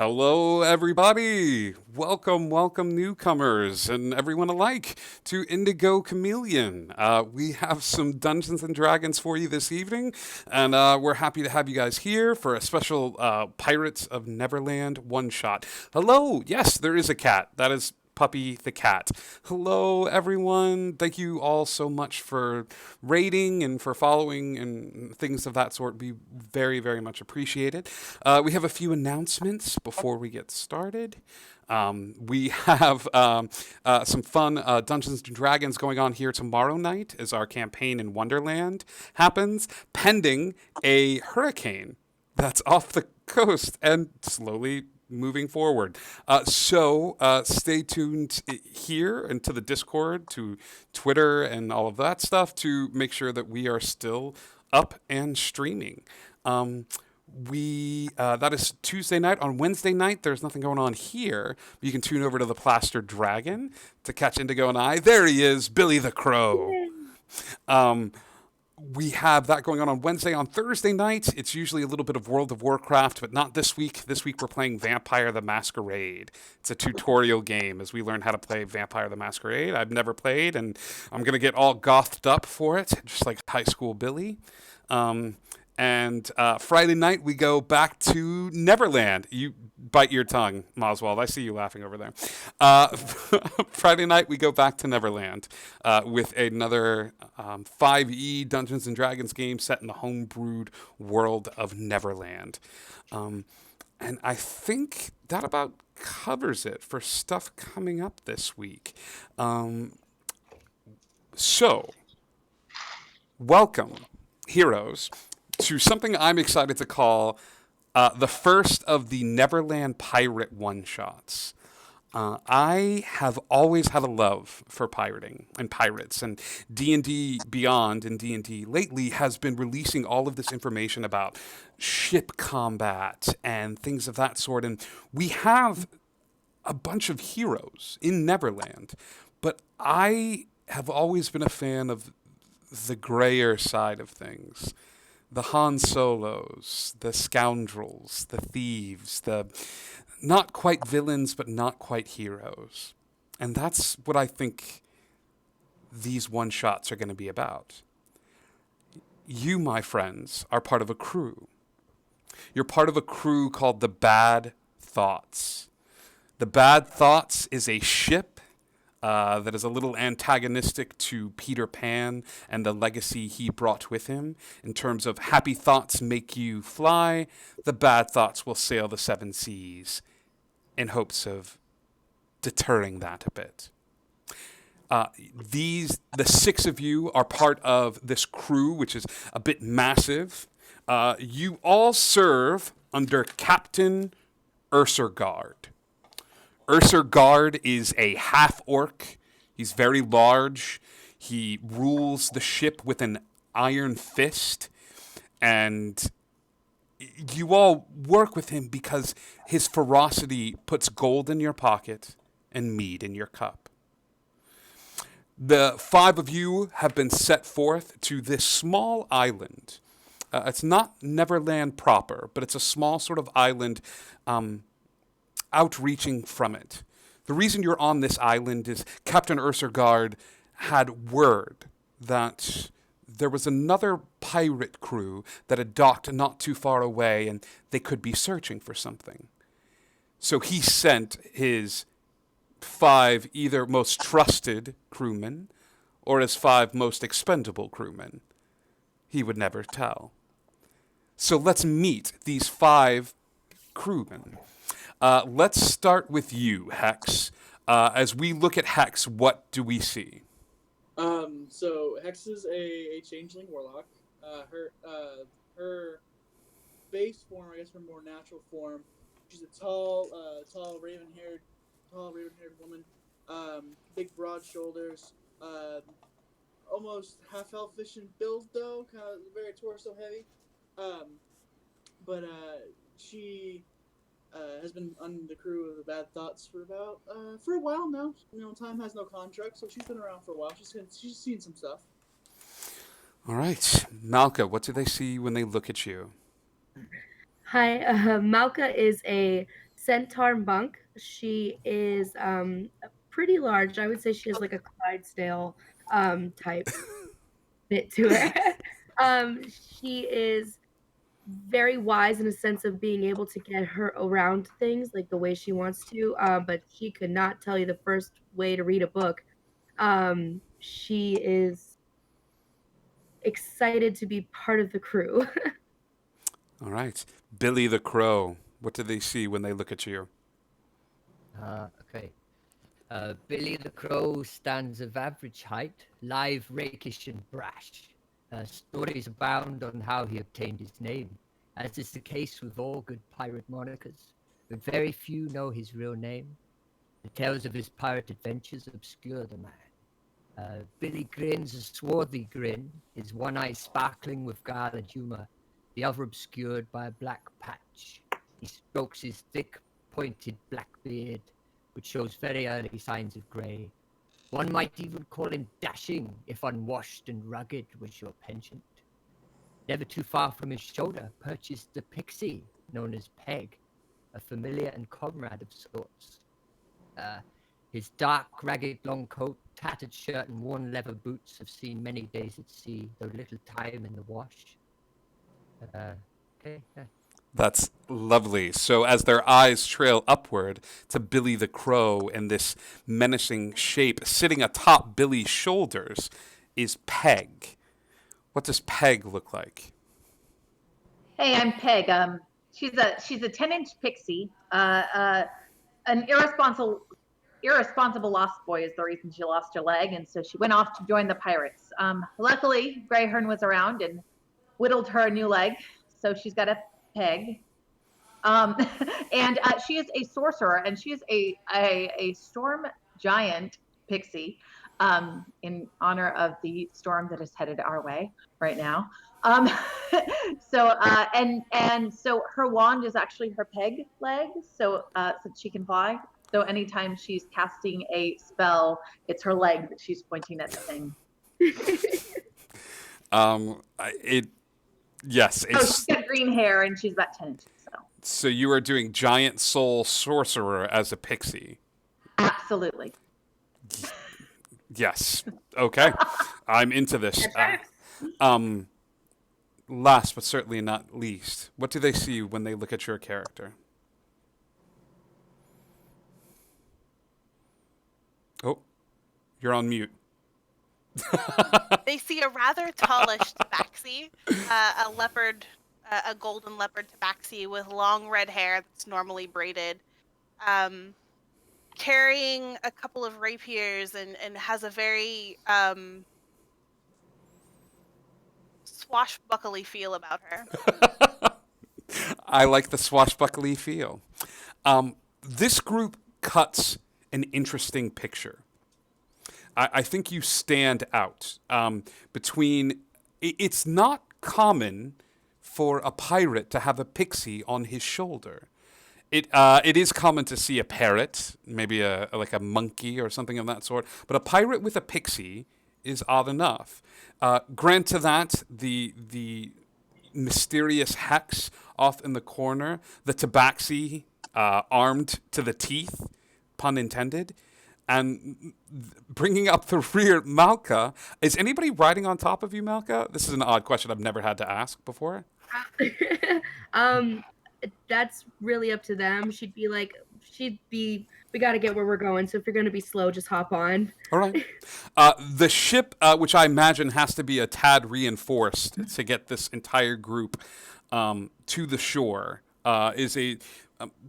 Hello, everybody. Welcome, newcomers and everyone alike to Indigo Chameleon. We have some Dungeons and Dragons for you this evening, and we're happy to have you guys here for a special Pirates of Neverland one shot. Hello, yes, there is a cat. That is Puppy the cat. Hello, everyone. Thank you all so much for rating and for following and things of that sort. We very much appreciate it. We have a few announcements before we get started. We have some fun Dungeons and Dragons going on here tomorrow night as our campaign in Wonderland happens, pending a hurricane that's off the coast and slowly moving forward. So stay tuned here and to the Discord, to Twitter, and all of that stuff to make sure that we are still up and streaming. We that is Tuesday night. On Wednesday night, there's nothing going on here. But you can tune over to the Plaster Dragon to catch Indigo and I. There he is, Billy the Crow. Um, we have that going on Wednesday. On Thursday night, it's usually a little bit of World of Warcraft, but not this week. This week we're playing Vampire the Masquerade. It's a tutorial game as we learn how to play Vampire the Masquerade. I've never played, and I'm going to get all gothed up for it, just like high school Billy. And Friday night, we go back to Neverland. You bite your tongue, Oswald. I see you laughing over there. Friday night, we go back to Neverland with another 5e Dungeons & Dragons game set in the homebrewed world of Neverland. And I think that about covers it for stuff coming up this week. So, welcome, heroes, to something I'm excited to call the first of the Neverland Pirate one-shots. I have always had a love for pirating and pirates, and D&D Beyond and D&D lately has been releasing all of this information about ship combat and things of that sort, and we have a bunch of heroes in Neverland, but I have always been a fan of the grayer side of things. The Han Solos, the scoundrels, the thieves, the not quite villains, but not quite heroes. And that's what I think these one-shots are going to be about. You, my friends, are part of a crew. You're part of a crew called the Bad Thoughts. The Bad Thoughts is a ship that is a little antagonistic to Peter Pan and the legacy he brought with him. In terms of happy thoughts make you fly, the bad thoughts will sail the seven seas in hopes of deterring that a bit. The six of you are part of this crew, which is a bit massive. You all serve under Captain Ursurgard. Ursurgard is a half-orc. He's very large. He rules the ship with an iron fist. And you all work with him because his ferocity puts gold in your pocket and mead in your cup. The five of you have been set forth to this small island. It's not Neverland proper, but it's a small sort of island outreaching from it. The reason you're on this island is Captain Ursurgard had word that there was another pirate crew that had docked not too far away and they could be searching for something. So he sent his five either most trusted crewmen or his five most expendable crewmen. He would never tell. So let's meet these five crewmen. Let's start with you, Hex. As we look at Hex, what do we see? So Hex is a changeling warlock. Her base form, I guess, her more natural form. She's a tall, raven-haired woman. Big, broad shoulders. Almost half elfish in build, though, kind of very torso heavy. But she has been on the crew of the Bad Thoughts for a while now. Time has no contract, so she's been around for a while. She's seen some stuff. All right. Malka, what do they see when they look at you? Hi, Malka is a centaur monk. She is pretty large. I would say she has like a Clydesdale type bit to her. She is very wise in a sense of being able to get her around things like the way she wants to, but she could not tell you the first way to read a book. She is excited to be part of the crew. All right. Billy the Crow. What do they see when they look at you? Okay. Billy the Crow stands of average height, live, rakish, and brash. Stories abound on how he obtained his name, as is the case with all good pirate monikers, but very few know his real name. The tales of his pirate adventures obscure the man. Billy grins a swarthy grin, his one eye sparkling with guile and humor, the other obscured by a black patch. He strokes his thick, pointed black beard, which shows very early signs of grey. One might even call him dashing, if unwashed and rugged was your penchant. Never too far from his shoulder perches the pixie, known as Peg, a familiar and comrade of sorts. His dark, ragged long coat, tattered shirt, and worn leather boots have seen many days at sea, though little time in the wash. Okay. That's lovely. So as their eyes trail upward to Billy the Crow and this menacing shape sitting atop Billy's shoulders is Peg. What does Peg look like? Hey, I'm Peg. She's a 10-inch pixie. An irresponsible lost boy is the reason she lost her leg, and so she went off to join the pirates. Luckily, Greyhorn was around and whittled her a new leg, so she's got a peg. And she is a sorcerer, and she is a storm giant pixie, in honor of the storm that is headed our way right now. So her wand is actually her peg leg, so she can fly. So anytime she's casting a spell, it's her leg that she's pointing at the thing. Yes. So she's got green hair and she's about 10 inches. So you are doing giant soul sorcerer as a pixie. Absolutely. Yes. Okay. I'm into this. Last but certainly not least, what do they see when they look at your character? Oh, you're on mute. They see a rather tallish tabaxi, a leopard, a golden leopard tabaxi with long red hair that's normally braided, carrying a couple of rapiers and has a very swashbuckly feel about her. I like the swashbuckly feel. This group cuts an interesting picture. I think you stand out between. It's not common for a pirate to have a pixie on his shoulder. It is common to see a parrot, maybe like a monkey or something of that sort, but a pirate with a pixie is odd enough. Grant to that the mysterious hex off in the corner, the tabaxi armed to the teeth, pun intended, and bringing up the rear, Malka. Is anybody riding on top of you, Malka? This is an odd question I've never had to ask before. That's really up to them. We got to get where we're going. So if you're going to be slow, just hop on. All right. The ship, which I imagine has to be a tad reinforced to get this entire group to the shore, is a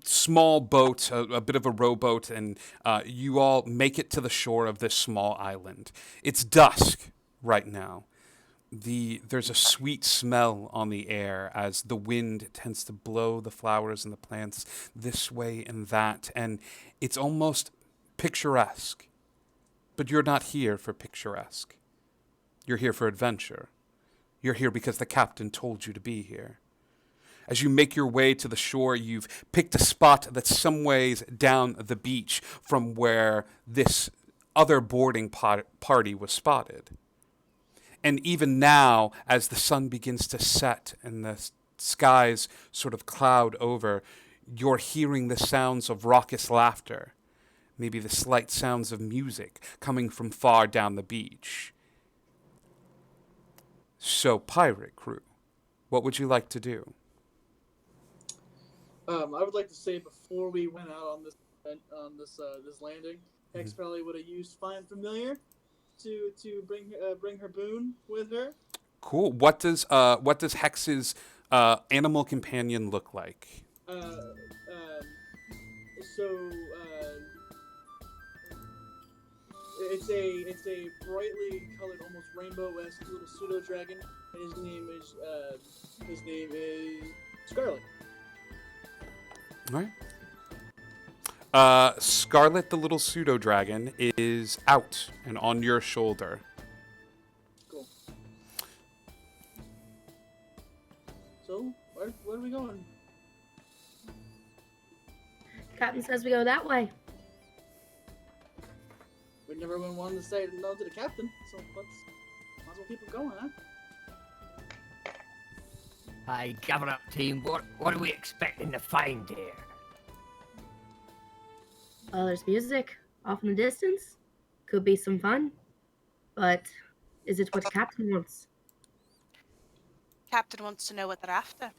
small boat, a bit of a rowboat, and you all make it to the shore of this small island. It's dusk right now. There's a sweet smell on the air as the wind tends to blow the flowers and the plants this way and that, and it's almost picturesque. But you're not here for picturesque. You're here for adventure. You're here because the captain told you to be here. As you make your way to the shore, you've picked a spot that's some ways down the beach from where this other boarding party was spotted. And even now, as the sun begins to set and the skies sort of cloud over, you're hearing the sounds of raucous laughter, maybe the slight sounds of music coming from far down the beach. So, pirate crew, what would you like to do? I would like to say before we went out on this landing, Hex probably would have used Find Familiar to bring her boon with her. Cool. What does Hex's animal companion look like? So it's a brightly colored, almost rainbow-esque little pseudo dragon, and his name is Scarlet. All right. Scarlet, the little pseudo dragon, is out and on your shoulder. Cool. So where are we going? Captain says we go that way. We never wanted to say no to the captain, so might as well keep it going, huh? Hi, gather up, team. What are we expecting to find here? Oh, there's music off in the distance. Could be some fun. But is it what the captain wants? Captain wants to know what they're after.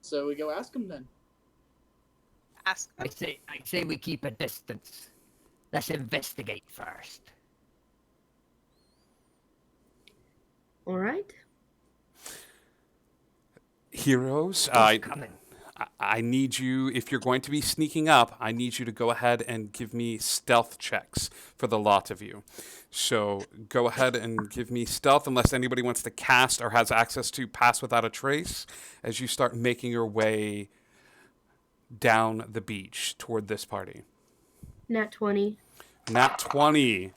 So we go ask him then. Ask them. I say we keep a distance. Let's investigate first. All right. Heroes, Who's coming? I need you, if you're going to be sneaking up, I need you to go ahead and give me stealth checks for the lot of you. So go ahead and give me stealth, unless anybody wants to cast or has access to Pass Without a Trace, as you start making your way down the beach toward this party. Nat 20. Nat 20.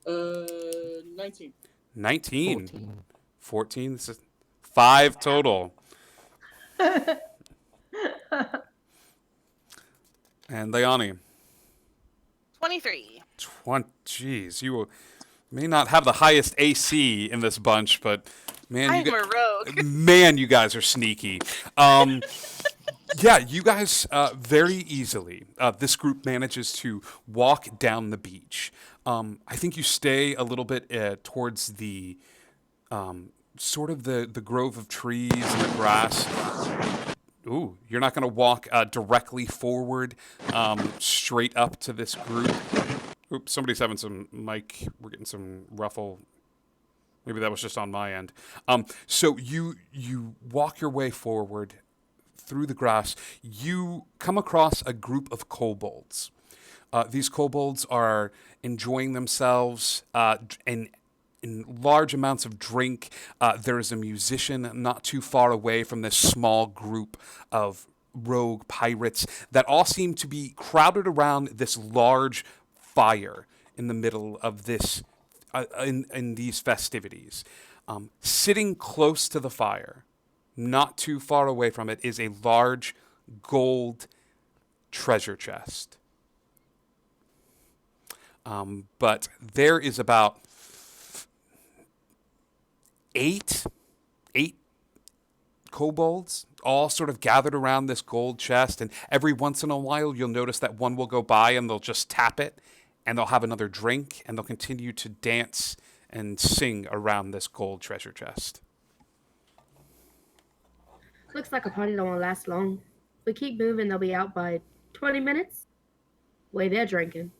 19. 19. 14. 14. This is 5 total. And Leonie. 23. 20. Jeez, you may not have the highest AC in this bunch, but man, I'm a rogue. man, you guys are sneaky. Yeah, you guys very easily. This group manages to walk down the beach. I think you stay a little bit towards the sort of the grove of trees and the grass. Ooh, you're not going to walk directly forward, straight up to this group. Oops, somebody's having some mic. We're getting some ruffle. Maybe that was just on my end. So you walk your way forward through the grass. You come across a group of kobolds. These kobolds are enjoying themselves in large amounts of drink. There is a musician not too far away from this small group of rogue pirates that all seem to be crowded around this large fire in the middle of this in these festivities. Sitting close to the fire, not too far away from it, is a large gold treasure chest. But there is about eight kobolds all sort of gathered around this gold chest, and every once in a while you'll notice that one will go by and they'll just tap it, and they'll have another drink, and they'll continue to dance and sing around this gold treasure chest. Looks like a party don't want to last long. If we keep moving, they'll be out by 20 minutes. Way they're drinking.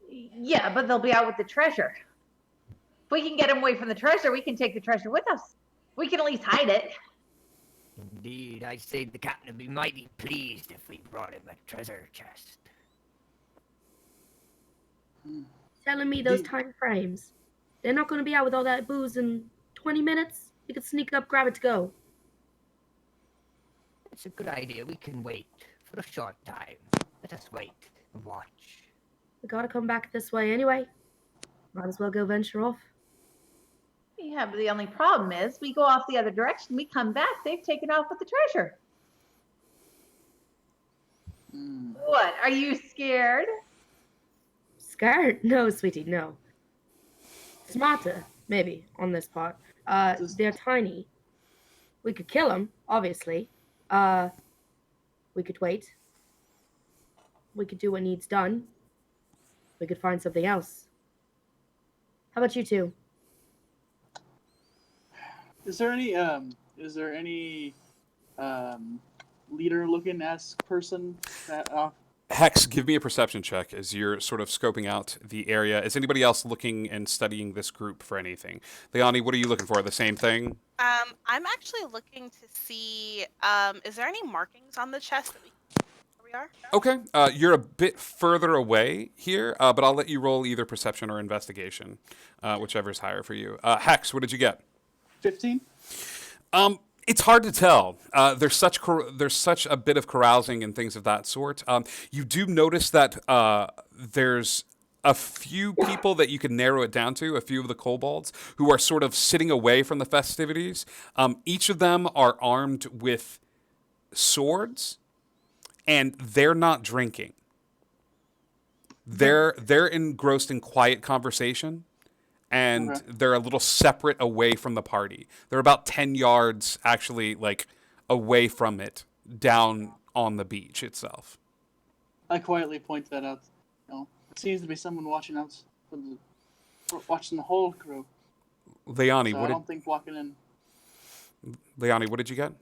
Yeah, but they'll be out with the treasure. If we can get them away from the treasure, we can take the treasure with us. We can at least hide it. Indeed, I say the captain would be mighty pleased if we brought him a treasure chest. Telling me those time frames. They're not going to be out with all that booze in 20 minutes? We could sneak up, grab it to go. It's a good idea. We can wait for a short time. Let us wait and watch. We gotta come back this way anyway. Might as well go venture off. Yeah, but the only problem is we go off the other direction, we come back, they've taken off with the treasure. What, are you scared? Scared? No, sweetie, no. Smarter, maybe, on this part. They're tiny. We could kill them, obviously. We could wait. We could do what needs done. We could find something else. How about you two? Is there any leader looking esque person that Hex, give me a perception check as you're sort of scoping out the area. Is anybody else looking and studying this group for anything? Leonie, what are you looking for? The same thing? I'm actually looking to see. Is there any markings on the chest that where we are? Okay, you're a bit further away here, but I'll let you roll either perception or investigation, whichever's higher for you. Hex, what did you get? 15? It's hard to tell. There's such a bit of carousing and things of that sort. You do notice that there's a few people that you can narrow it down to, a few of the kobolds, who are sort of sitting away from the festivities. Each of them are armed with swords, and they're not drinking. They're engrossed in quiet conversation, and Okay. they're a little separate away from the party. They're about 10 yards actually like away from it, down on the beach itself. I quietly point that out. It seems to be someone watching us, watching the whole crew. Leonie, So I don't think walking in. Leonie, what did you get?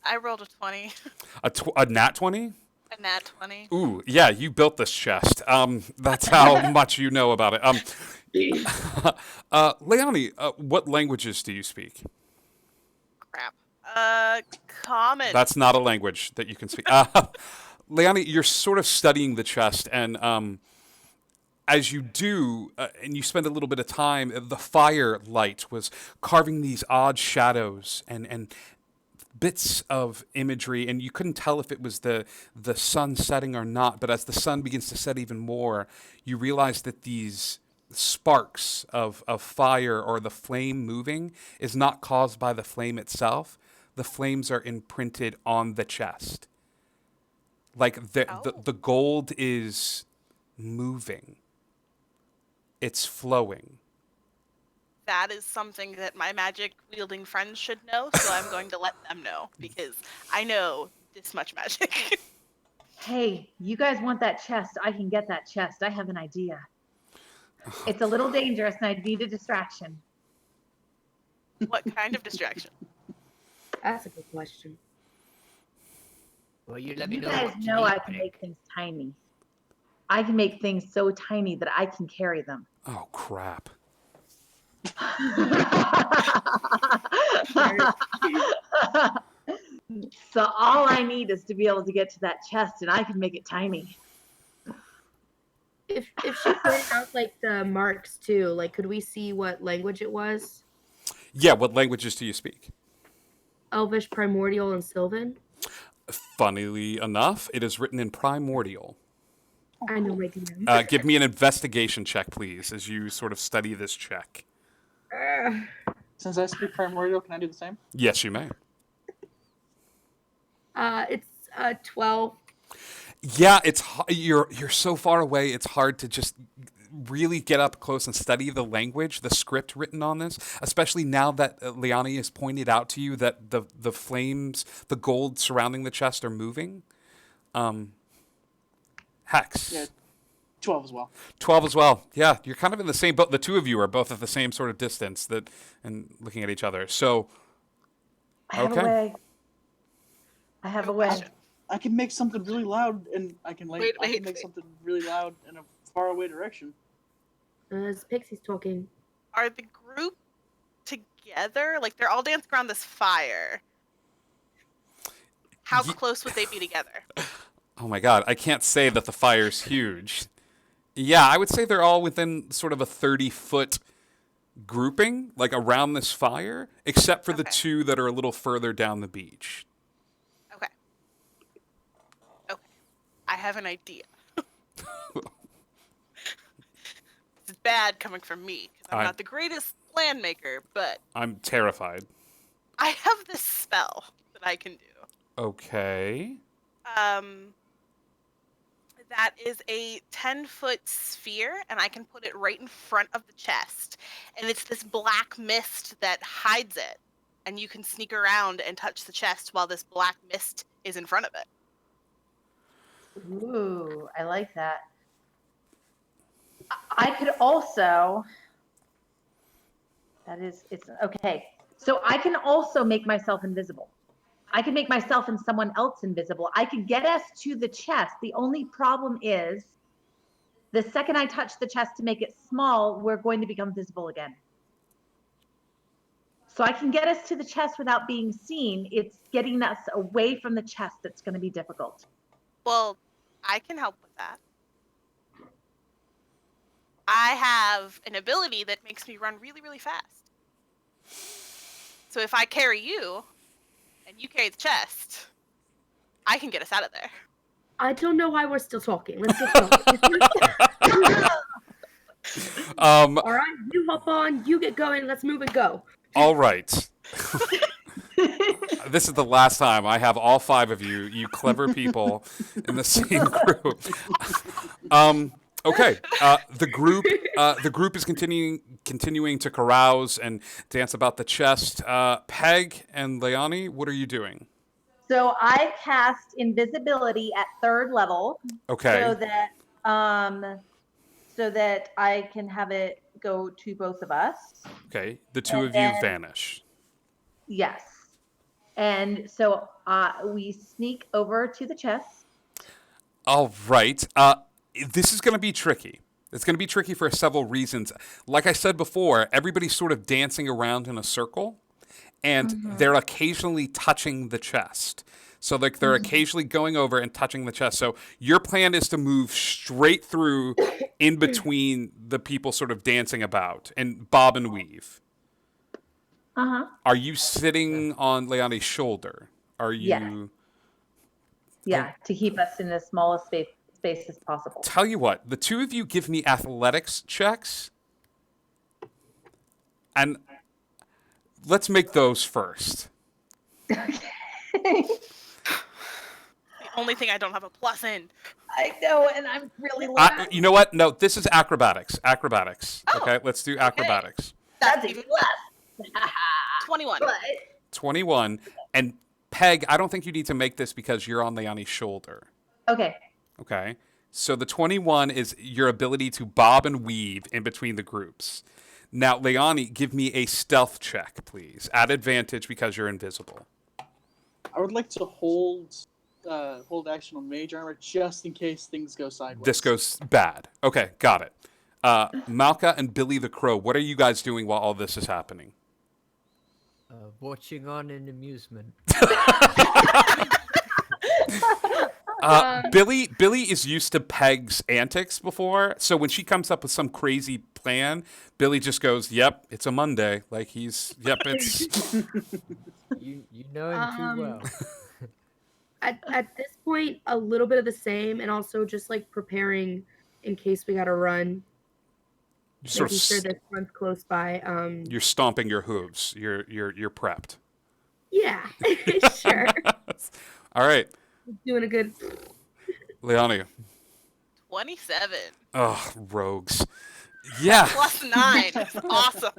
I rolled a 20, A nat 20? a nat 20. Ooh, yeah, you built this chest. That's how much you know about it. Leonie, what languages do you speak? Crap. Common. That's not a language that you can speak. Leonie, you're sort of studying the chest, and as you do, and you spend a little bit of time, the firelight was carving these odd shadows and bits of imagery, and you couldn't tell if it was the sun setting or not. But as the sun begins to set even more, you realize that these sparks of fire or the flame moving is not caused by the flame itself. The flames are imprinted on the chest. Like the gold is moving. It's flowing. That is something that my magic wielding friends should know, so I'm going to let them know because I know this much magic. Hey, you guys want that chest? I can get that chest. I have an idea. It's a little dangerous and I need a distraction. What kind of distraction? That's a good question. Well, you let me You know. guys what you know need, I can Nick. make things tiny. I can make things so tiny that I can carry them. Oh crap. So all I need is to be able to get to that chest and I can make it tiny. If she pointed out like the marks too, like could we see what language it was? Yeah, what languages do you speak? Elvish, Primordial, and Sylvan. Funnily enough, it is written in primordial. I know my DM. Give me an investigation check, please, as you sort of study this check. Since I speak primordial, can I do the same? Yes, you may. It's 12. Yeah, you're so far away. It's hard to just really get up close and study the language, the script written on this. Especially now that Leonie has pointed out to you that the flames, the gold surrounding the chest, are moving. Hex. Yeah, 12 as well. 12 as well. Yeah, you're kind of in the same boat. The two of you are both at the same sort of distance and looking at each other. So, I have Okay. a way. I have a way. Question. I can make something really loud, and I can Wait, make wait. something really loud in a faraway direction. It's Pixie's talking. Are the group together? Like they're all dancing around this fire. How Ye- close would they be together? Oh my god, I can't say that the fire's huge. Yeah, I would say they're all within sort of a 30-foot grouping, like around this fire, except for the Okay. two that are a little further down the beach. Okay. Okay. I have an idea. This is bad coming from me because I'm I- not the greatest plan maker, but I'm terrified. I have this spell that I can do. Okay. That is a 10-foot sphere, and I can put it right in front of the chest. And it's this black mist that hides it. and you can sneak around and touch the chest while this black mist is in front of it. Ooh, I like that. I could also. It's okay. So I can also make myself invisible. I can make myself and someone else invisible. I could get us to the chest. The only problem is the second I touch the chest to make it small, we're going to become visible again. So I can get us to the chest without being seen. It's getting us away from the chest that's going to be difficult. Well, I can help with that. I have an ability that makes me run really, really fast. So if I carry you, and you carry the chest, I can get us out of there. I don't know why we're still talking. Let's get going. All right, you hop on, you get going, let's move and go. All right. This is the last time I have all 5 of you clever people, in the same group. Okay. The group is continuing to carouse and dance about the chest. Peg and Leonie, what are you doing? So I cast invisibility at 3rd level. Okay. So that I can have it go to both of us. Okay. The 2 of you vanish. Yes. And so we sneak over to the chest. All right. This is going to be tricky. It's going to be tricky for several reasons. Like I said before, everybody's sort of dancing around in a circle, and they're occasionally touching the chest. So like they're occasionally going over and touching the chest. So your plan is to move straight through in between the people sort of dancing about and bob and weave. Uh-huh. Are you sitting on Leonie's shoulder? Are you... Yeah, to keep us in the smallest space as possible. Tell you what, the 2 of you give me athletics checks. And let's make those first. The only thing I don't have a plus in. I know, and I'm really low. You know what? No, this is acrobatics. Acrobatics. Okay, let's do acrobatics. That's even less. 21. But 21. And Peg, I don't think you need to make this because you're on Leonie's shoulder. okay. Okay. So the 21 is your ability to bob and weave in between the groups. Now, Leonie, give me a stealth check, please. At advantage because you're invisible. I would like to hold action on mage armor just in case things go sideways. This goes bad. Okay, got it. Malka and Billy the Crow, what are you guys doing while all this is happening? Watching on in amusement. Billy is used to Peg's antics before, so when she comes up with some crazy plan, Billy just goes, "Yep, it's a Monday." Like it's. You know him too well. At this point, a little bit of the same, and also just like preparing in case we gotta run. Making sure this one's close by. You're stomping your hooves. You're prepped. Yeah, sure. All right, Doing a good. Leonie. 27. Oh, rogues. Yeah. Plus 9. That's awesome.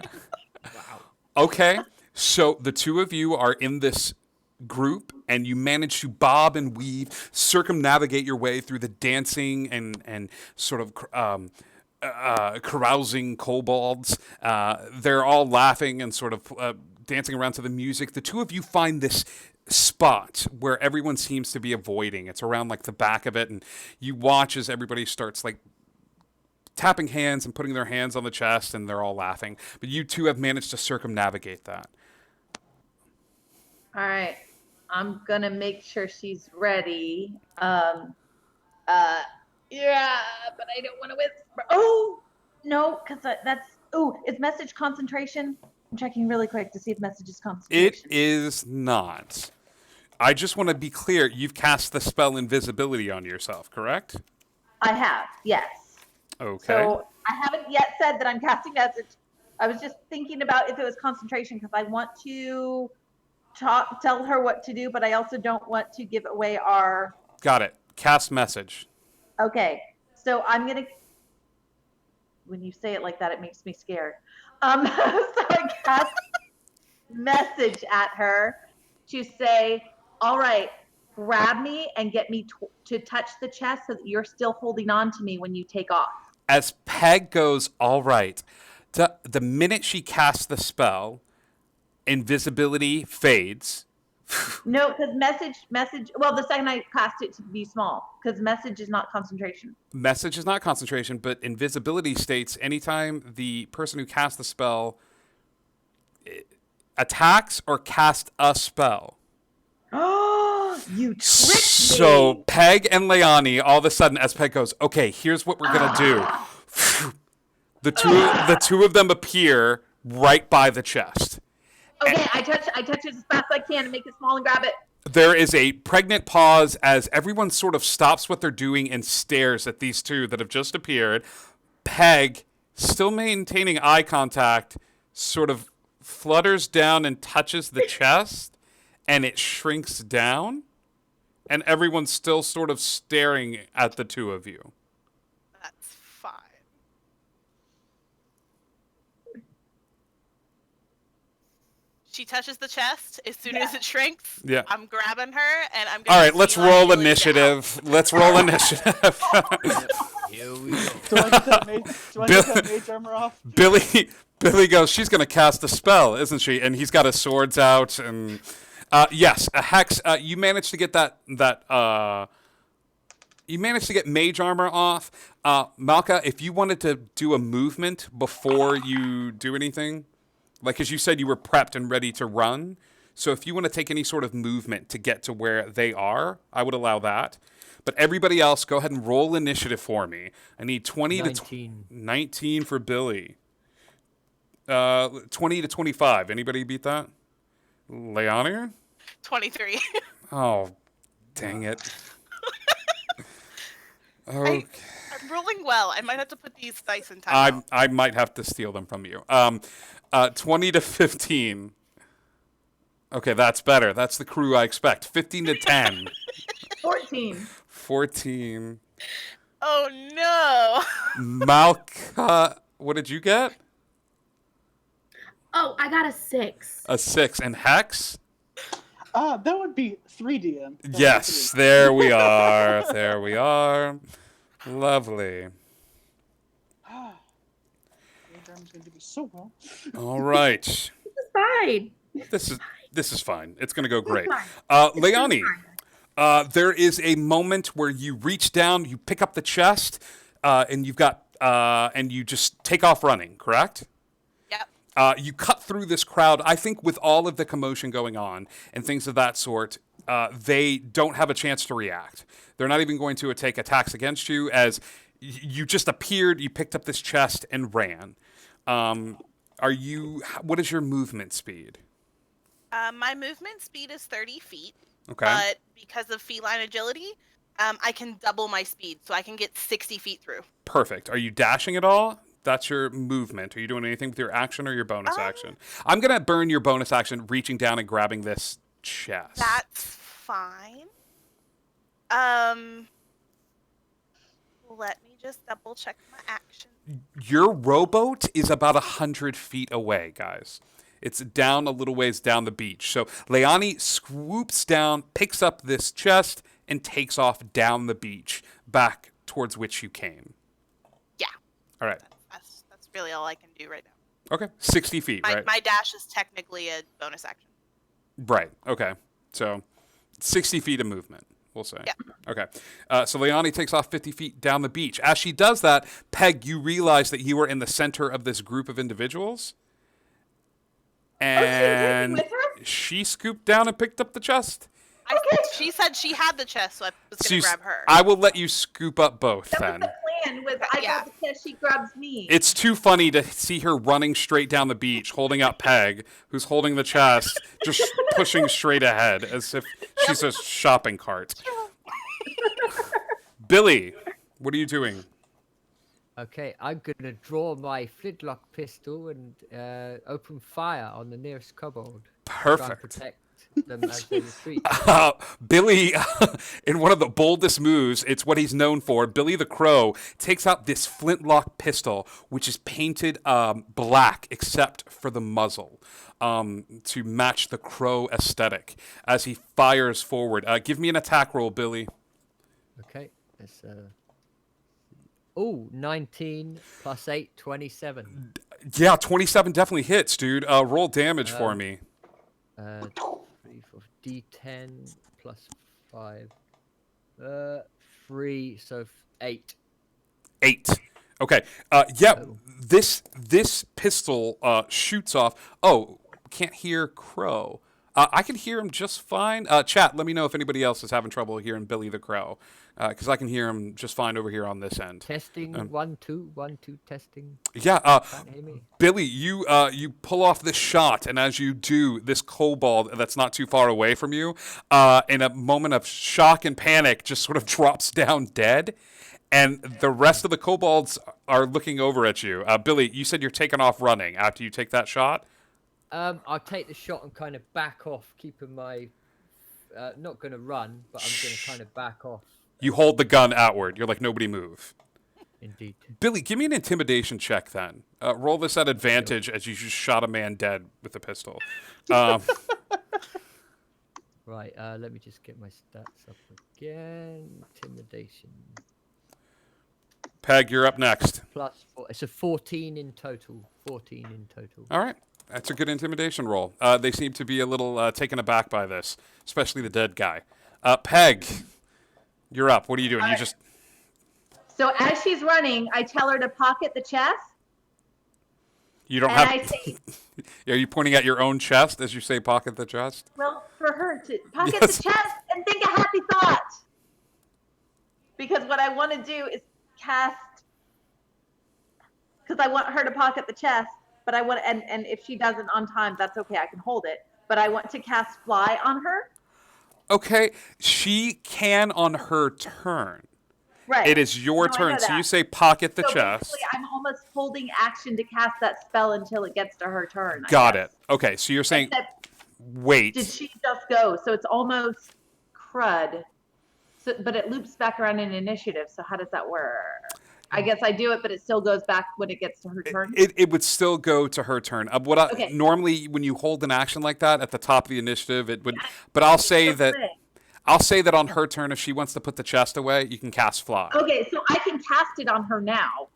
Wow. Okay, so the 2 of you are in this group, and you manage to bob and weave, circumnavigate your way through the dancing and sort of carousing kobolds. They're all laughing and sort of dancing around to the music. The 2 of you find this spot where everyone seems to be avoiding. It's around like the back of it, and you watch as everybody starts like tapping hands and putting their hands on the chest, and they're all laughing. But you 2 have managed to circumnavigate that. All right. I'm gonna make sure she's ready. Yeah, but I don't want to whisper. Oh no, because that's it's message concentration. I'm checking really quick to see if message is concentration. It is not. I just want to be clear. You've cast the spell invisibility on yourself, correct? I have, yes. Okay. So I haven't yet said that I'm casting message. I was just thinking about if it was concentration because I want to tell her what to do, but I also don't want to give away our... Got it. Cast message. Okay. So I'm going to... When you say it like that, it makes me scared. So I cast message at her to say, all right, grab me and get me to touch the chest so that you're still holding on to me when you take off. As Peg goes, all right, the minute she casts the spell, invisibility fades. No, because message. Well, the second I cast it to be small, because message is not concentration. Message is not concentration, but invisibility states anytime the person who casts the spell attacks or casts a spell. Oh, you tricked me. So Peg and Leonie, all of a sudden, as Peg goes, okay, here's what we're gonna do. The two of them appear right by the chest. Okay, I touch it as fast as I can to make it small and grab it. There is a pregnant pause as everyone sort of stops what they're doing and stares at these two that have just appeared. Peg, still maintaining eye contact, sort of flutters down and touches the chest, and it shrinks down. And everyone's still sort of staring at the two of you. That's fine. She touches the chest. As soon as it shrinks, Yeah. I'm grabbing her and I'm gonna All right, let's see, like, roll do it initiative. Let's roll initiative. Here we go. Do I get that mage armor off? Billy goes, she's going to cast a spell, isn't she? And he's got his swords out. And yes, a hex. You managed to get you managed to get mage armor off. Malka, if you wanted to do a movement before you do anything, like, as you said, you were prepped and ready to run. So if you want to take any sort of movement to get to where they are, I would allow that. But everybody else, go ahead and roll initiative for me. I need 19. 19 for Billy. 20 to 25. Anybody beat that? Leonie? 23. Oh, dang it. Okay. I'm rolling well. I might have to put these dice in time. I might have to steal them from you. 20 to 15. Okay, that's better. That's the crew I expect. 15 to 10. 14. 14. Oh no. Malka, what did you get? Oh, I got a 6. A 6. And Hex? That would be 3DM. Yes, there we are. There we are. Lovely. Mage gonna do me so well. All right. This is fine. This is fine. It's going to go great. fine. Leonie, there is a moment where you reach down, you pick up the chest, and you've got and you just take off running, correct? Yep. You cut through this crowd. I think with all of the commotion going on and things of that sort, they don't have a chance to react. They're not even going to take attacks against you, as you just appeared, you picked up this chest and ran. What is your movement speed? My movement speed is 30 feet. Okay. But because of feline agility, I can double my speed, so I can get 60 feet through. Perfect. Are you dashing at all? That's your movement. Are you doing anything with your action or your bonus action? I'm going to burn your bonus action reaching down and grabbing this chest. That's fine. Let me just double check my action. Your rowboat is about 100 feet away, guys. It's down a little ways down the beach. So Leonie swoops down, picks up this chest, and takes off down the beach back towards which you came. Yeah. All right. That's really all I can do right now. Okay. 60 feet, right? My dash is technically a bonus action. Right. Okay. So 60 feet of movement, we'll say. Yeah. Okay. So Leonie takes off 50 feet down the beach. As she does that, Peg, you realize that you are in the center of this group of individuals. And she scooped down and picked up the chest. She said she had the chest, so I was going to grab her. I will let you scoop up both That then. was the plan. I grab the chest, she grabs me. It's too funny to see her running straight down the beach, holding up Peg, who's holding the chest, just pushing straight ahead as if she's a shopping cart. Billy, what are you doing? Okay, I'm gonna draw my flintlock pistol and open fire on the nearest kobold. Try and Perfect. protect them as they retreat. Billy, in one of the boldest moves, it's what he's known for. Billy the Crow takes out this flintlock pistol, which is painted black except for the muzzle. to match the crow aesthetic as he fires forward. Give me an attack roll, Billy. Okay. It's 19 plus 8, 27. Yeah, 27 definitely hits, dude. Roll damage for me. 3, 4, D10 plus 5. 3, so 8. 8. Okay. Yeah, Oh. this pistol shoots off. Oh, can't hear Crow. I can hear him just fine. Chat, let me know if anybody else is having trouble hearing Billy the Crow, because I can hear him just fine over here on this end. Testing 1 2 1 2 testing. Yeah, Can't hear me. Billy, you pull off this shot, and as you do, this kobold that's not too far away from you, in a moment of shock and panic, just sort of drops down dead, and the rest of the kobolds are looking over at you. Billy, you said you're taking off running after you take that shot. I'll take the shot and kind of back off, keeping my. Not going to run, but I'm going to kind of back off. You hold the gun outward. You're like, nobody move. Indeed. Billy, give me an intimidation check then. Roll this at advantage as you just shot a man dead with a pistol. Right, let me just get my stats up again. Intimidation. Peg, you're up next. Plus 4. It's a 14 in total. 14 in total. All right. That's a good intimidation roll. They seem to be a little taken aback by this, especially the dead guy. Peg, you're up. What are you doing? You just... So as she's running, I tell her to pocket the chest. You don't And have... I say, Are you pointing at your own chest as you say pocket the chest? well, for her to pocket Yes. the chest and think a happy thought. Because what I want to do is cast, because I want her to pocket the chest, but I want, and if she doesn't on time, that's okay, I can hold it. But I want to cast fly on her. Okay. She can on her turn. Right. It is your No, I turn. know So you that. say pocket the So chest. basically, I'm almost holding action to cast that spell until it gets to her turn. I Got guess. it. Okay. So you're saying Except, wait. did she just go? So it's almost crud. So, but it loops back around in initiative. So how does that work? I guess I do it, but it still goes back when it gets to her turn. It would still go to her turn. Okay. Normally when you hold an action like that at the top of the initiative, it would. But I'll say that on her turn, if she wants to put the chest away, you can cast fly. Okay, so I can cast it on her now,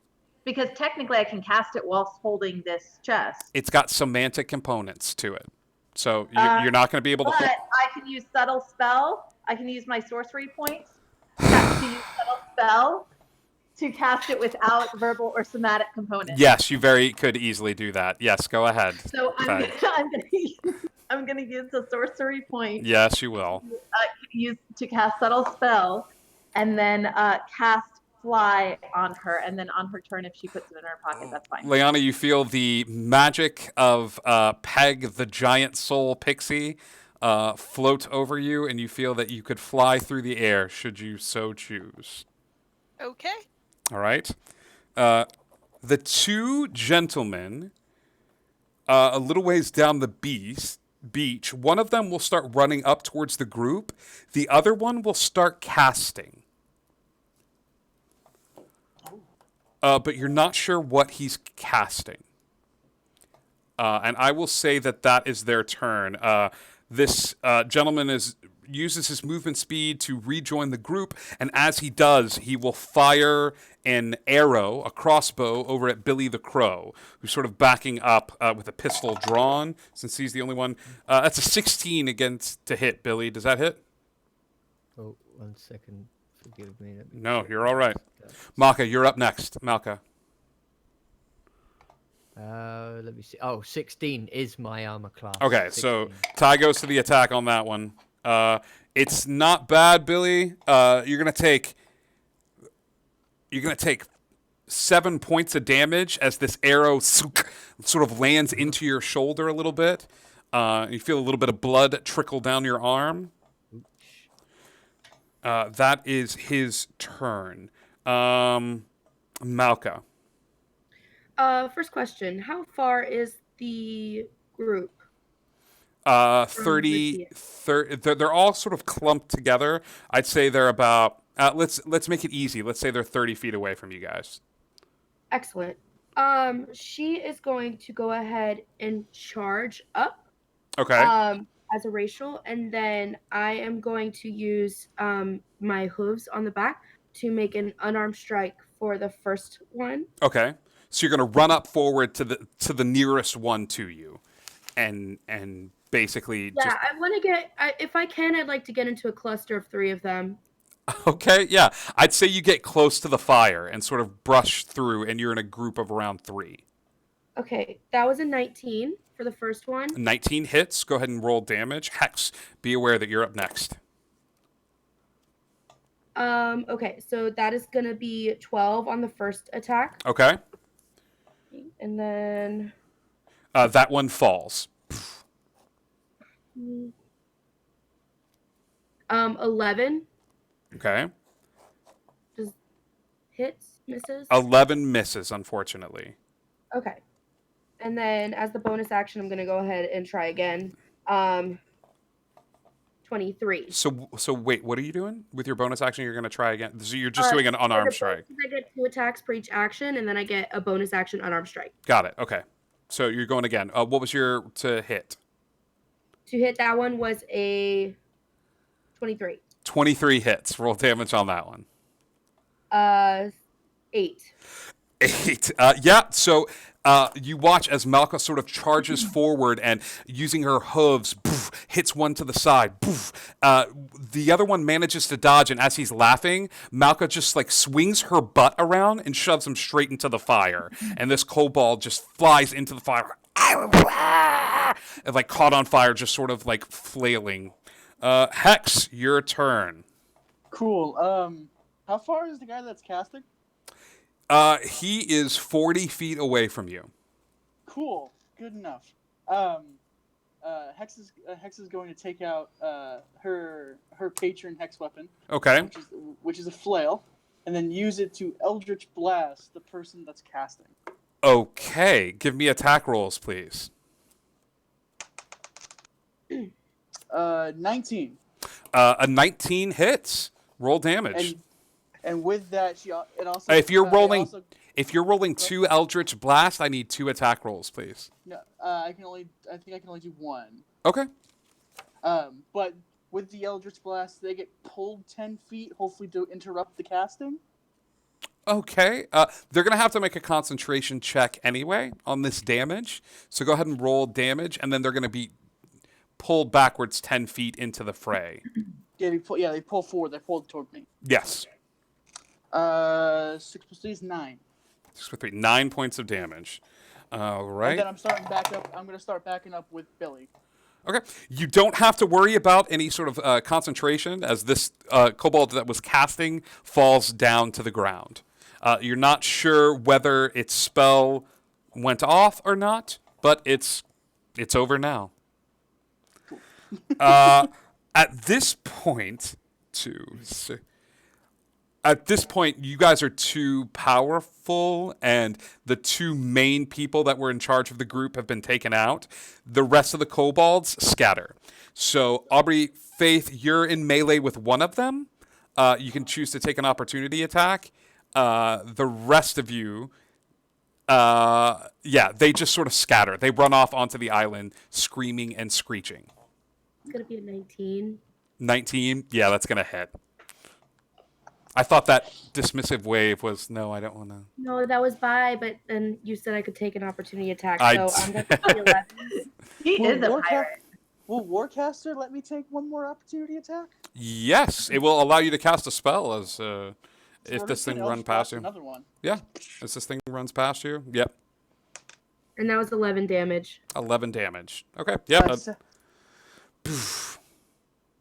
because technically I can cast it whilst holding this chest. It's got semantic components to it, so you're not going to be able to. But I can use subtle spell. I can use my sorcery points to use subtle spell to cast it without verbal or somatic components. Yes, you very could easily do that. Yes, go ahead. So Okay. I'm gonna use the sorcery point. Yes, you will. Use to cast subtle spell, and then cast fly on her, and then on her turn, if she puts it in her pocket, that's fine. Leanna, you feel the magic of Peg, the giant soul pixie, float over you, and you feel that you could fly through the air should you so choose. Okay. All right. The two gentlemen, a little ways down the beach, one of them will start running up towards the group. The other one will start casting. But you're not sure what he's casting. And I will say that is their turn. This gentleman uses his movement speed to rejoin the group, and as he does, he will fire an arrow, a crossbow, over at Billy the Crow, who's sort of backing up with a pistol drawn, since he's the only one. That's a 16 against to hit, Billy. Does that hit? Oh, 1 second. Forgive me. No, you're all right. Maka, you're up next. Malka. Let me see. Oh, 16 is my armor class. Okay, 16. so Ty goes to the attack on that one. It's not bad, Billy. You're gonna take 7 points of damage as this arrow sort of lands into your shoulder a little bit. You feel a little bit of blood trickle down your arm. That is his turn. Malka. First question: how far is the group? 30, they're all sort of clumped together. I'd say they're about, let's make it easy. Let's say they're 30 feet away from you guys. Excellent. She is going to go ahead and charge up Okay. as a racial, and then I am going to use my hooves on the back to make an unarmed strike for the first one. Okay. So you're going to run up forward to the nearest one to you, and basically Yeah, just I want to get. If I can, I'd like to get into a cluster of 3 of them. okay. Yeah, I'd say you get close to the fire and sort of brush through, and you're in a group of around 3. Okay, that was a 19 for the first one. 19 hits. Go ahead and roll damage. Hex, be aware that you're up next. Okay, so that is gonna be 12 on the first attack, Okay. and then That one falls. 11 Okay. just hits, misses. 11 misses, unfortunately. Okay, and then as the bonus action, I'm gonna go ahead and try again. 23. So wait, what are you doing with your bonus action? You're going to try again. So you're just doing an unarmed strike. I get 2 attacks per each action, and then I get a bonus action unarmed strike. Got it. Okay. So you're going again. What was your to hit? To hit that one was a 23. 23 hits. Roll damage on that one. 8. 8. Yeah. So you watch as Malka sort of charges forward and using her hooves, poof, hits one to the side. Poof. The other one manages to dodge, and as he's laughing, Malka just like swings her butt around and shoves him straight into the fire. And this kobold just flies into the fire. And like caught on fire, just sort of like flailing. Hex, your turn. Cool. How far is the guy that's casting? He is 40 feet away from you. Cool. Good enough. Hex is going to take out her patron hex weapon, Okay. which is a flail, and then use it to Eldritch Blast the person that's casting. Okay. Give me attack rolls, please. 19. A 19 hits. Roll damage. And with that, it also. If you're it rolling, also- if you're rolling 2 Eldritch Blast, I need 2 attack rolls, please. no, I think I can only do 1. Okay. But with the Eldritch Blast, they get pulled 10 feet, hopefully to interrupt the casting. Okay. They're gonna have to make a concentration check anyway on this damage. So go ahead and roll damage, and then they're gonna be pulled backwards 10 feet into the fray. Yeah, they pull forward. They pull toward me. Yes. 6 plus 3 is 9. 6 with 3. 9 points of damage. All right. And then I'm starting back up. I'm going to start backing up with Billy. Okay. You don't have to worry about any sort of concentration as this kobold that was casting falls down to the ground. You're not sure whether its spell went off or not, but it's over now. At this point, you guys are too powerful, and the 2 main people that were in charge of the group have been taken out. The rest of the kobolds scatter. So, Aubrey, Faith, you're in melee with one of them. You can choose to take an opportunity attack. The rest of you, they just sort of scatter. They run off onto the island, screaming and screeching. It's gonna be a 19. 19? Yeah, that's going to hit. I thought that dismissive wave was, no, I don't want to. No, that was but then you said I could take an opportunity attack, I so I'm gonna be 11. He Will is a pirate. Will Warcaster let me take one more opportunity attack? Yes, it will allow you to cast a spell as if So this let's thing get runs Eldritch past Blast you. Another one. Yeah, as this thing runs past you. Yep, And that was 11 damage. 11 damage. Okay, yep, That's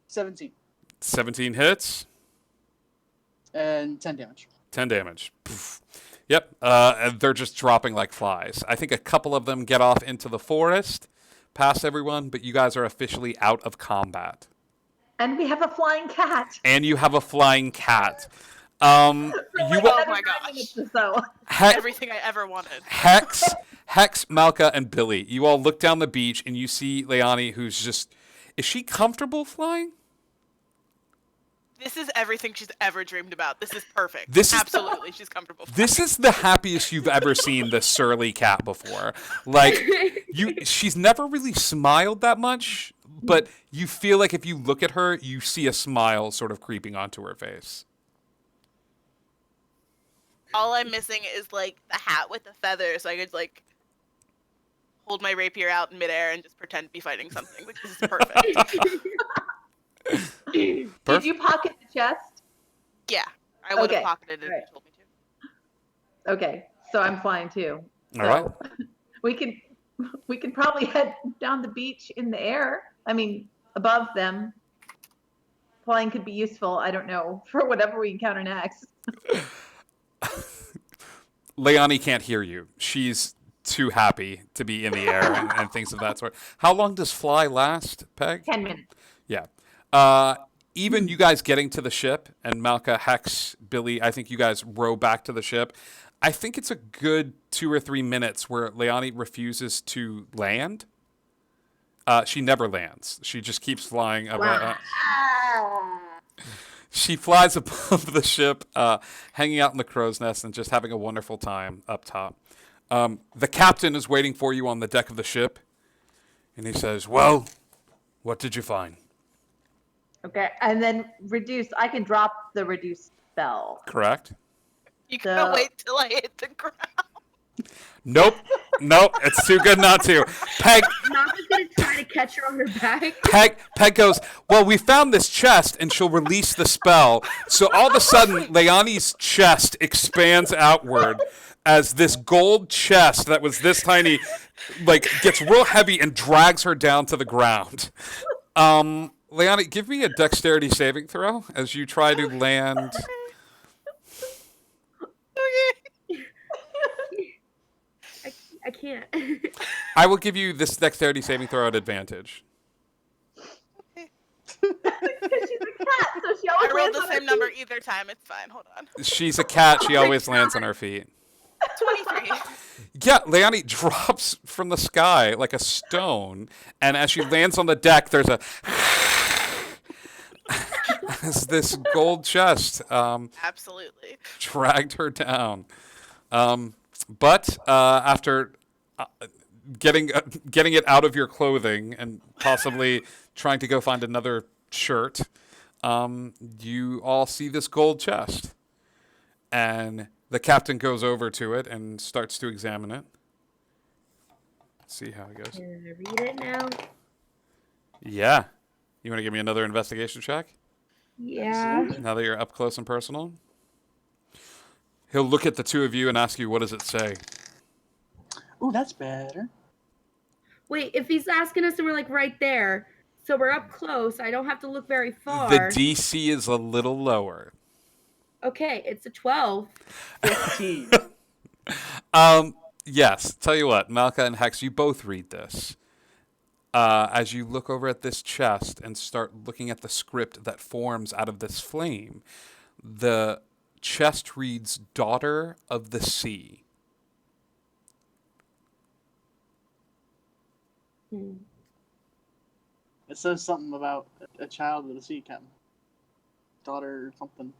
17 17 hits, and 10 damage. 10 damage. Poof. Yep, and they're just dropping like flies. I think a couple of them get off into the forest, past everyone, but you guys are officially out of combat. And we have a flying cat. And you have a flying cat. You Like will, Oh another my 9 gosh. minutes or so. Everything I ever wanted. Hex, Malka, and Billy. You all look down the beach and you see Leani, who's just. Is she comfortable flying? This This is everything she's ever dreamed about. This is perfect. This is- Absolutely, she's comfortable. This is the happiest you've ever seen this surly cat before. Like, she's never really smiled that much, but you feel like if you look at her, you see a smile sort of creeping onto her face. All I'm missing is like the hat with the feathers, so I could like hold my rapier out in midair and just pretend to be fighting something, which is perfect. Did you pocket the chest? Yeah, I would have Okay, pocketed it if right. you told me to. Okay, so I'm flying too. All right. We can probably head down the beach in the air. I mean, above them. Flying could be useful. I don't know, for whatever we encounter next. Leonie can't hear you. She's too happy to be in the air and things of that sort. How long does fly last, Peg? 10 minutes. Yeah. Even you guys getting to the ship, and Malka, Hex, Billy, I think you guys row back to the ship. I think it's a good 2 or 3 minutes where Leonie refuses to land. She never lands. She just keeps flying. She flies above the ship, hanging out in the crow's nest and just having a wonderful time up top. The captain is waiting for you on the deck of the ship, and he says, "Well, what did you find?" Okay, and then I can drop the reduce spell. Correct? You gotta wait till I hit the ground. Nope. It's too good not to. Peg Malka's gonna try to catch her on her back. Peg goes, "Well, we found this chest," and she'll release the spell. So all of a sudden, Leonie's chest expands outward as this gold chest that was this tiny, like, gets real heavy and drags her down to the ground. Leonie, give me a dexterity saving throw as you try to land. I can't. I will give you this dexterity saving throw at advantage. Because she's a cat, so she always I rolled lands the on her same number feet. either time. It's fine. Hold on. She's a cat. She always lands on her feet. 23. Yeah, Leonie drops from the sky like a stone, and as she lands on the deck, there's a as this gold chest Absolutely. dragged her down. But after getting it out of your clothing and possibly trying to go find another shirt, you all see this gold chest, and the captain goes over to it and starts to examine it. See how it goes. Can I read it now? Yeah. You want to give me another investigation check? Yeah. Now that you're up close and personal? He'll look at the two of you and ask you, what does it say? Ooh, that's better. Wait, if he's asking us and we're like right there, so we're up close, I don't have to look very far. The DC is a little lower. Okay, it's a 12. 15. Yes. Tell you what, Malka and Hex, you both read this. As you look over at this chest and start looking at the script that forms out of this flame, the chest reads, "Daughter of the Sea." It says something about a child of the sea, Captain. Daughter or something.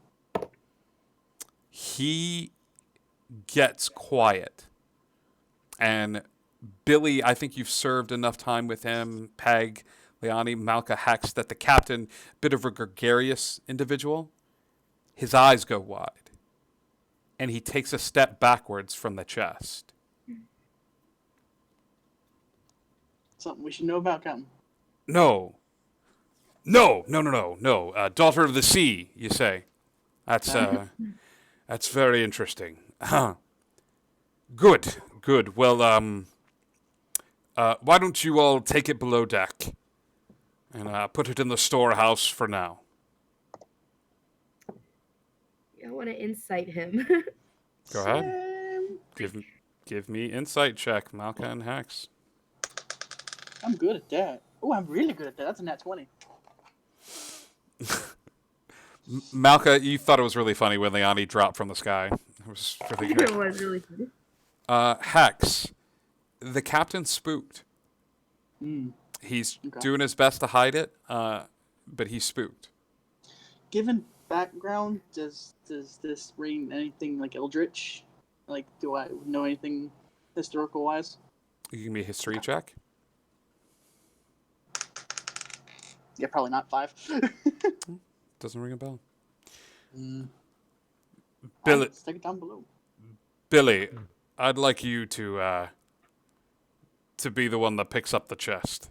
He gets quiet. And Billy, I think you've served enough time with him, Peg, Leonie, Malka, Hex, that the captain, bit of a gregarious individual, his eyes go wide. And he takes a step backwards from the chest. Something we should know about, Captain. No. Daughter of the Sea, you say. That's very interesting. Good. Well, why don't you all take it below deck and put it in the storehouse for now? I want to insight him. Go ahead. Give me insight check, Malka and Hex. I'm good at that. Oh, I'm really good at that. That's a nat 20. Malka, you thought it was really funny when Leonie dropped from the sky. It was really It good. was really funny. Hex, the captain's spooked. Mm. He's Okay. doing his best to hide it, but he's spooked. Given background, does this ring anything like Eldritch? Like, do I know anything historical wise? You give me a history check. Yeah, probably not 5. Doesn't ring a bell. Billy, Billy, stick it down below. Billy, I'd like you to be the one that picks up the chest.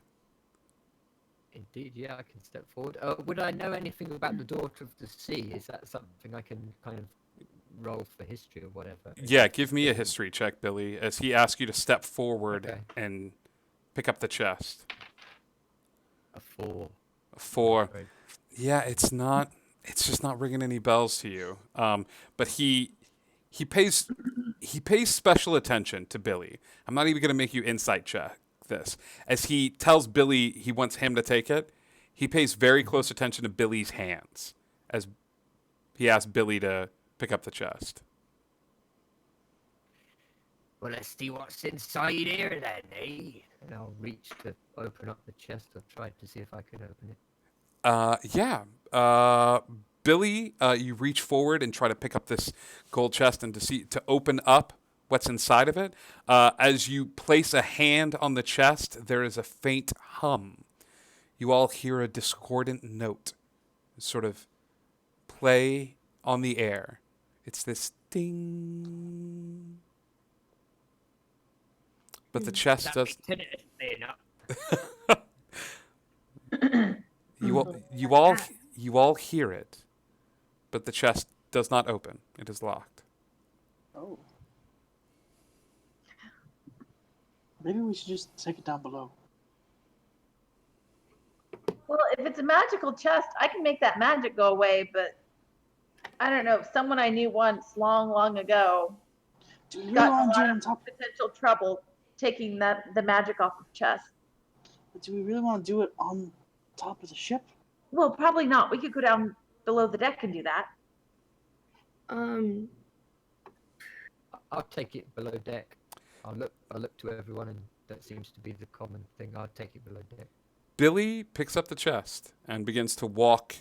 Indeed, yeah, I can step forward. Would I know anything about the Daughter of the Sea? Is that something I can kind of roll for history or whatever? Yeah, give me a history check, Billy, as he asks you to step forward Okay. and pick up the chest. A 4. A 4. Right. Yeah, it's not. It's just not ringing any bells to you. But he pays special attention to Billy. I'm not even going to make you insight check this. As he tells Billy he wants him to take it, he pays very close attention to Billy's hands as he asks Billy to pick up the chest. Well, let's see what's inside here then, eh? And I'll reach to open up the chest. I'll try to see if I can open it. Yeah. Billy, you reach forward and try to pick up this gold chest and to open up what's inside of it. As you place a hand on the chest, there is a faint hum. You all hear a discordant note sort of play on the air. It's this ding. But the chest does. You all hear it, but the chest does not open. It is locked. Oh. Maybe we should just take it down below. Well, if it's a magical chest, I can make that magic go away, but I don't know. If someone I knew once, long, long ago, Do we really got want a to do lot it of on top? potential trouble taking the magic off of chest. Do we really want to do it on top of the ship? Well, probably not. We could go down below the deck and do that. I'll take it below deck. I'll look to everyone, and that seems to be the common thing. I'll take it below deck. Billy picks up the chest and begins to walk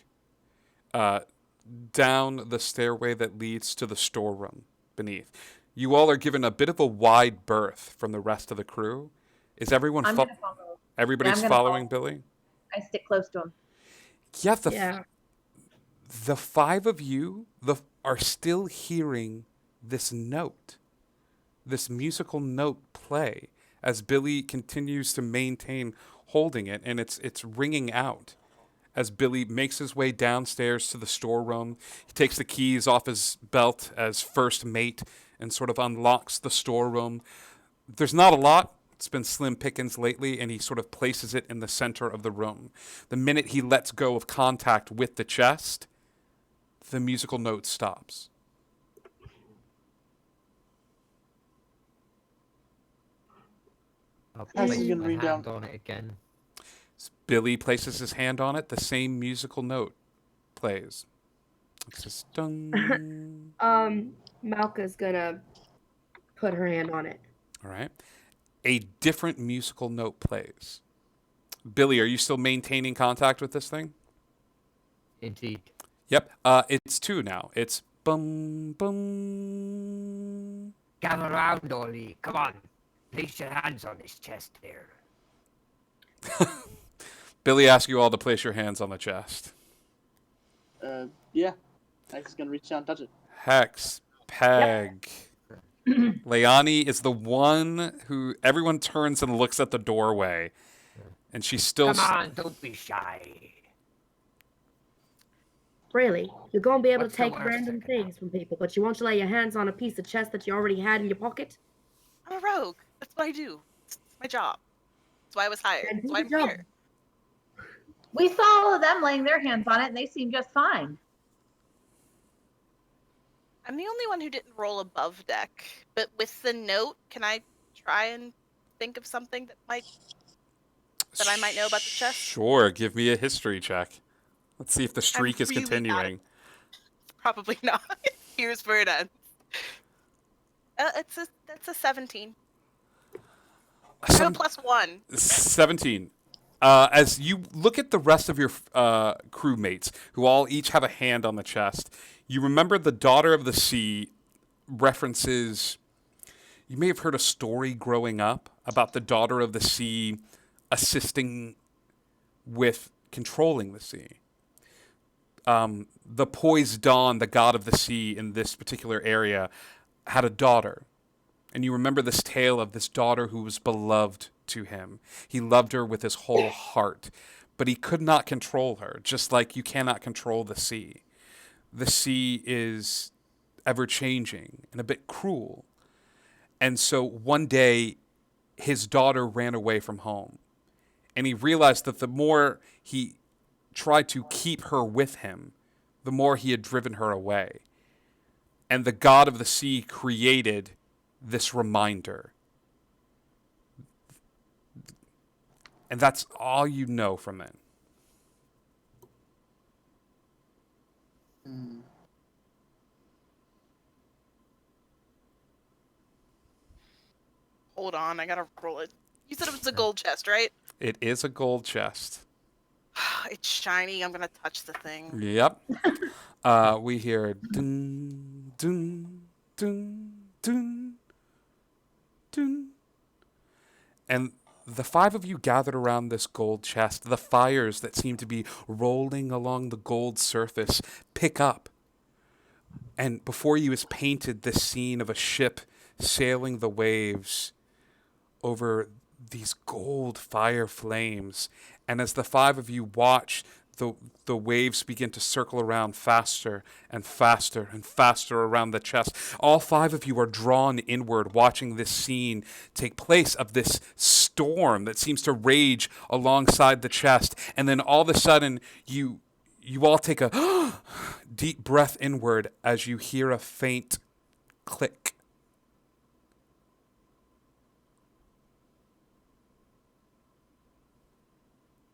down the stairway that leads to the storeroom beneath. You all are given a bit of a wide berth from the rest of the crew. Is everyone I'm gonna follow. everybody's Yeah, I'm gonna following follow. Billy? I stick close to him. Yeah, Yeah. the 5 of you are still hearing this note, this musical note play as Billy continues to maintain holding it, and it's ringing out as Billy makes his way downstairs to the storeroom. He takes the keys off his belt as first mate and sort of unlocks the storeroom. There's not a lot. It's been slim pickings lately, and he sort of places it in the center of the room. The minute he lets go of contact with the chest, the musical note stops. I'll How's place he gonna my read hand down? on it again. Billy places his hand on it. The same musical note plays. It says, dun. Malka's gonna put her hand on it. All right. A different musical note plays. Billy, are you still maintaining contact with this thing? Indeed. Yep. It's 2 now. It's bum bum. Gather round, Ollie. Come on. Place your hands on this chest here. Billy asks you all to place your hands on the chest. Yeah. Hex is gonna reach down and touch it. Hex, Peg. Leani is the one who everyone turns and looks at the doorway. And she's still. Come on, don't be shy. Really? You're gonna be able What's to the take worst random that can things from people, but you want to lay your hands on a piece of chest that you already had in your pocket? I'm a rogue. That's what I do. It's my job. That's why I was hired. Then That's do why the I'm job. here. We saw all of them laying their hands on it, and they seemed just fine. I'm the only one who didn't roll above deck. But with the note, can I try and think of something that I might know about the chest? Sure, give me a history check. Let's see if the streak is really bad. continuing. Probably not. Here's where it ends. That's a 17. I have a +1. 17. As you look at the rest of your crewmates, who all each have a hand on the chest, you remember the Daughter of the Sea references. You may have heard a story growing up about the Daughter of the Sea assisting with controlling the sea. The Poseidon, the god of the sea in this particular area, had a daughter. And you remember this tale of this daughter who was beloved to him. He loved her with his whole heart, but he could not control her, just like you cannot control the sea. The sea is ever changing and a bit cruel. And so one day, his daughter ran away from home. And he realized that the more he tried to keep her with him, the more he had driven her away. And the god of the sea created this reminder. And that's all you know from it. Hold on, I gotta roll it. You said it was a gold chest, right? It is a gold chest. It's shiny. I'm gonna touch the thing. Yep. We hear dun dun dun dun dun, and the five of you gathered around this gold chest. The fires that seem to be rolling along the gold surface pick up, and before you is painted this scene of a ship sailing the waves over these gold fire flames. And as the five of you watch, the waves begin to circle around faster and faster and faster around the chest. All five of you are drawn inward, watching this scene take place of this storm that seems to rage alongside the chest. And then all of a sudden, you all take a deep breath inward as you hear a faint click.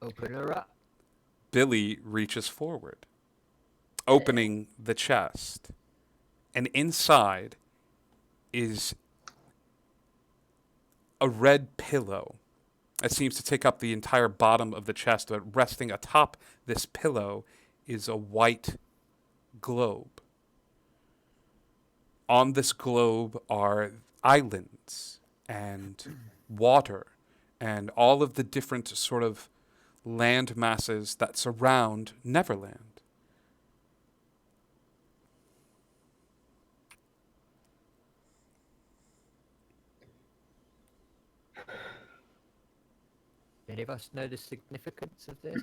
Open her up. Billy reaches forward, opening the chest, and inside is a red pillow. It seems to take up the entire bottom of the chest, but resting atop this pillow is a white globe. On this globe are islands and water and all of the different sort of land masses that surround Neverland. Any of us know the significance of this?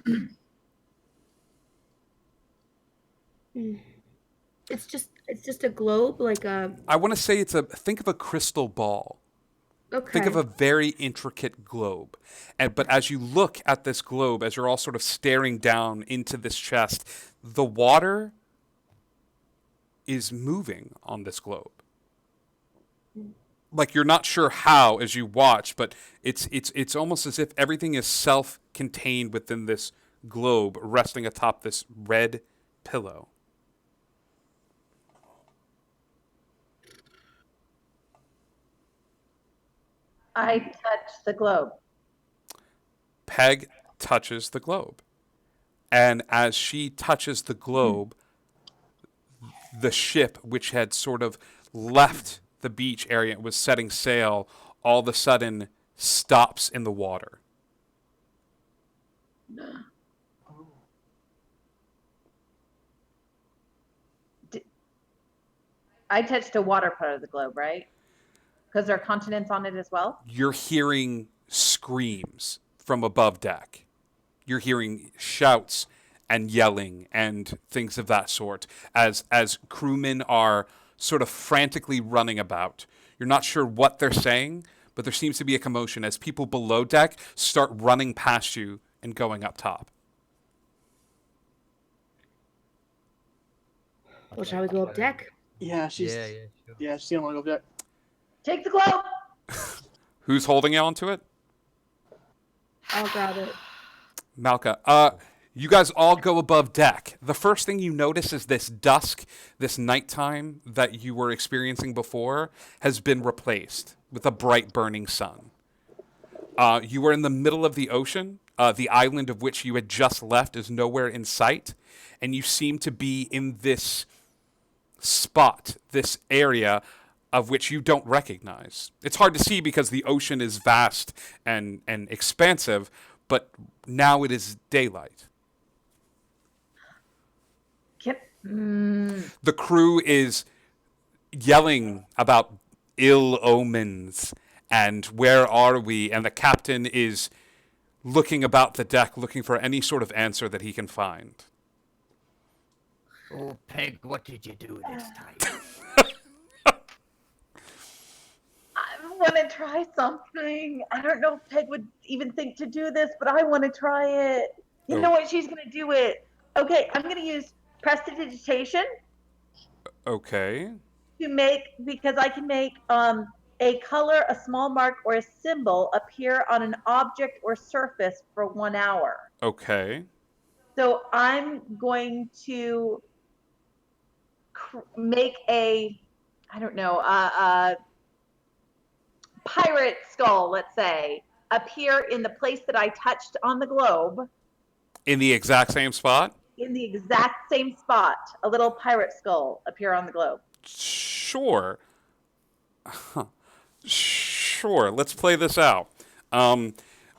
It's just a globe, like a. I want to say think of a crystal ball. Okay. Think of a very intricate globe. But as you look at this globe, as you're all sort of staring down into this chest, the water is moving on this globe. Like you're not sure how as you watch, but it's almost as if everything is self-contained within this globe resting atop this red pillow. I touch the globe. Peg touches the globe. And as she touches the globe, the ship, which had sort of left the beach area and was setting sail, all of a sudden stops in the water. I touched a water part of the globe, right? Because there are continents on it as well? You're hearing screams from above deck. You're hearing shouts and yelling and things of that sort as crewmen are sort of frantically running about. You're not sure what they're saying, but there seems to be a commotion as people below deck start running past you and going up top. Well, shall we go up deck? Yeah, she's Yeah, sure. yeah, she's gonna want to go up there. Take the globe! Who's holding on to it? I'll grab it. Malka. You guys all go above deck. The first thing you notice is this dusk, this nighttime that you were experiencing before has been replaced with a bright burning sun. You are in the middle of the ocean, the island of which you had just left is nowhere in sight, and you seem to be in this spot, this area of which you don't recognize. It's hard to see because the ocean is vast and expansive, but now it is daylight. The crew is yelling about ill omens and where are we, and the captain is looking about the deck looking for any sort of answer that he can find. Oh, Peg, what did you do this time? I want to try something. I don't know if Peg would even think to do this, but I want to try it. You know what? She's going to do it. Okay, I'm going to use prestidigitation. Okay. To make, because I can make a color, a small mark, or a symbol appear on an object or surface for 1 hour. Okay. So I'm going to make a, I don't know, a pirate skull, let's say, appear in the place that I touched on the globe. In the exact same spot? In the exact same spot, a little pirate skull appear on the globe. Sure. Sure, let's play this out.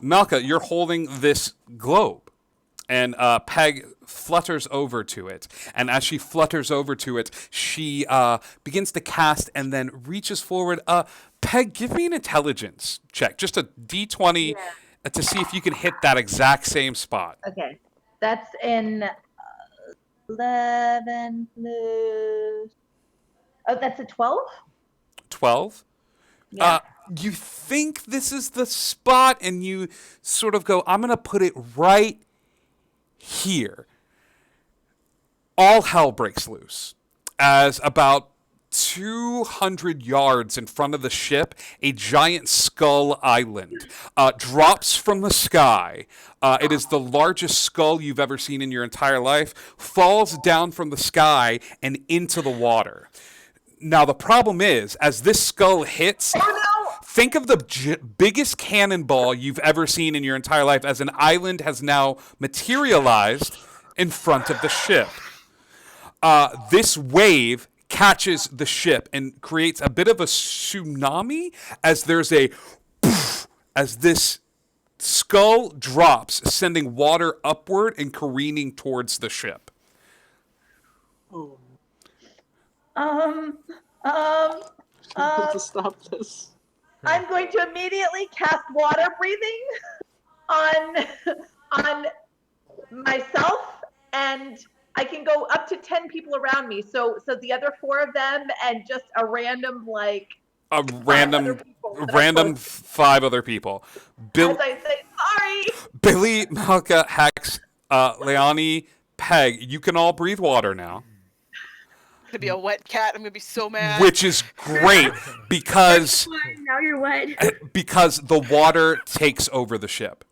Malka, you're holding this globe, and Peg flutters over to it. And as she flutters over to it, she begins to cast and then reaches forward. Peg, give me an intelligence check, just a D20 to see if you can hit that exact same spot. Okay, that's in 11 plus... Oh, that's a 12? 12? Yeah. You think this is the spot, and you sort of go, I'm going to put it right here. All hell breaks loose as about 200 yards in front of the ship, a giant skull island drops from the sky. It is the largest skull you've ever seen in your entire life, falls down from the sky and into the water. Now, the problem is, as this skull hits, think of the biggest cannonball you've ever seen in your entire life as an island has now materialized in front of the ship. This wave catches the ship and creates a bit of a tsunami as there's a poof, as this skull drops, sending water upward and careening towards the ship. Oh. To stop this. I'm going to immediately cast water breathing on myself, and I can go up to 10 people around me. So the other 4 of them, and just a random A random 5 other people. As I say, sorry. Billy, Malka, Hex, Leonie, Peg, you can all breathe water now. I'm gonna be a wet cat. I'm gonna be so mad. Which is great because Now you're wet. because the water takes over the ship.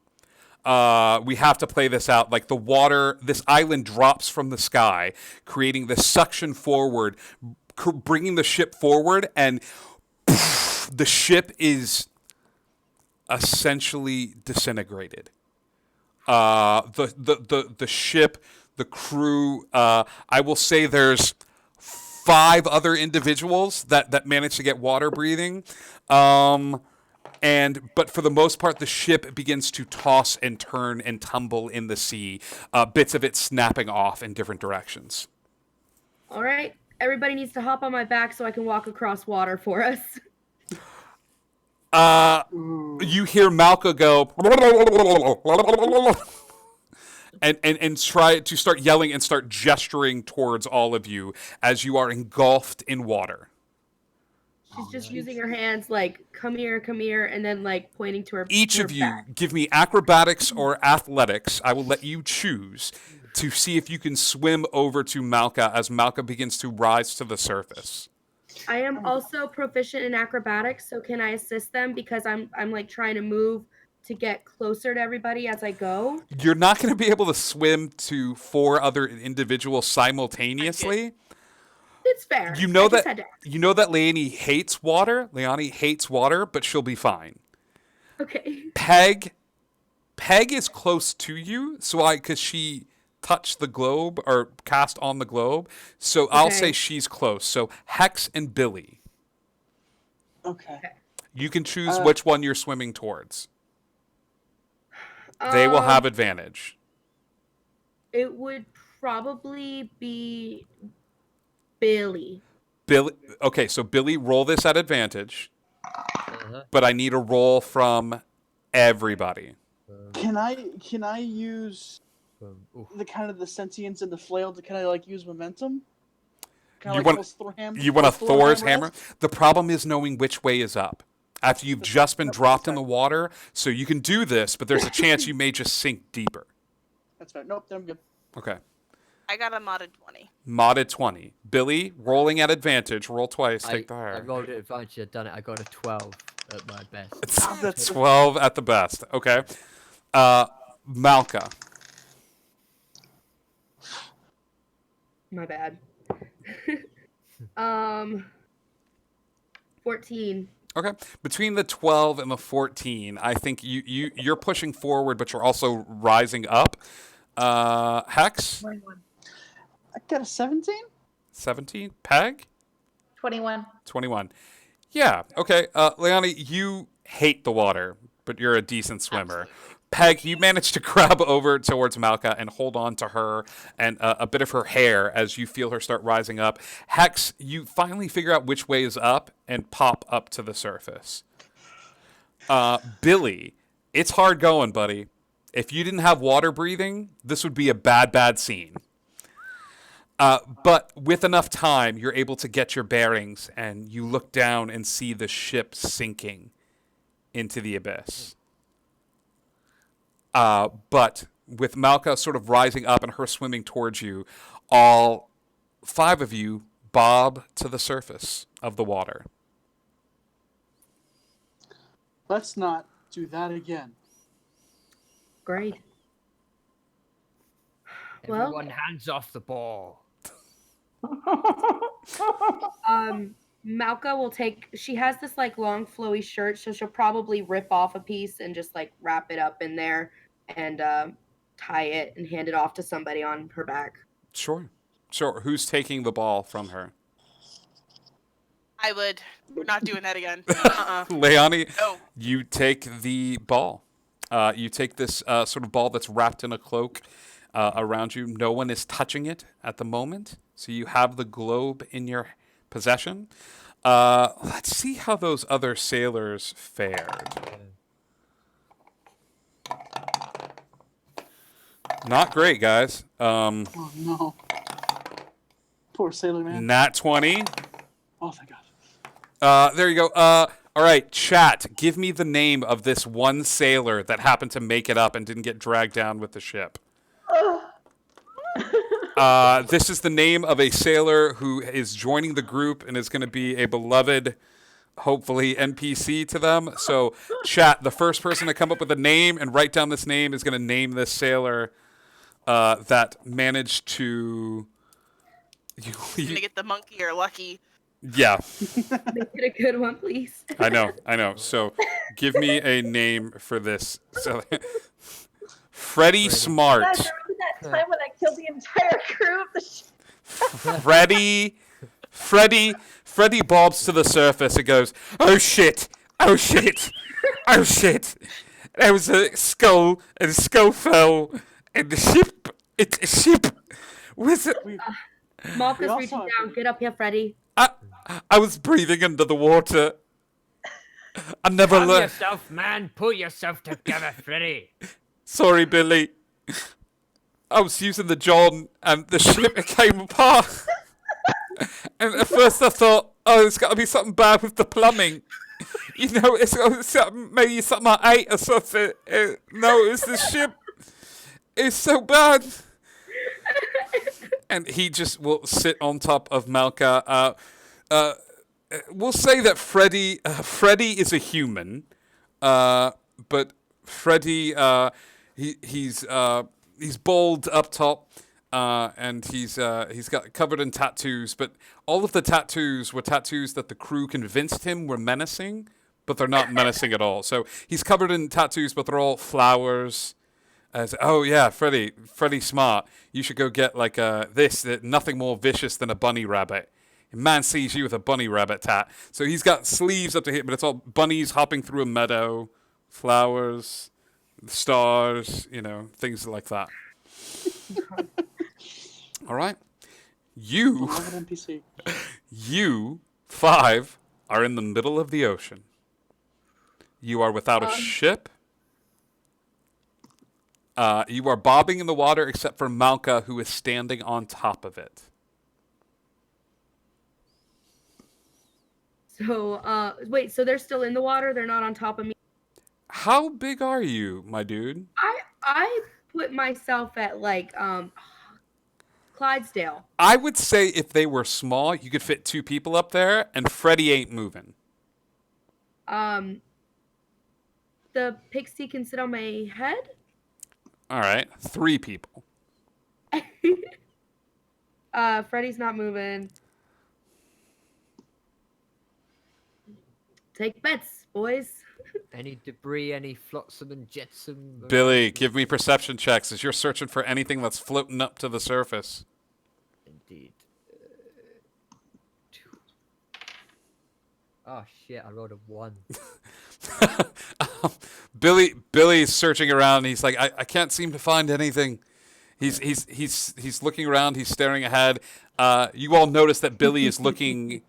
We have to play this out. Like the water, this island drops from the sky, creating this suction forward, bringing the ship forward, and poof, the ship is essentially disintegrated. The ship, the crew. I will say there's 5 other individuals that managed to get water breathing. But for the most part, the ship begins to toss and turn and tumble in the sea, bits of it snapping off in different directions. All right. Everybody needs to hop on my back so I can walk across water for us. You hear Malka go and try to start yelling and start gesturing towards all of you as you are engulfed in water. She's just using her hands like, come here, and then like pointing to her Each her of you back. give me acrobatics or athletics. I will let you choose to see if you can swim over to Malka as Malka begins to rise to the surface. I am also proficient in acrobatics, so can I assist them because I'm like trying to move to get closer to everybody as I go? You're not going to be able to swim to 4 other individuals simultaneously. It's fair. You know I just that had to ask. you know that Leonie hates water. Leonie hates water, but she'll be fine. Okay. Peg Peg is close to you, because she touched the globe or cast on the globe. So I'll say Okay. she's close. So Hex and Billy, Okay. you can choose Uh, which one you're swimming towards. They will have advantage. It would probably be Billy. Billy. Okay, so Billy, roll this at advantage, Uh-huh. but I need a roll from everybody. Can I use Oof. the kind of the sentience and the flail to kind of like use momentum? Kind You of want- like Thor ham- You want a Thor Thor's hammer? hammer? The problem is knowing which way is up. After you've just been dropped in the water, so you can do this, but there's a chance you may just sink deeper. That's fair. Nope, then I'm good. Okay. I got a modded 20. Modded 20. Billy, rolling at advantage. Roll twice. I Take the higher. rolled it advantage. I've done it. I got a 12 at my best. That's 12 at the best. Okay. Malka. My bad. 14. Okay. Between the 12 and the 14, I think you're pushing forward, but you're also rising up. Hex, 21. I got a 17. 17. Peg, 21. 21. Yeah. Okay. Leonie, you hate the water, but you're a decent swimmer. Absolutely. Peg, you manage to grab over towards Malka and hold on to her and a bit of her hair as you feel her start rising up. Hex, you finally figure out which way is up and pop up to the surface. Billy, it's hard going, buddy. If you didn't have water breathing, this would be a bad, bad scene. But with enough time, you're able to get your bearings and you look down and see the ship sinking into the abyss. But with Malka sort of rising up and her swimming towards you, all 5 of you bob to the surface of the water. Let's not do that again. Great. Well- Everyone hands off the ball. Malka will take, she has this like long flowy shirt, so she'll probably rip off a piece and just like wrap it up in there and tie it and hand it off to somebody on her back. Sure. Sure. Who's taking the ball from her? I would. We're not doing that again. Uh-uh. Leonie, No. you take the ball. You take this sort of ball that's wrapped in a cloak around you. No one is touching it at the moment. So you have the globe in your possession. Let's see how those other sailors fared. Not great, guys. Oh no. Poor sailor man. Nat 20. Oh thank God. There you go. All right, chat. Give me the name of this one sailor that happened to make it up and didn't get dragged down with the ship. This is the name of a sailor who is joining the group and is going to be a beloved, hopefully, NPC to them. So, chat, the first person to come up with a name and write down this name is going to name this sailor that managed to... Gonna get the monkey or lucky. Yeah, Make it a good one, please. I know. So, give me a name for this. So, Freddie Smart. Guys, remember that time when I killed the entire crew of the ship? Freddie bobs to the surface and goes, "Oh shit! Oh shit! Oh shit! There was a skull, and the skull fell, and the ship was. Malka's also reaching have down. Get up here, Freddy. I was breathing under the water. I never Calm learned. yourself, man. Pull yourself together, Freddy. Sorry, Billy. I was using the John, and the ship came apart. And at first I thought, oh, there's got to be something bad with the plumbing. You know, it's maybe something I ate or something. No, it's the ship. It's so bad. And he just will sit on top of Malka. We'll say that Freddy is a human, but Freddy he's bald up top, and he's got covered in tattoos. But all of the tattoos were tattoos that the crew convinced him were menacing, but they're not menacing at all. So he's covered in tattoos, but they're all flowers. As oh yeah, Freddy smart. You should go get like nothing more vicious than a bunny rabbit. A man sees you with a bunny rabbit tat. So he's got sleeves up to here, but it's all bunnies hopping through a meadow, flowers, stars, things like that. All right, you NPC. you 5 are in the middle of the ocean. You are without a ship. You are bobbing in the water except for Malka, who is standing on top of it. So, wait, so they're still in the water? They're not on top of me? How big are you, my dude? I put myself at like Clydesdale. I would say if they were small, you could fit 2 people up there, and Freddy ain't moving. The pixie can sit on my head? All right, 3 people. Freddy's not moving. Take bets, boys. Any debris, any flotsam and jetsam? Billy, give me perception checks as you're searching for anything that's floating up to the surface. Indeed. Oh shit! I rolled a 1. Billy's searching around. He's like, I can't seem to find anything. He's looking around. He's staring ahead. You all notice that Billy is looking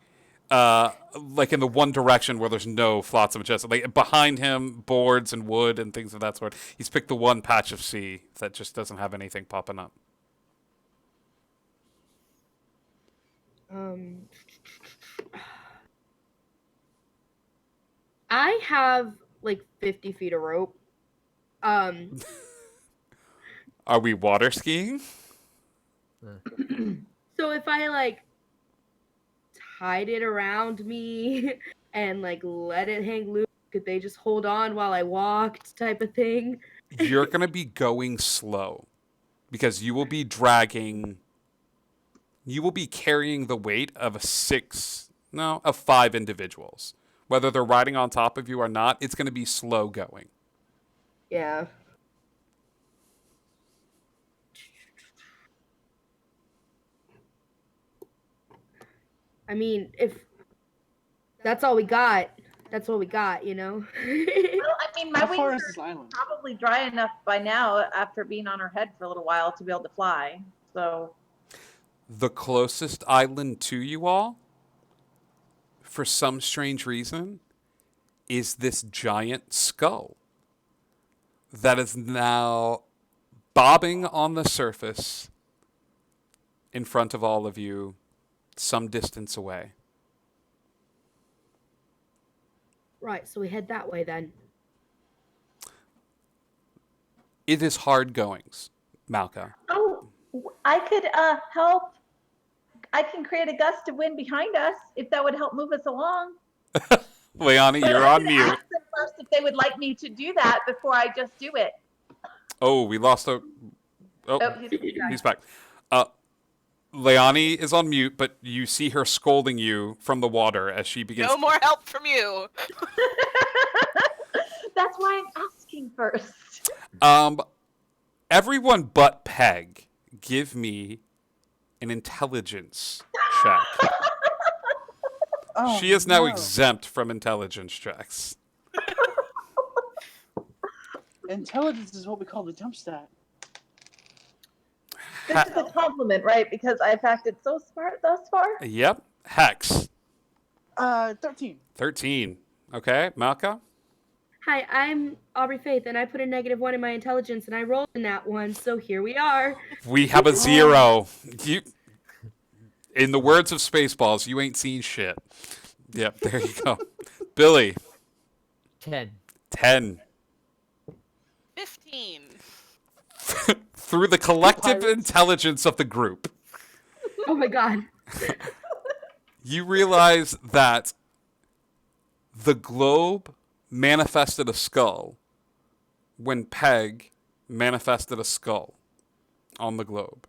like in the one direction where there's no flotsam and jetsam. Like behind him, boards and wood and things of that sort. He's picked the one patch of sea that just doesn't have anything popping up. I have like 50 feet of rope. Are we water skiing? So if I like tied it around me and like let it hang loose, could they just hold on while I walked type of thing? You're going to be going slow because you will be carrying the weight of 5 individuals. Whether they're riding on top of you or not, it's going to be slow going. Yeah. I mean, if that's all we got, that's what we got, Well, I mean, my How far wings is this are island? probably dry enough by now after being on her head for a little while to be able to fly. So The closest island to you all, for some strange reason, is this giant skull that is now bobbing on the surface in front of all of you, some distance away. Right, so we head that way then. It is hard goings, Malka. oh, I could help. I can create a gust of wind behind us if that would help move us along. Leonie, But you're I'm on gonna mute. ask them first if they would like me to do that before I just do it. Oh, we lost a... Oh, Oh, he's back. Leonie is on mute, but you see her scolding you from the water as she begins... No more help from you. That's why I'm asking first. Everyone but Peg, give me an intelligence check. Oh, She is now no. exempt from intelligence checks. Intelligence is what we call the jump stat. This is a compliment, right? Because I've acted so smart thus far. Yep. Hex. 13. 13. Okay, Malka? Hi, I'm Aubrey Faith, and I put a -1 in my intelligence, and I rolled in that one, so here we are. We have a 0. You, in the words of Spaceballs, you ain't seen shit. Yep, there you go. Billy, 10. 10. 15. Through the collective Pirates. intelligence of the group, Oh my god. you realize that the globe manifested a skull when Peg manifested a skull on the globe.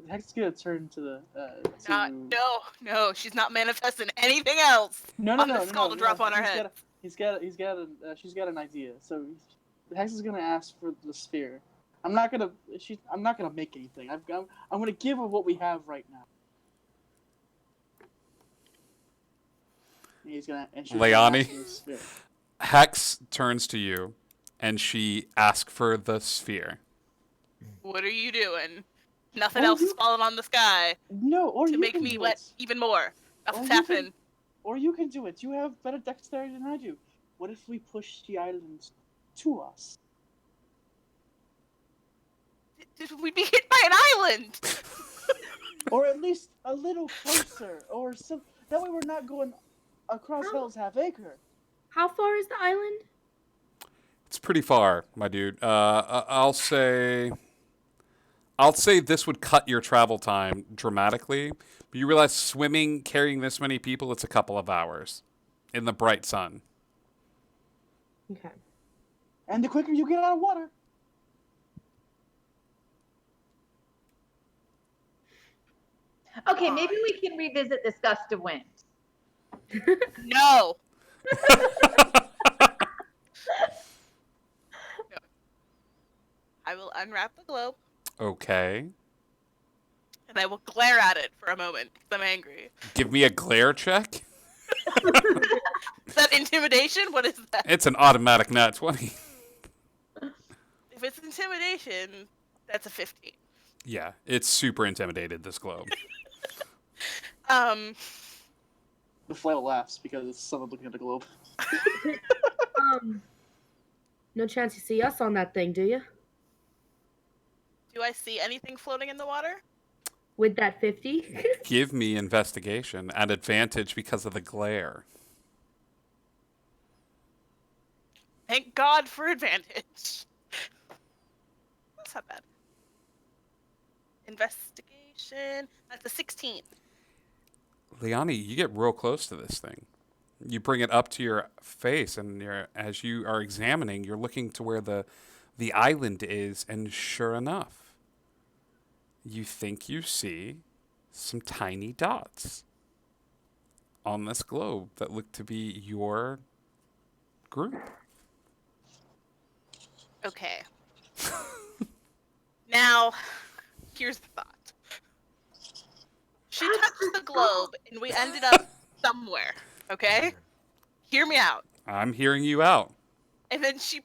Hex is gonna turn to the No, she's not manifesting anything else on the skull to drop on her head. She's got an idea. So Hex is gonna ask for the sphere. I'm not gonna make anything. I'm gonna give her what we have right now. And she's gonna ask for the sphere. Hex turns to you, and she asks for the sphere. What are you doing? Nothing else is falling on the sky. No, or to you make can me do wet it. even more. I'll Or tap in. Or you can do it. You have better dexterity than I do. What if we push the island to us? We'd be hit by an island. Or at least a little closer, or some. That way we're not going across Hell's Half Acre. How far is the island? It's pretty far, my dude. I'll say this would cut your travel time dramatically. But you realize swimming, carrying this many people, it's a couple of hours in the bright sun. Okay. And the quicker you get out of water. Okay, maybe we can revisit this gust of wind. No. I will unwrap the globe. Okay. And I will glare at it for a moment because I'm angry. Give me a glare check. Is that intimidation? What is that? It's an automatic nat 20. If it's intimidation, that's a 15. Yeah, it's super intimidated, this globe. The flail laughs because it's someone looking at the globe. No chance you see us on that thing, do you? Do I see anything floating in the water? With that 50? Give me investigation at advantage because of the glare. Thank God for advantage. That's not bad. Investigation. That's a 16. Leonie, you get real close to this thing. You bring it up to your face, and as you are examining, you're looking to where the island is, and sure enough, you think you see some tiny dots on this globe that look to be your group. Okay. Now, here's the thought. She touched the globe, and we ended up somewhere, okay? Hear me out. I'm hearing you out. And then she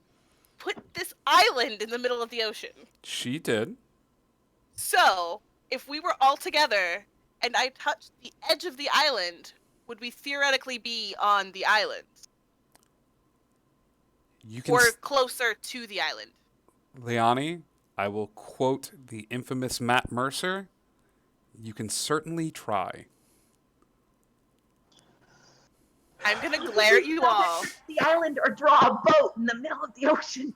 put this island in the middle of the ocean. She did. So, if we were all together, and I touched the edge of the island, would we theoretically be on the island? You can Or closer to the island? Leonie, I will quote the infamous Matt Mercer. You can certainly try. I'm gonna glare at you all. The island or draw a boat in the middle of the ocean.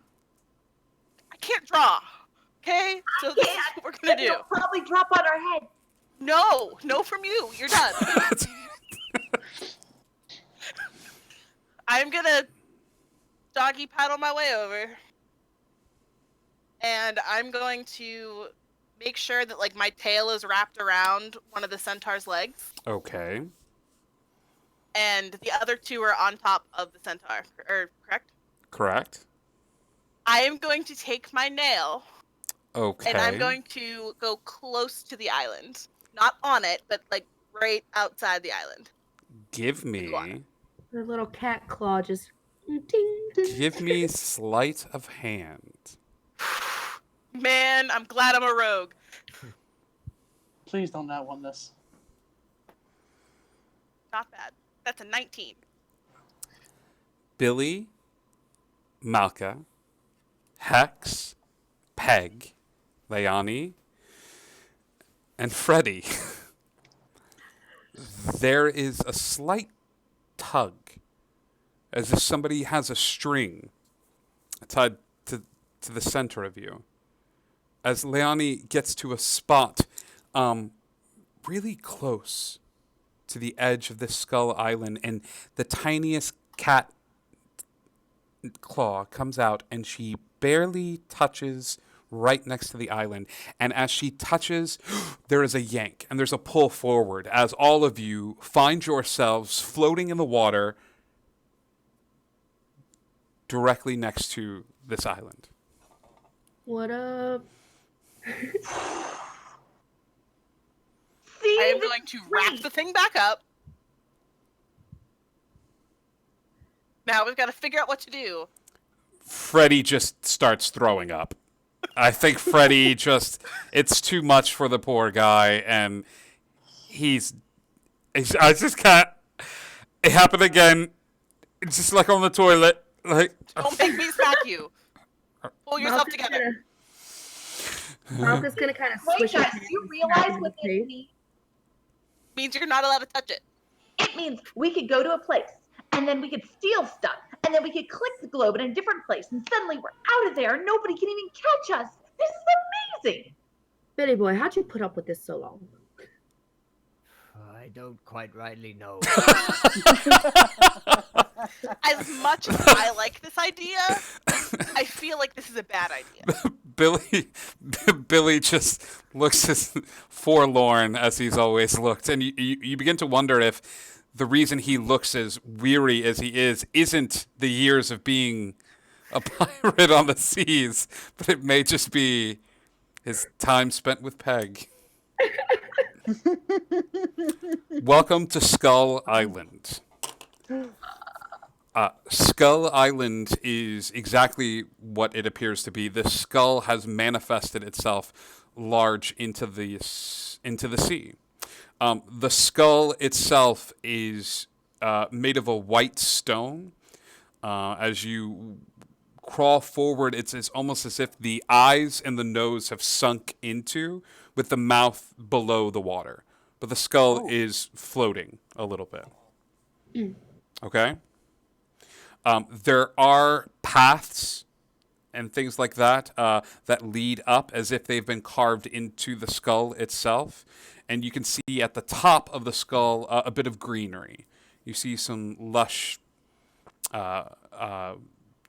I can't draw. Okay? So this is what we're gonna do. It'll probably drop on our head. No from you. You're done. I'm gonna doggy paddle my way over. And I'm going to make sure that like my tail is wrapped around one of the centaur's legs. Okay. And the other two are on top of the centaur. Correct? Correct. I am going to take my nail. Okay. And I'm going to go close to the island. Not on it, but like right outside the island. Give me. Her little cat claw just ding. Give me sleight of hand. Man, I'm glad I'm a rogue. Please don't not want this. Not bad. That's a 19. Billy, Malka, Hex, Peg, Leonie, and Freddy. There is a slight tug, as if somebody has a string tied to the center of you. As Leonie gets to a spot really close to the edge of this skull island, and the tiniest cat claw comes out, and she barely touches right next to the island. And as she touches, there is a yank and there's a pull forward as all of you find yourselves floating in the water directly next to this island. What up? See, I am this going is to wrap great. the thing back up. Now we've got to figure out what to do. Freddy just starts throwing up. I think Freddy it's too much for the poor guy, and I just can't. It happened again. It's just like on the toilet. Like, Don't make me smack you. Pull yourself together. Malka's gonna kind of Wait, swish guys, his do hand you and realize snap him what in the this face. means? Means you're not allowed to touch it. It means we could go to a place, and then we could steal stuff, and then we could click the globe in a different place, and suddenly we're out of there, and nobody can even catch us. This is amazing. Billy boy, how'd you put up with this so long? I don't quite rightly know. As much as I like this idea, I feel like this is a bad idea. Billy just looks as forlorn as he's always looked, and you begin to wonder if the reason he looks as weary as he is isn't the years of being a pirate on the seas, but it may just be his time spent with Peg. Welcome to Skull Island. Skull Island is exactly what it appears to be. The skull has manifested itself large into the sea. The skull itself is made of a white stone. As you crawl forward, it's almost as if the eyes and the nose have sunk into, with the mouth below the water. But the skull is floating a little bit. Okay? There are paths and things like that that lead up as if they've been carved into the skull itself. And you can see at the top of the skull a bit of greenery. You see some lush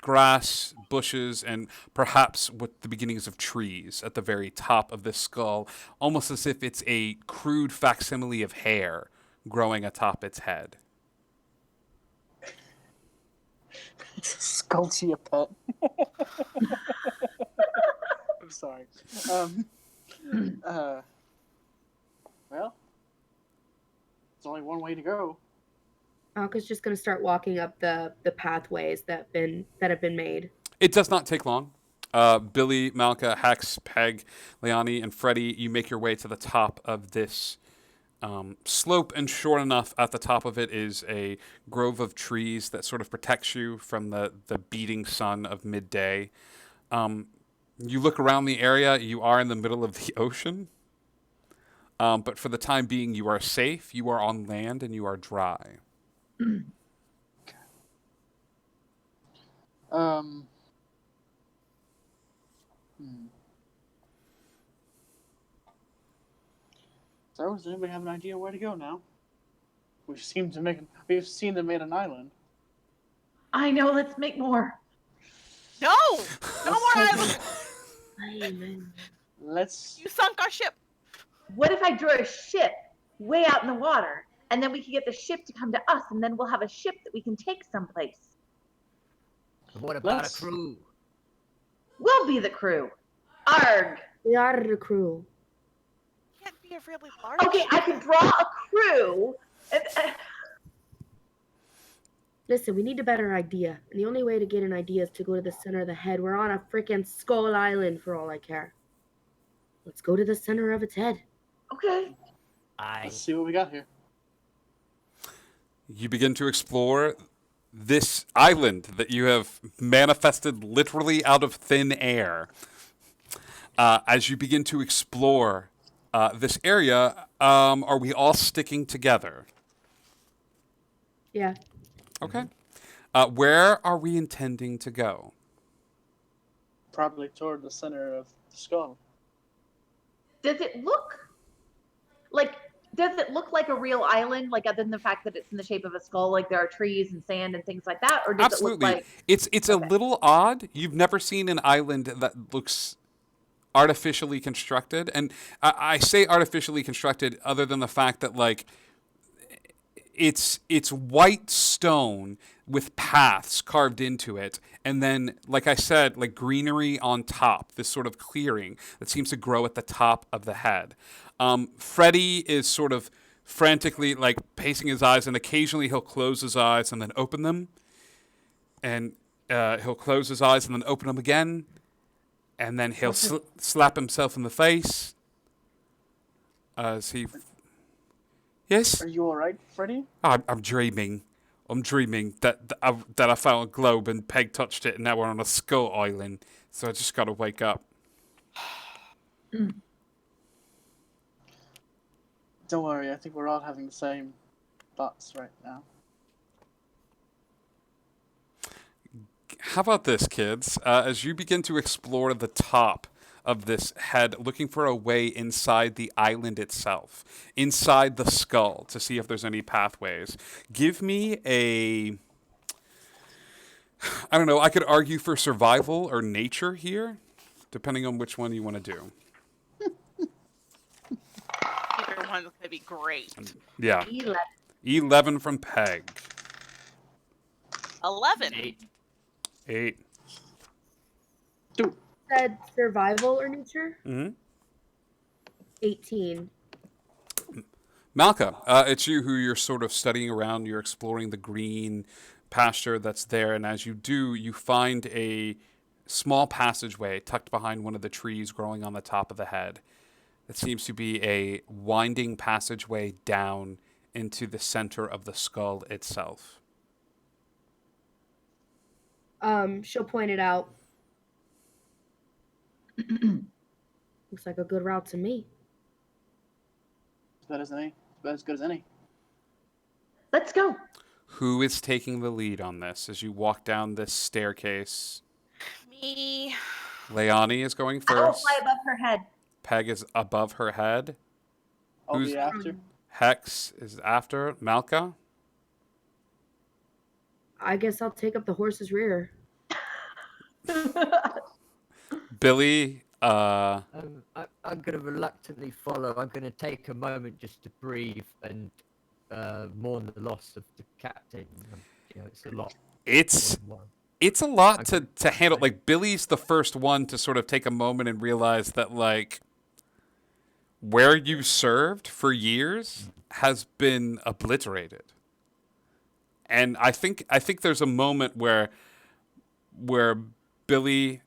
grass, bushes, and perhaps with the beginnings of trees at the very top of this skull, almost as if it's a crude facsimile of hair growing atop its head. Skull to your pet. I'm sorry. Well, there's only one way to go. Malka's just gonna start walking up the pathways that have been made. It does not take long. Billy, Malka, Hex, Peg, Leonie, and Freddy, you make your way to the top of this slope, and sure enough, at the top of it is a grove of trees that sort of protects you from the beating sun of midday. You look around the area, you are in the middle of the ocean, but for the time being, you are safe, you are on land, and you are dry. So, does anybody have an idea where to go now? We've seen them made an island. I know, let's make more. No! No more islands! Let's. You sunk our ship. What if I drew a ship way out in the water, and then we can get the ship to come to us, and then we'll have a ship that we can take someplace? What about Let's- a crew? We'll be the crew. Arg! We are the crew. Can't be a really large Okay, I could draw a crew. Listen, we need a better idea. And the only way to get an idea is to go to the center of the head. We're on a freaking skull island for all I care. Let's go to the center of its head. Okay. Let's see what we got here. You begin to explore this island that you have manifested literally out of thin air. As you begin to explore this area, are we all sticking together? Yeah. Okay. Where are we intending to go? Probably toward the center of the skull. Does it look like a real island, like other than the fact that it's in the shape of a skull, like there are trees and sand and things like that? Or does Absolutely. it look like It's a little odd. You've never seen an island that looks artificially constructed, and I say artificially constructed other than the fact that like it's white stone with paths carved into it, and then like I said, like greenery on top, this sort of clearing that seems to grow at the top of the head. Freddy is sort of frantically like pacing his eyes, and occasionally he'll close his eyes and then open them, and he'll close his eyes and then open them again, and then he'll slap himself in the face as he. Yes. Are you all right, Freddy? I'm dreaming. I'm dreaming that I found a globe and Peg touched it, and now we're on a skull island. So I just gotta wake up. Don't worry, I think we're all having the same thoughts right now. How about this, kids? As you begin to explore the top of this head, looking for a way inside the island itself, inside the skull, to see if there's any pathways. Give me a. I don't know. I could argue for survival or nature here, depending on which one you want to do. Either one's gonna be great. Yeah. 11. 11 from Peg. 11. 8. Said survival or nature? Mm-hmm. 18. Malka, it's you who you're sort of studying around. You're exploring the green pasture that's there, and as you do, you find a small passageway tucked behind one of the trees growing on the top of the head. It seems to be a winding passageway down into the center of the skull itself. She'll point it out. Looks like a good route to me. As good as any. Let's go. Who is taking the lead on this as you walk down this staircase? Me. Leonie is going I will first. fly above her head. Peg is above her head. I'll Who's- be after. Hex is after. Malka? I guess I'll take up the horse's rear. Billy, I'm going to reluctantly follow. I'm going to take a moment just to breathe and mourn the loss of the captain. You know, it's a lot. it's more than one. it's a lot Okay. to handle. Like, Billy's the first one to sort of take a moment and realize that, like, where you served for years has been obliterated. And I think there's a moment where Billy,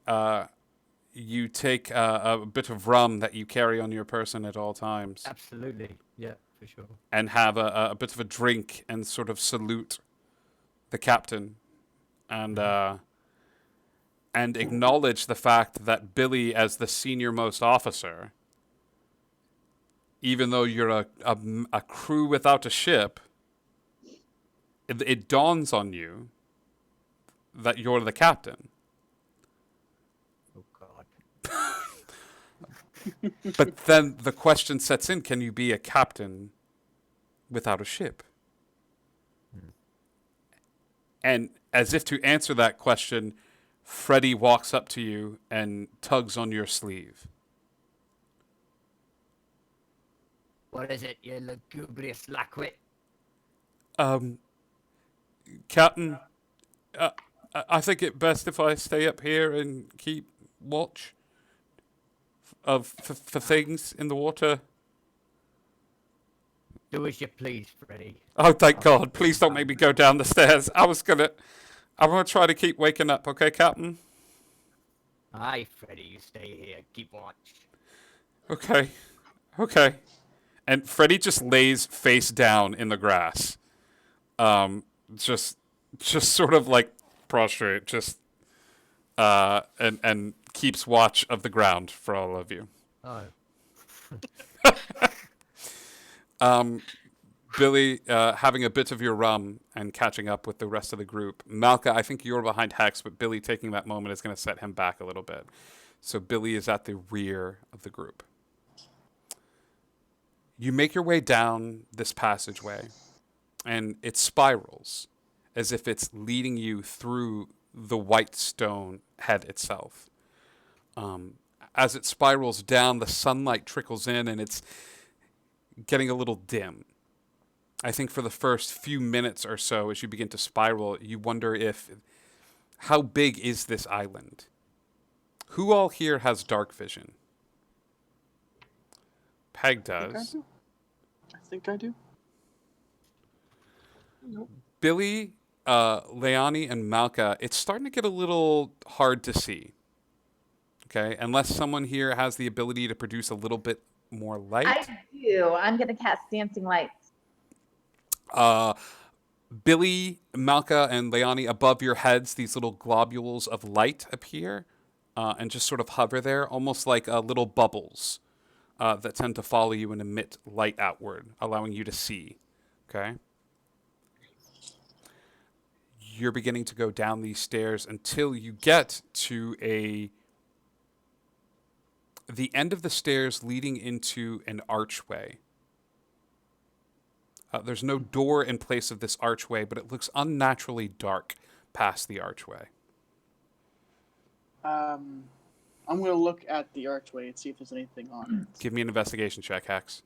you take a bit of rum that you carry on your person at all times Absolutely. Yeah, for sure. and have a bit of a drink and sort of salute the captain and acknowledge the fact that Billy, as the senior most officer, even though you're a crew without a ship, it dawns on you that you're the captain. Oh, God. But then the question sets in, can you be a captain without a ship? And as if to answer that question, Freddy walks up to you and tugs on your sleeve. What is it, you lugubrious lackwit? Captain, I think it best if I stay up here and keep watch for things in the water. Do as you please, Freddy. Oh, thank God. Please don't make me go down the stairs. I'm gonna try to keep waking up, okay, Captain? Aye, Freddy, you stay here. Keep watch. Okay. Okay. And Freddy just lays face down in the grass. Just sort of like prostrate, just and keeps watch of the ground for all of you. Oh. Billy, having a bit of your rum and catching up with the rest of the group. Malka, I think you're behind Hex, but Billy taking that moment is going to set him back a little bit. So Billy is at the rear of the group. You make your way down this passageway, and it spirals as if it's leading you through the white stone head itself. As it spirals down, the sunlight trickles in and it's getting a little dim. I think for the first few minutes or so, as you begin to spiral, you wonder how big is this island? Who all here has dark vision? Peg I think I does. do. I think I do. Nope. Billy, Leani, and Malka, it's starting to get a little hard to see. Okay, unless someone here has the ability to produce a little bit more light. I do. I'm going to cast Dancing Lights. Billy, Malka, and Leani, above your heads, these little globules of light appear and just sort of hover there, almost like little bubbles that tend to follow you and emit light outward, allowing you to see. Okay? You're beginning to go down these stairs until you get to the end of the stairs leading into an archway. There's no door in place of this archway, but it looks unnaturally dark past the archway. I'm gonna look at the archway and see if there's anything on it. Give me an investigation check, Hex.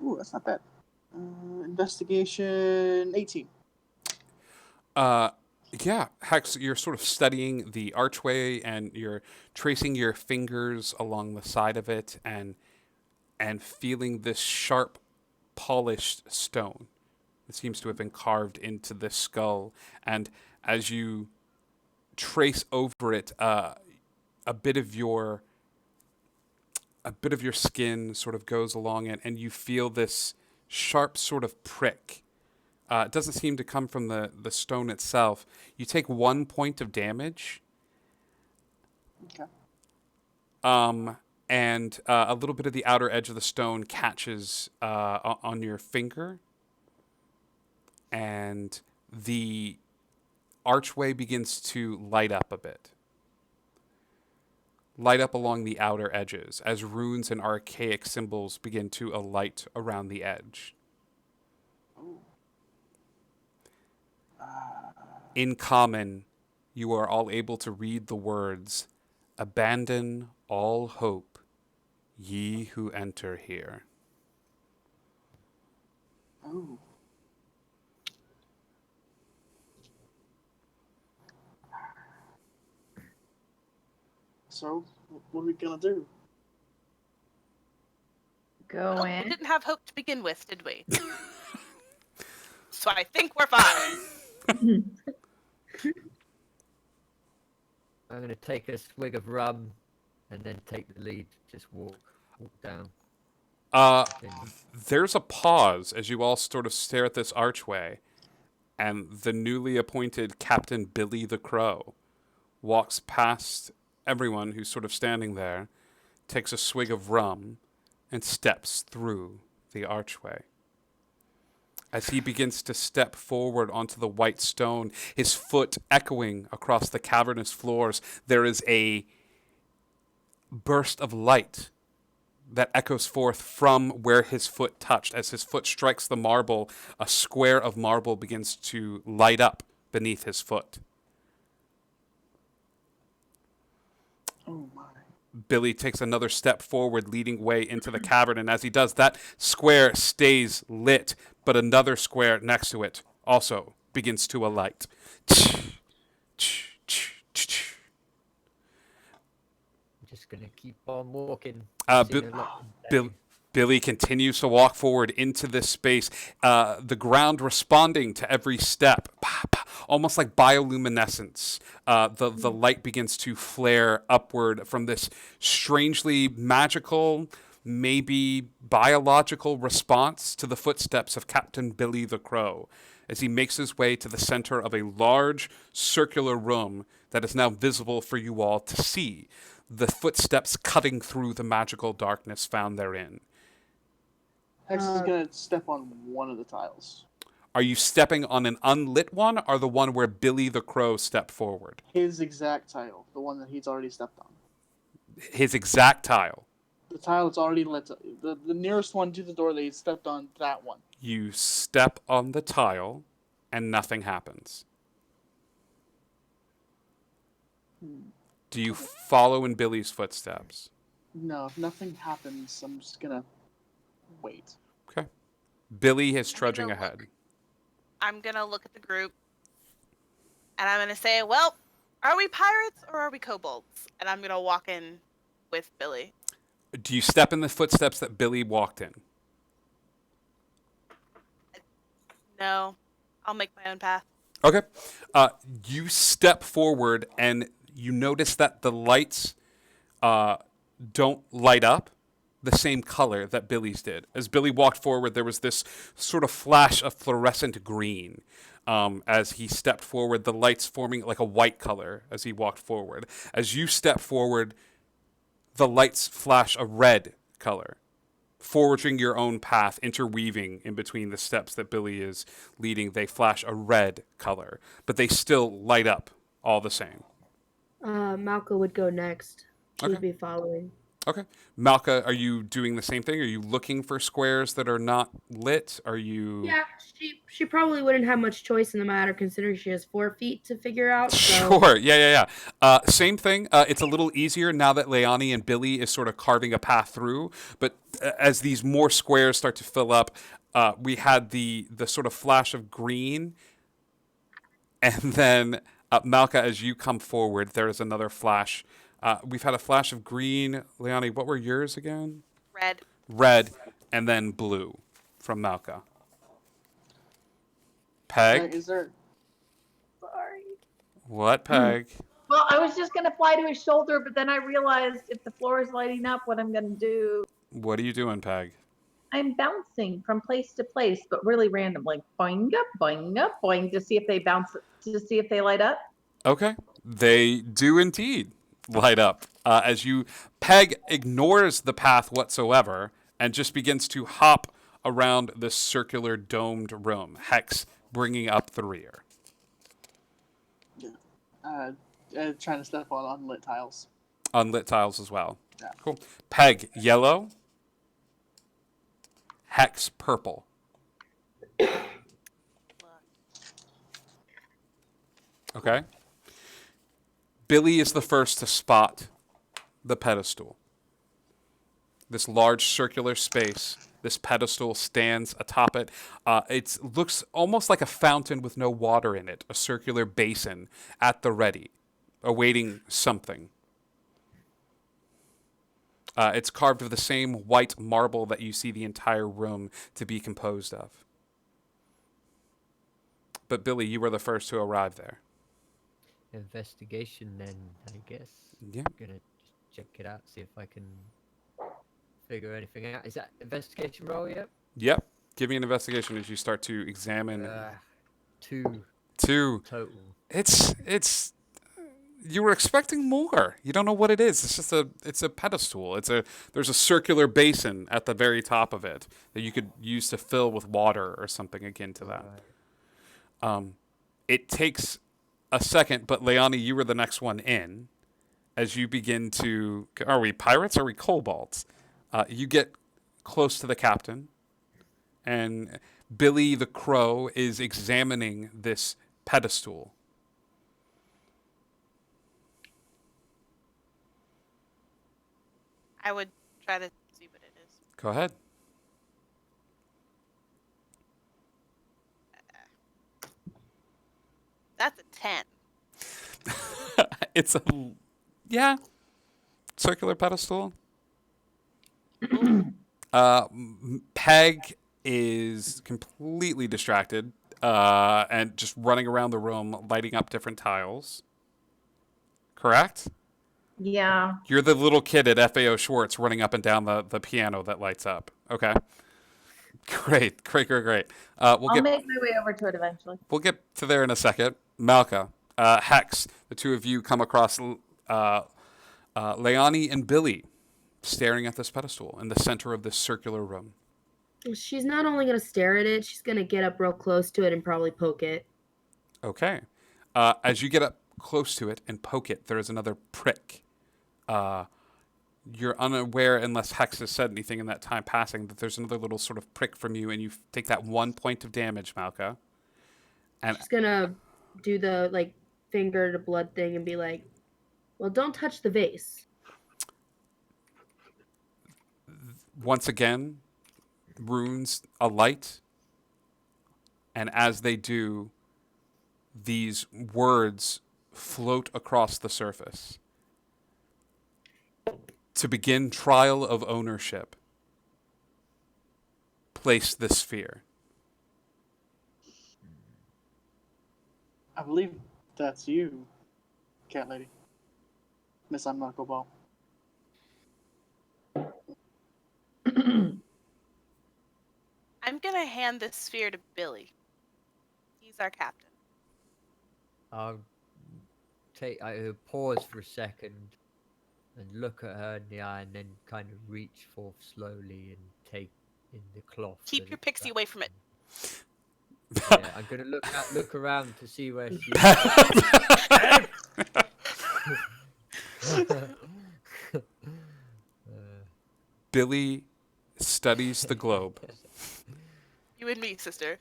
Ooh, that's not bad. Investigation 18. Yeah, Hex, you're sort of studying the archway and you're tracing your fingers along the side of it and feeling this sharp, polished stone. It seems to have been carved into this skull. And as you trace over it, a bit of your skin sort of goes along it, and you feel this sharp sort of prick. It doesn't seem to come from the stone itself. You take 1 point of damage. Okay. And a little bit of the outer edge of the stone catches on your finger, and the archway begins to light up a bit. Light up along the outer edges as runes and archaic symbols begin to alight around the edge. In common, you are all able to read the words, "Abandon all hope, ye who enter here." Oh. So, what are we gonna do? Go Well, we in. didn't have hope to begin with, did we? So I think we're fine. I'm going to take a swig of rum and then take the lead. Just walk down. There's a pause as you all sort of stare at this archway, and the newly appointed Captain Billy the Crow walks past everyone who's sort of standing there, takes a swig of rum, and steps through the archway. As he begins to step forward onto the white stone, his foot echoing across the cavernous floors, there is a burst of light that echoes forth from where his foot touched. As his foot strikes the marble, a square of marble begins to light up beneath his foot. Oh my. Billy takes another step forward, leading way into the cavern, and as he does, that square stays lit, but another square next to it also begins to alight. I'm just going to keep on walking. Billy continues to walk forward into this space, the ground responding to every step, almost like bioluminescence. The light begins to flare upward from this strangely magical, maybe biological response to the footsteps of Captain Billy the Crow, as he makes his way to the center of a large circular room that is now visible for you all to see, the footsteps cutting through the magical darkness found therein. Hex is gonna step on one of the tiles. Are you stepping on an unlit one, or the one where Billy the Crow stepped forward? His exact tile, the one that he's already stepped on. His exact tile. The tile that's already lit. The nearest one to the door that he stepped on, that one. You step on the tile, and nothing happens. Do you follow in Billy's footsteps? No, if nothing happens, I'm just gonna wait. Okay. Billy is I'm trudging gonna ahead. look. I'm gonna look at the group, and I'm gonna say, "Well, are we pirates or are we kobolds?" And I'm gonna walk in with Billy. Do you step in the footsteps that Billy walked in? No, I'll make my own path. Okay. You step forward and you notice that the lights don't light up the same color that Billy's did. As Billy walked forward, there was this sort of flash of fluorescent green. As he stepped forward, the lights forming like a white color as he walked forward. As you step forward, the lights flash a red color, forging your own path, interweaving in between the steps that Billy is leading. They flash a red color, but they still light up all the same. Malka would go next. She Okay. would be following. Okay. Malka, are you doing the same thing? Are you looking for squares that are not lit? Are you. Yeah, she probably wouldn't have much choice in the matter considering she has 4 feet to figure out. So Sure. Yeah. Same thing. It's a little easier now that Leani and Billy is sort of carving a path through. But as these more squares start to fill up, we had the sort of flash of green, and then Malka, as you come forward, there is another flash. We've had a flash of green. Leani, what were yours again? Red. Red, and then blue from Malka. Peg? Is there? Sorry. What, Peg? Well, I was just gonna fly to his shoulder, but then I realized if the floor is lighting up, what I'm gonna do. What are you doing, Peg? I'm bouncing from place to place, but really random, like boing up, boing up, boing, to see if they bounce, to see if they light up. Okay. They do indeed light up. As you, Peg ignores the path whatsoever and just begins to hop around this circular domed room, Hex bringing up the rear. Trying to step on unlit tiles. Unlit tiles as well. Yeah. Cool. Peg, yellow. Hex, purple. Okay. Billy is the first to spot the pedestal. This large circular space. This pedestal stands atop it. It looks almost like a fountain with no water in it, a circular basin at the ready, awaiting something. It's carved of the same white marble that you see the entire room to be composed of. But Billy, you were the first to arrive there. Investigation, then, I guess. Yeah. I'm gonna just check it out, see if I can figure anything out. Is that investigation roll yet? Yep. Give me an investigation as you start to examine. 2 Two. total. It's. You were expecting more. You don't know what it is. It's a pedestal. There's a circular basin at the very top of it that you could use to fill with water or something akin to that. Right. It takes a second, but Leani, you were the next one in. As you begin to, are we pirates? Or are we kobolds? You get close to the captain, and Billy the Crow is examining this pedestal. I would try to see what it is. Go ahead. That's a 10. It's a, yeah, circular pedestal. Peg is completely distracted and just running around the room, lighting up different tiles. Correct? Yeah. You're the little kid at FAO Schwartz running up and down the piano that lights up. Okay. Great. I'll make my way over to it eventually. We'll get to there in a second. Malka, Hex, the two of you come across Leani and Billy staring at this pedestal in the center of this circular room. she's not only going to stare at it, she's going to get up real close to it and probably poke it. Okay. As you get up close to it and poke it, there is another prick. You're unaware, unless Hex has said anything in that time passing, that there's another little sort of prick from you, and you take that 1 point of damage, Malka. And She's going to do the finger to blood thing and be like, Well, don't touch the vase. Once again, runes alight, and as they do, these words float across the surface. To begin trial of ownership, place the sphere. I believe that's you, cat lady. Miss I'm Knuckle Ball. I'm gonna hand this sphere to Billy. He's our captain. I'll pause for a second and look at her in the eye, and then kind of reach forth slowly and take in the cloth. Keep that your it's pixie away from it. wrapped in. Yeah, I'm gonna look around to see where she is. Billy studies the globe. You and me, sister.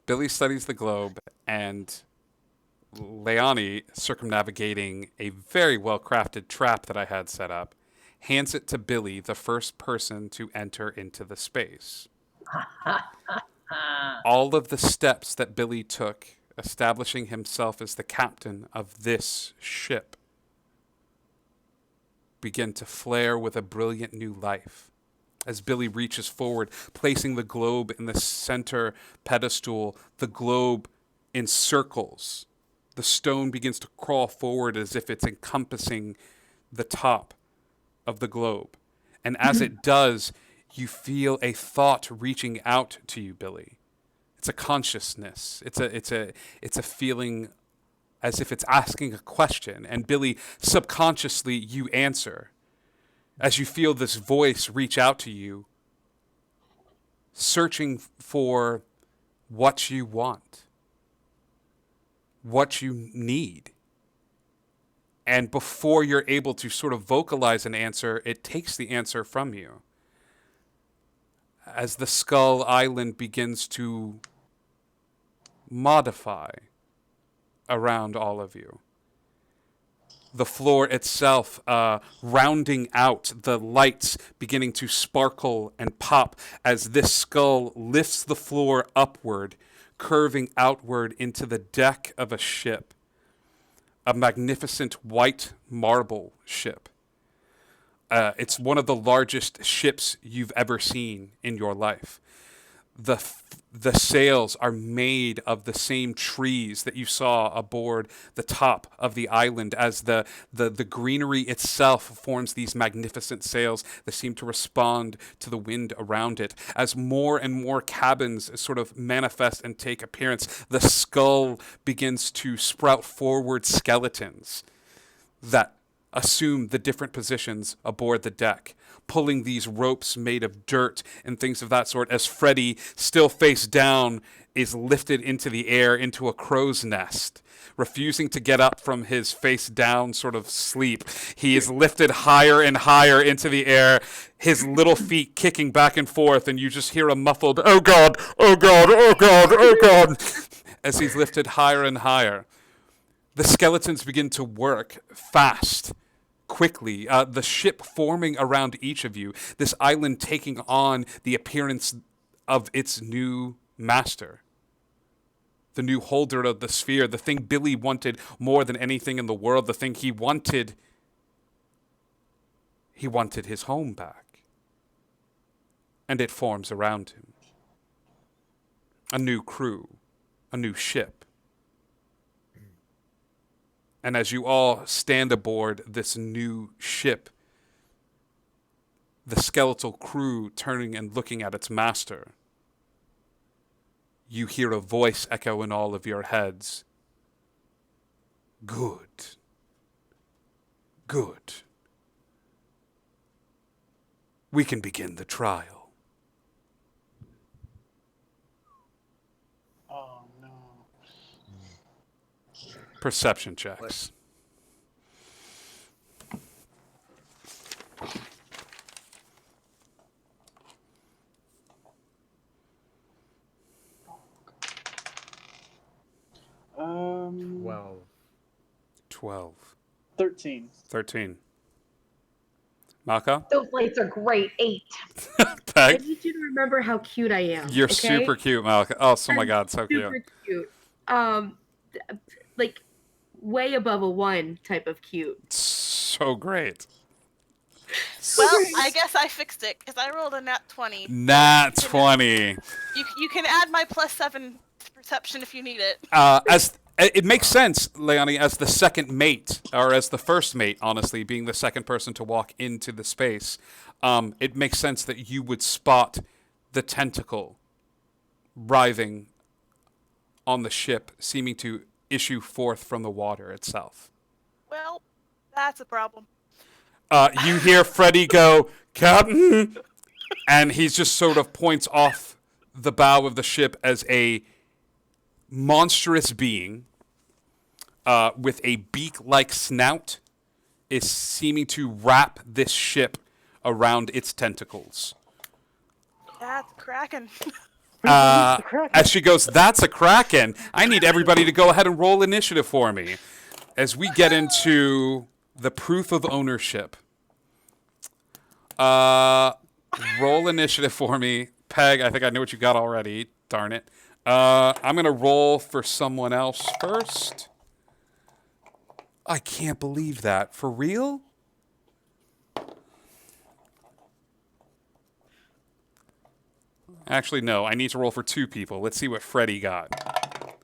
Billy studies the globe, and Leonie, circumnavigating a very well-crafted trap that I had set up, hands it to Billy, the first person to enter into the space. All of the steps that Billy took, establishing himself as the captain of this ship, begin to flare with a brilliant new life. As Billy reaches forward, placing the globe in the center pedestal, the globe encircles. The stone begins to crawl forward as if it's encompassing the top of the globe. And as it does, you feel a thought reaching out to you, Billy. It's a consciousness. It's a feeling as if it's asking a question. And Billy, subconsciously, you answer. As you feel this voice reach out to you, searching for what you want, what you need. And before you're able to sort of vocalize an answer, it takes the answer from you. As the Skull Island begins to modify around all of you. The floor itself rounding out, the lights beginning to sparkle and pop as this skull lifts the floor upward, curving outward into the deck of a ship. A magnificent white marble ship. It's one of the largest ships you've ever seen in your life. The sails are made of the same trees that you saw aboard the top of the island, as the greenery itself forms these magnificent sails that seem to respond to the wind around it. As more and more cabins sort of manifest and take appearance, the skull begins to sprout forward skeletons that assume the different positions aboard the deck, pulling these ropes made of dirt and things of that sort, as Freddy, still face down, is lifted into the air into a crow's nest. Refusing to get up from his face down sort of sleep, he is lifted higher and higher into the air, his little feet kicking back and forth, and you just hear a muffled, "Oh God, oh God, oh God, oh God," as he's lifted higher and higher. The skeletons begin to work fast, quickly, the ship forming around each of you, this island taking on the appearance of its new master, the new holder of the sphere, the thing Billy wanted more than anything in the world, the thing he wanted his home back. And it forms around him. A new crew, a new ship. And as you all stand aboard this new ship, the skeletal crew turning and looking at its master, you hear a voice echo in all of your heads. Good. Good. We can begin the trial. Oh no. Perception checks. Um. 12. 12. 13. 13. Maka? Those lights are great. 8. I Peg? need you to remember how cute I am. You're okay? super cute, Malika. Oh, my I'm God, so cute. Super cute. Like way above a 1 type of cute. So great. Well, I guess I fixed it because I rolled a nat 20. Nat 20. You can add my +7 to perception if you need it. As it makes sense, Leonie, as the second mate, or as the first mate, honestly, being the second person to walk into the space, it makes sense that you would spot the tentacle writhing on the ship, seeming to issue forth from the water itself. Well, that's a problem. You hear Freddy go, "Captain," and he just sort of points off the bow of the ship as a monstrous being with a beak-like snout is seeming to wrap this ship around its tentacles. That's Kraken. As she goes, "That's a Kraken. I need everybody to go ahead and roll initiative for me." As we get into the proof of ownership. Roll initiative for me. Peg, I think I know what you got already. Darn it. I'm going to roll for someone else first. I can't believe that. For real? Actually, no. I need to roll for 2 people. Let's see what Freddy got.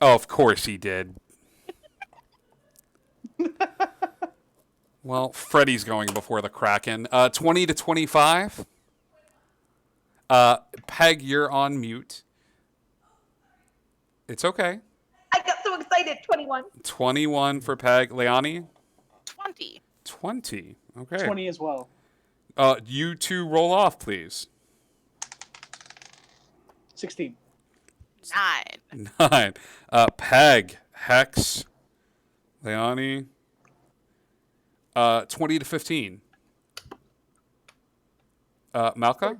Oh, of course he did. Well, Freddy's going before the Kraken. 20 to 25. Peg, you're on mute. It's okay. I got so excited. 21. 21 for Peg. Leonie? 20. 20. Okay. 20 as well. You two roll off, please. 16. 9. 9. Peg, Hex, Leonie. 20 to 15. Malka?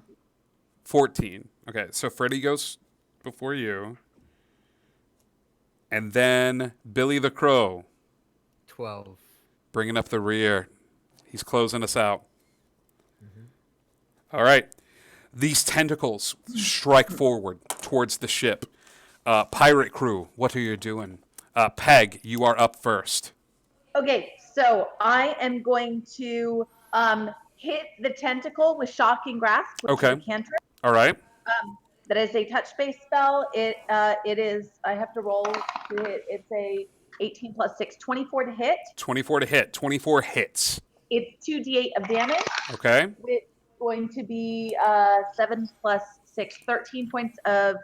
14. Okay, so Freddy goes before you. And then Billy the Crow, 12. bringing up the rear. He's closing us out. All right. These tentacles strike forward towards the ship. Pirate crew, what are you doing? Peg, you are up first. Okay, so I am going to hit the tentacle with Shocking Grasp, which is a cantrip. All right. That is a touch-based spell. It is, I have to roll to hit. It's a 18 plus 6, 24 to hit. 24 to hit. 24 hits. It's 2d8 of damage. Okay. It's going to be 7 plus 6, 13 points of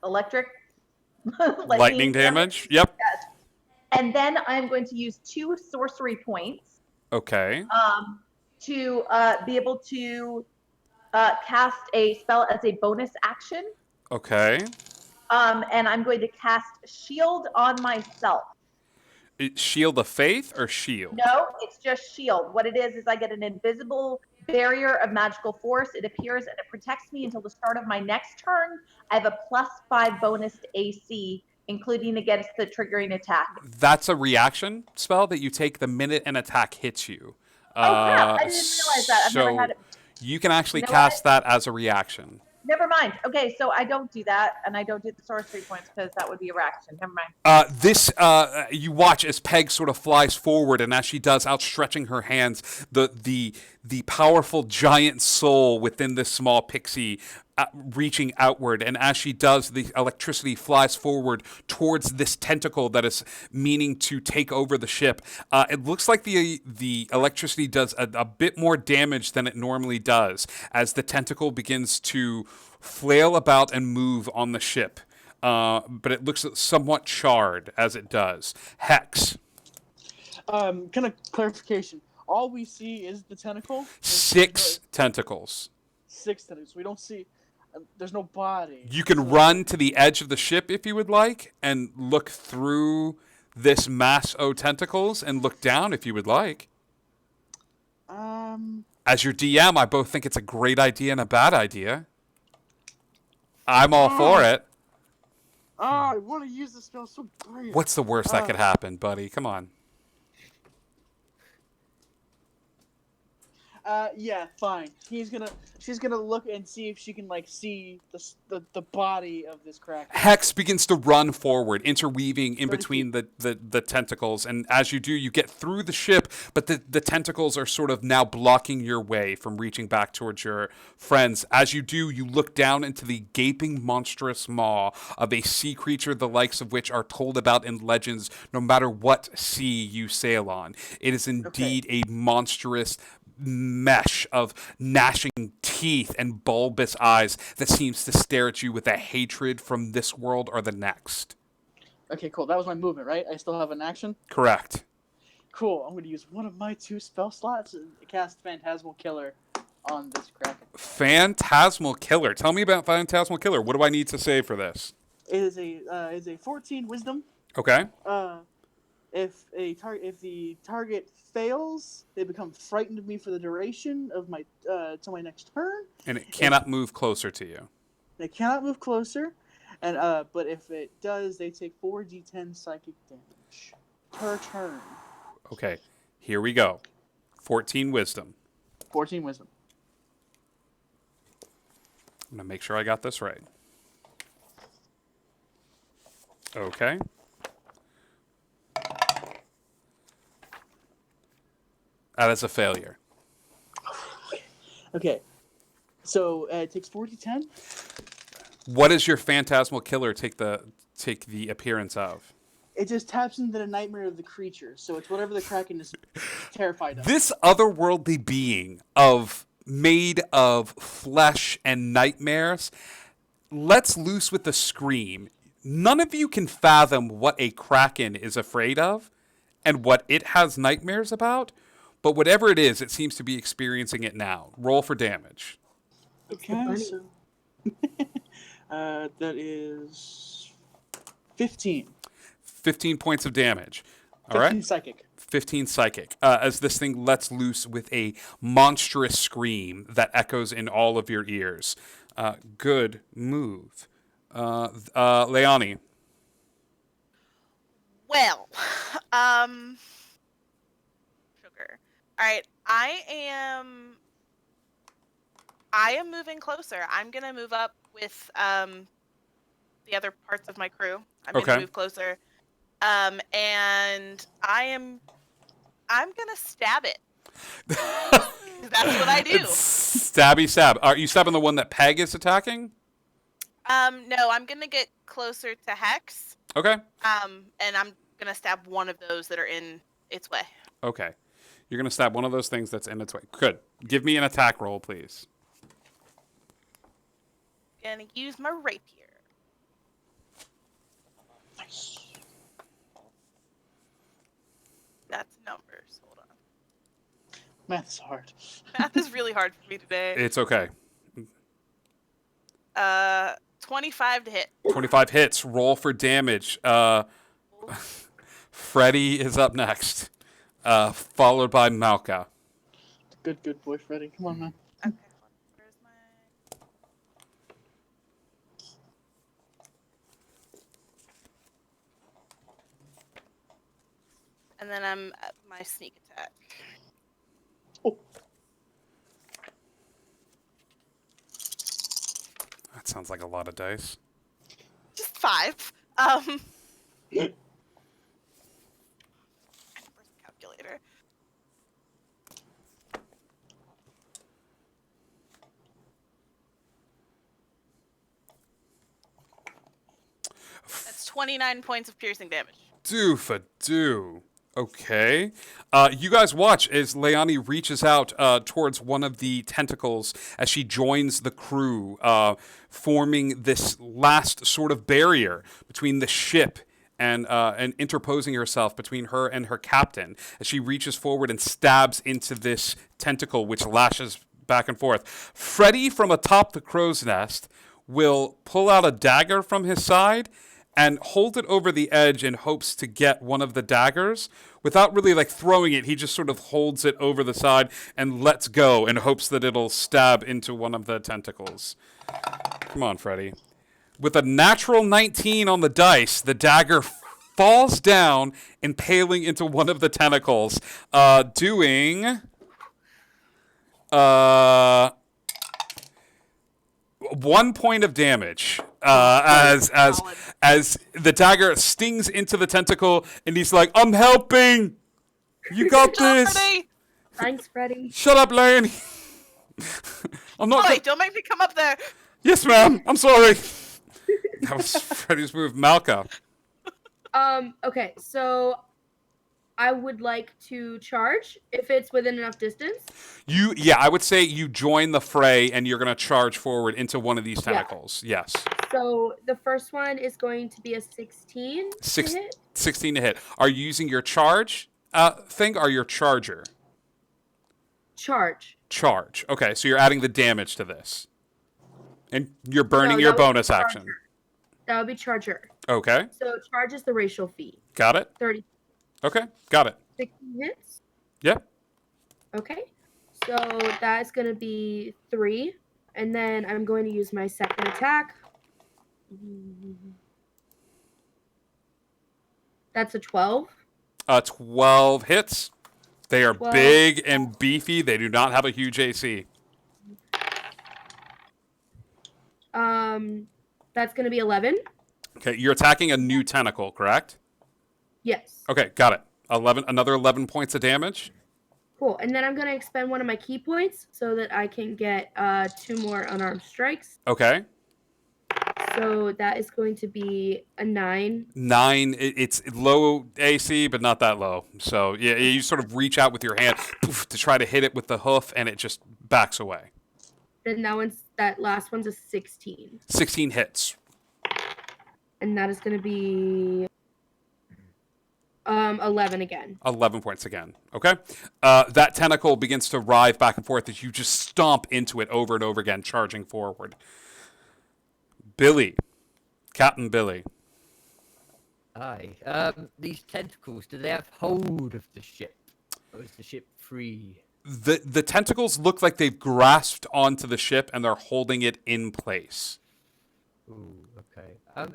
electric lightning damage. Yep. Yes. And then I'm going to use 2 sorcery points. Okay. To be able to cast a spell as a bonus action. Okay. And I'm going to cast Shield on myself. Shield of Faith or Shield? No, it's just Shield. What it is I get an invisible barrier of magical force. It appears and it protects me until the start of my next turn. I have a +5 bonus to AC, including against the triggering attack. That's a reaction spell that you take the minute an attack hits you. Oh, crap. I didn't realize that. I've never had it. You can actually cast that as a reaction. Never mind. Okay, so I don't do that, and I don't do the sorcery points because that would be a reaction. Never mind. You watch as Peg sort of flies forward, and as she does, outstretching her hands, the powerful giant soul within this small pixie reaching outward, and as she does, the electricity flies forward towards this tentacle that is meaning to take over the ship. It looks like the electricity does a bit more damage than it normally does as the tentacle begins to flail about and move on the ship. But it looks somewhat charred as it does. Hex. Kind of clarification. All we see is the tentacle? 6 tentacles. 6 tentacles. We don't see... there's no body. You can run to the edge of the ship if you would like and look through this mass of tentacles and look down if you would like. As your DM, I both think it's a great idea and a bad idea. I'm all for it. I want to use this spell so bad. What's the worst that could happen, buddy? Come on. Yeah, fine. She's gonna look and see if she can like see the body of this Kraken. Hex begins to run forward, interweaving in between the tentacles, and as you do, you get through the ship, but the tentacles are sort of now blocking your way from reaching back towards your friends. As you do, you look down into the gaping, monstrous maw of a sea creature the likes of which are told about in legends no matter what sea you sail on. It is indeed a monstrous mesh of gnashing teeth and bulbous eyes that seems to stare at you with a hatred from this world or the next. Okay, cool. That was my movement, right? I still have an action? Correct. Cool. I'm going to use one of my 2 spell slots and cast Phantasmal Killer on this Kraken. Phantasmal Killer. Tell me about Phantasmal Killer. What do I need to say for this? It is a 14 Wisdom. Okay. If the target fails, they become frightened of me for the duration of my till my next turn. And it cannot move closer to you. They cannot move closer, and but if it does, they take 4d10 psychic damage per turn. Okay. Here we go. 14 Wisdom. 14 Wisdom. I'm going to make sure I got this right. Okay. That is a failure. Okay, so it takes 4d10. What does your Phantasmal Killer take the appearance of? It just taps into the nightmare of the creature, so it's whatever the Kraken is terrified of. This otherworldly being made of flesh and nightmares lets loose with a scream. None of you can fathom what a Kraken is afraid of and what it has nightmares about. But whatever it is, it seems to be experiencing it now. Roll for damage. Okay, so that is 15. 15 points of damage. All 15 right? psychic. 15 psychic. As this thing lets loose with a monstrous scream that echoes in all of your ears. Good move. Leonie. Well, sugar. All right, I am moving closer. I'm gonna move up with the other parts of my crew. I'm Okay. gonna move closer, and I'm gonna stab it. That's what I do. Stabby stab. Are you stabbing the one that Peg is attacking? No, I'm gonna get closer to Hex. Okay. And I'm gonna stab one of those that are in its way. Okay. You're going to stab one of those things that's in its way. Good. Give me an attack roll, please. Gonna use my rapier. Nice. That's numbers. Hold on. Math's hard. Math is really hard for me today. It's okay. 25 to hit. 25 hits. Roll for damage. Freddy is up next, followed by Malka. Good boy, Freddy. Come on, man. Okay, where's my... And then I'm at my sneak attack. Oh. That sounds like a lot of dice. Just 5. Where's the calculator? That's 29 points of piercing damage. Doofa-doo. Okay. You guys watch as Leonie reaches out towards one of the tentacles as she joins the crew, forming this last sort of barrier between the ship and interposing herself between her and her captain as she reaches forward and stabs into this tentacle, which lashes back and forth. Freddy, from atop the crow's nest, will pull out a dagger from his side and hold it over the edge in hopes to get one of the daggers. Without really like throwing it, he just sort of holds it over the side and lets go in hopes that it'll stab into one of the tentacles. Come on, Freddy. With a natural 19 on the dice, the dagger falls down, impaling into one of the tentacles, doing 1 point of damage. Solid. As the dagger stings into the tentacle, and he's like, "I'm helping. You got this. Freddy! Thanks, Freddy. Shut up, Lane. I'm not. Boy, don't make me come up there. Yes, ma'am. I'm sorry." That was Freddy's move. Malka. Okay, so I would like to charge if it's within enough distance. I would say you join the fray and you're going to charge forward into one of these tentacles. Yes. So the first one is going to be a 16 to hit. 16 to hit. Are you using your charge thing or your charger? Charge. Charge. Okay, so you're adding the damage to this. And you're burning No, your that would be bonus charger. action. That would be charger. Okay, So charge is the racial fee. got it. 30. Okay, got it. 16 hits. Yep. Okay. So that's going to be 3. And then I'm going to use my second attack. That's a 12. 12 hits. They are 12. big and beefy. They do not have a huge AC. That's going to be 11. Okay, you're attacking a new tentacle, correct? Yes. Okay, got it. Another 11 points of damage. Cool. And then I'm going to expend one of my key points so that I can get 2 more unarmed strikes. Okay. So that is going to be a 9. 9, it's low AC, but not that low. So, yeah, you sort of reach out with your hand poof, to try to hit it with the hoof, and it just backs away. Then that last one's a 16. 16 hits. And that is going to be 11 again. 11 points again. Okay. That tentacle begins to writhe back and forth as you just stomp into it over and over again, charging forward. Billy. Captain Billy. Aye. These tentacles, do they have hold of the ship? Or is the ship free? The tentacles look like they've grasped onto the ship and they're holding it in place. Ooh, okay.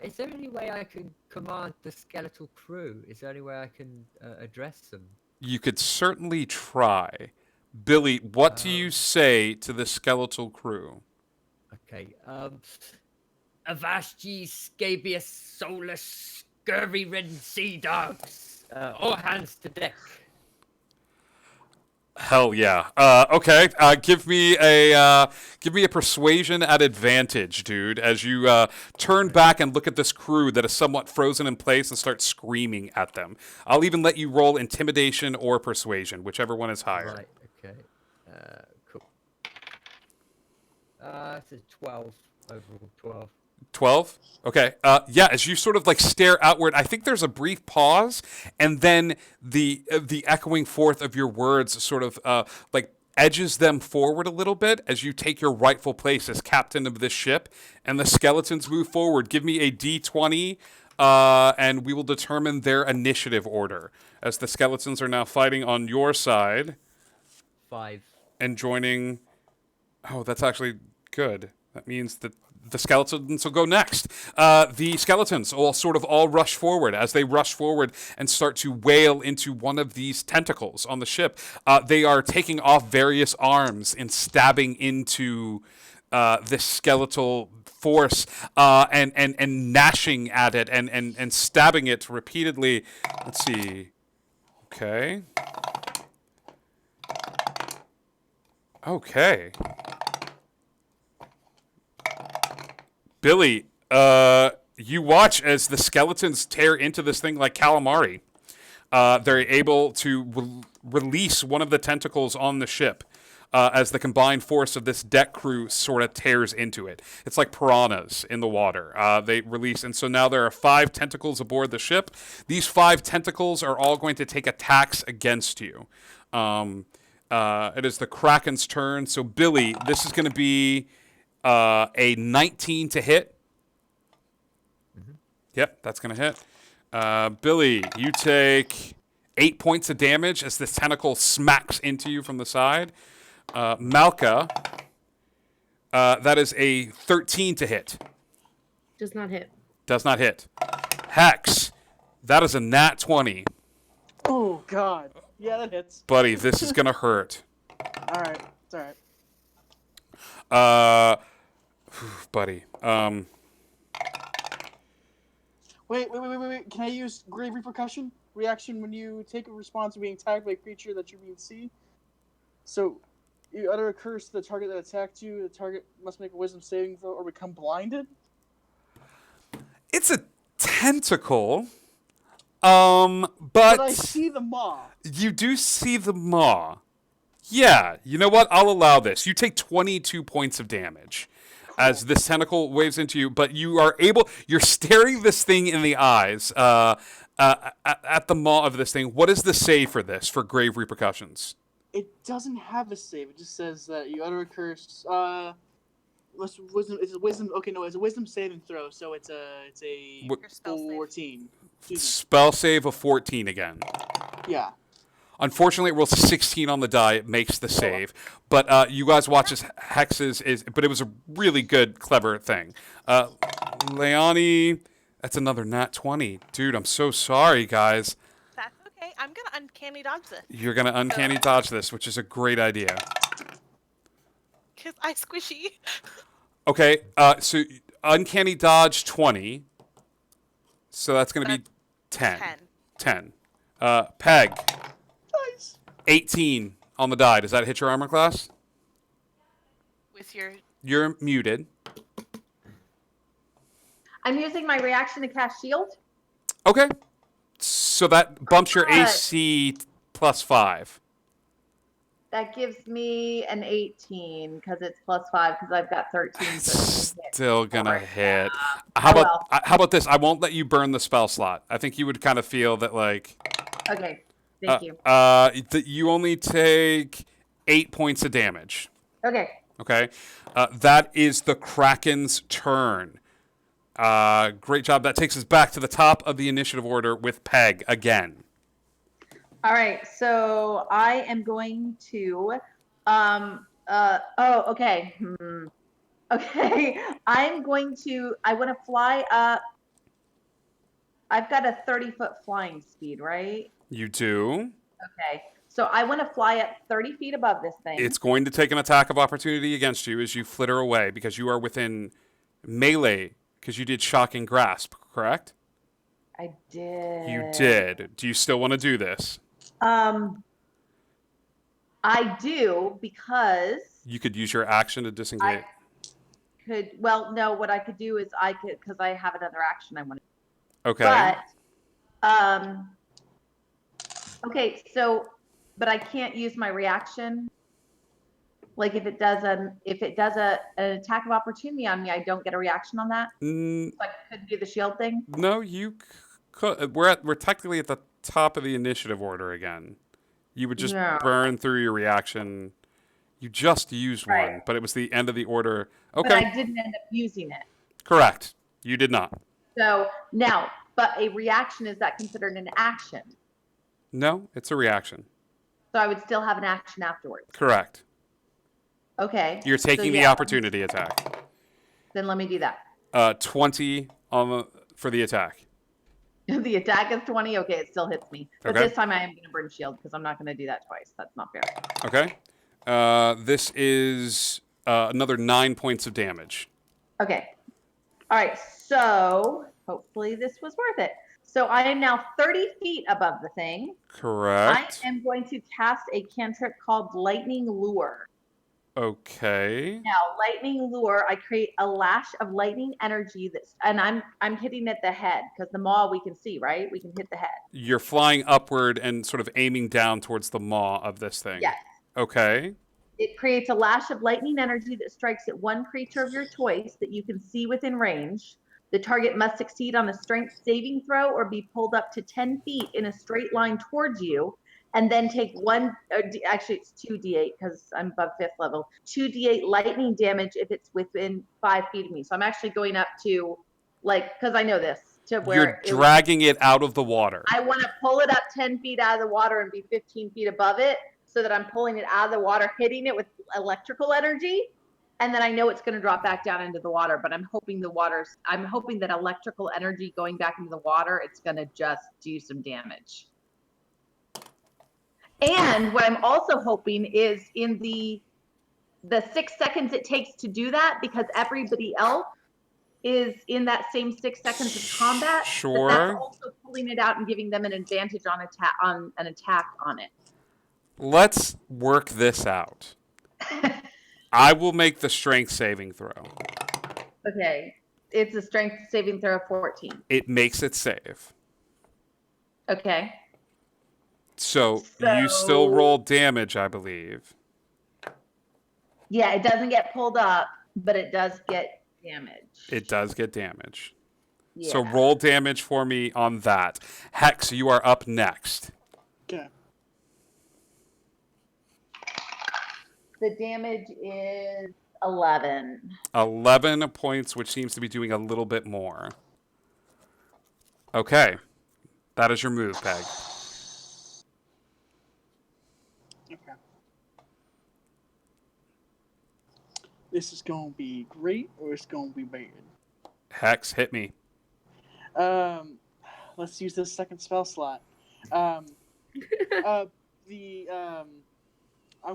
Is there any way I can command the skeletal crew? Is there any way I can address them? You could certainly try. Billy, what do you say to the skeletal crew? Okay. Avast ye scabious, soulless, scurvy-ridden sea dogs! All hands to deck. Hell yeah. Okay. Give me a persuasion at advantage, dude, as you turn back and look at this crew that is somewhat frozen in place and start screaming at them. I'll even let you roll intimidation or persuasion, whichever one is higher. Right, okay. Cool. It's a 12. Overall 12. 12? Okay. Yeah, as you sort of like stare outward, I think there's a brief pause, and then the echoing forth of your words sort of like edges them forward a little bit as you take your rightful place as captain of this ship, and the skeletons move forward. Give me a D20, and we will determine their initiative order, as the skeletons are now fighting on your side. 5. And joining... Oh, that's actually good. That means that the skeletons will go next. The skeletons will sort of all rush forward. As they rush forward and start to wail into one of these tentacles on the ship, they are taking off various arms and stabbing into this skeletal force and gnashing at it and stabbing it repeatedly. Let's see. Okay. Okay. Billy, you watch as the skeletons tear into this thing like calamari. They're able to release one of the tentacles on the ship as the combined force of this deck crew sort of tears into it. It's like piranhas in the water. They release, and so now there are 5 tentacles aboard the ship. These 5 tentacles are all going to take attacks against you. It is the Kraken's turn. So, Billy, this is going to be... a 19 to hit. Mm-hmm. Yep, that's going to hit. Billy, you take 8 points of damage as this tentacle smacks into you from the side. Malka, that is a 13 to hit. Does not hit. Does not hit. Hex. That is a nat 20. Oh God. Yeah, that hits. Buddy, this is going to hurt. All right. It's all right. Buddy. Wait. Can I use grave repercussion reaction when you take a response to being attacked by a creature that you can see? So, you utter a curse to the target that attacked you. The target must make a wisdom saving throw or become blinded. It's a tentacle. But I see the maw. You do see the maw. Yeah, you know what? I'll allow this. You take 22 points of damage as this tentacle waves into you, but you're staring this thing in the eyes at the maw of this thing. What is the save for this, for grave repercussions? It doesn't have a save. It just says that you utter a curse. Wisdom. It's a wisdom. Okay, no, it's a wisdom saving throw. So it's a Your spell save. 14. Excuse me. Spell save of 14 again. Yeah. Unfortunately, it rolls 16 on the die. It makes the save. But you guys watch as Hexes but it was a really good, clever thing. Leonie, that's another nat 20. Dude, I'm so sorry, guys. That's okay. I'm gonna uncanny dodge this You're going to uncanny dodge this, which is a great idea. because I squishy. Okay, so uncanny dodge 20. So that's going to be 10. 10. Peg. Nice. 18 on the die. Does that hit your armor class? With your You're muted. I'm using my reaction to cast shield. Okay. So that bumps your Good. AC plus 5. That gives me an 18 because it's plus 5 because I've got 13. So it's gonna hit. Still gonna Alright. hit. Oh, How about this? I won't let you burn the spell slot. I think you would kind of feel that like Okay. Thank you. that you only take 8 points of damage. Okay. Okay. That is the Kraken's turn. Great job. That takes us back to the top of the initiative order with Peg again. All right. So I am going to. Okay. Okay. I want to fly up. I've got a 30-foot flying speed, right? You do. Okay. So I want to fly up 30 feet above this thing. It's going to take an attack of opportunity against you as you flitter away because you are within melee because you did shocking grasp, correct? I did. You did. Do you still want to do this? I do because You could use your action to disengage. no, what I could do is because I have another action I want to. Okay. But, okay, but I can't use my reaction. Like if it does an attack of opportunity on me, I don't get a reaction on that. So I couldn't do the shield thing. No, you could. We're technically at the top of the initiative order again. You would just No. burn through your reaction. You just used one, Right. but it was the end of the order. Okay. But I didn't end up using it. Correct. You did not. So now, but a reaction, is that considered an action? No, it's a reaction. So I would still have an action afterwards. Correct. Okay. You're taking the opportunity attack. Then let me do that. 20 for the attack. The attack is 20. Okay, it still hits me. But Okay. this time I am going to burn shield because I'm not going to do that twice. That's not fair. Okay. This is another 9 points of damage. Okay. All right. So hopefully this was worth it. So I am now 30 feet above the thing. Correct. I am going to cast a cantrip called Lightning Lure. Okay. Now, Lightning Lure, I create a lash of lightning energy and I'm hitting at the head because the maw we can see, right? We can hit the head. You're flying upward and sort of aiming down towards the maw of this thing. Yes. Okay. It creates a lash of lightning energy that strikes at one creature of your choice that you can see within range. The target must succeed on a strength saving throw or be pulled up to 10 feet in a straight line towards you, and then take it's 2d8 because I'm above 5th level, 2d8 lightning damage if it's within 5 feet of me. So I'm actually going up to, because I know this, to where You're dragging it out of the water. I want to pull it up 10 feet out of the water and be 15 feet above it so that I'm pulling it out of the water, hitting it with electrical energy. and then I know it's going to drop back down into the water, but I'm hoping that electrical energy going back into the water, it's going to just do some damage. And what I'm also hoping is in the 6 seconds it takes to do that, because everybody else is in that same 6 seconds of combat, Sure. that's also pulling it out and giving them an advantage on an attack on it. Let's work this out. I will make the strength saving throw. Okay. It's a strength saving throw of 14. It makes it save. Okay. So you still roll damage, I believe. Yeah, it doesn't get pulled up, but it does get damage. It does get damage. Yeah. So roll damage for me on that. Hex, you are up next. Okay. The damage is 11. 11 points, which seems to be doing a little bit more. Okay. That is your move, Peg. Okay. This is going to be great, or it's going to be bad. Hex, hit me. Let's use this second spell slot. I'm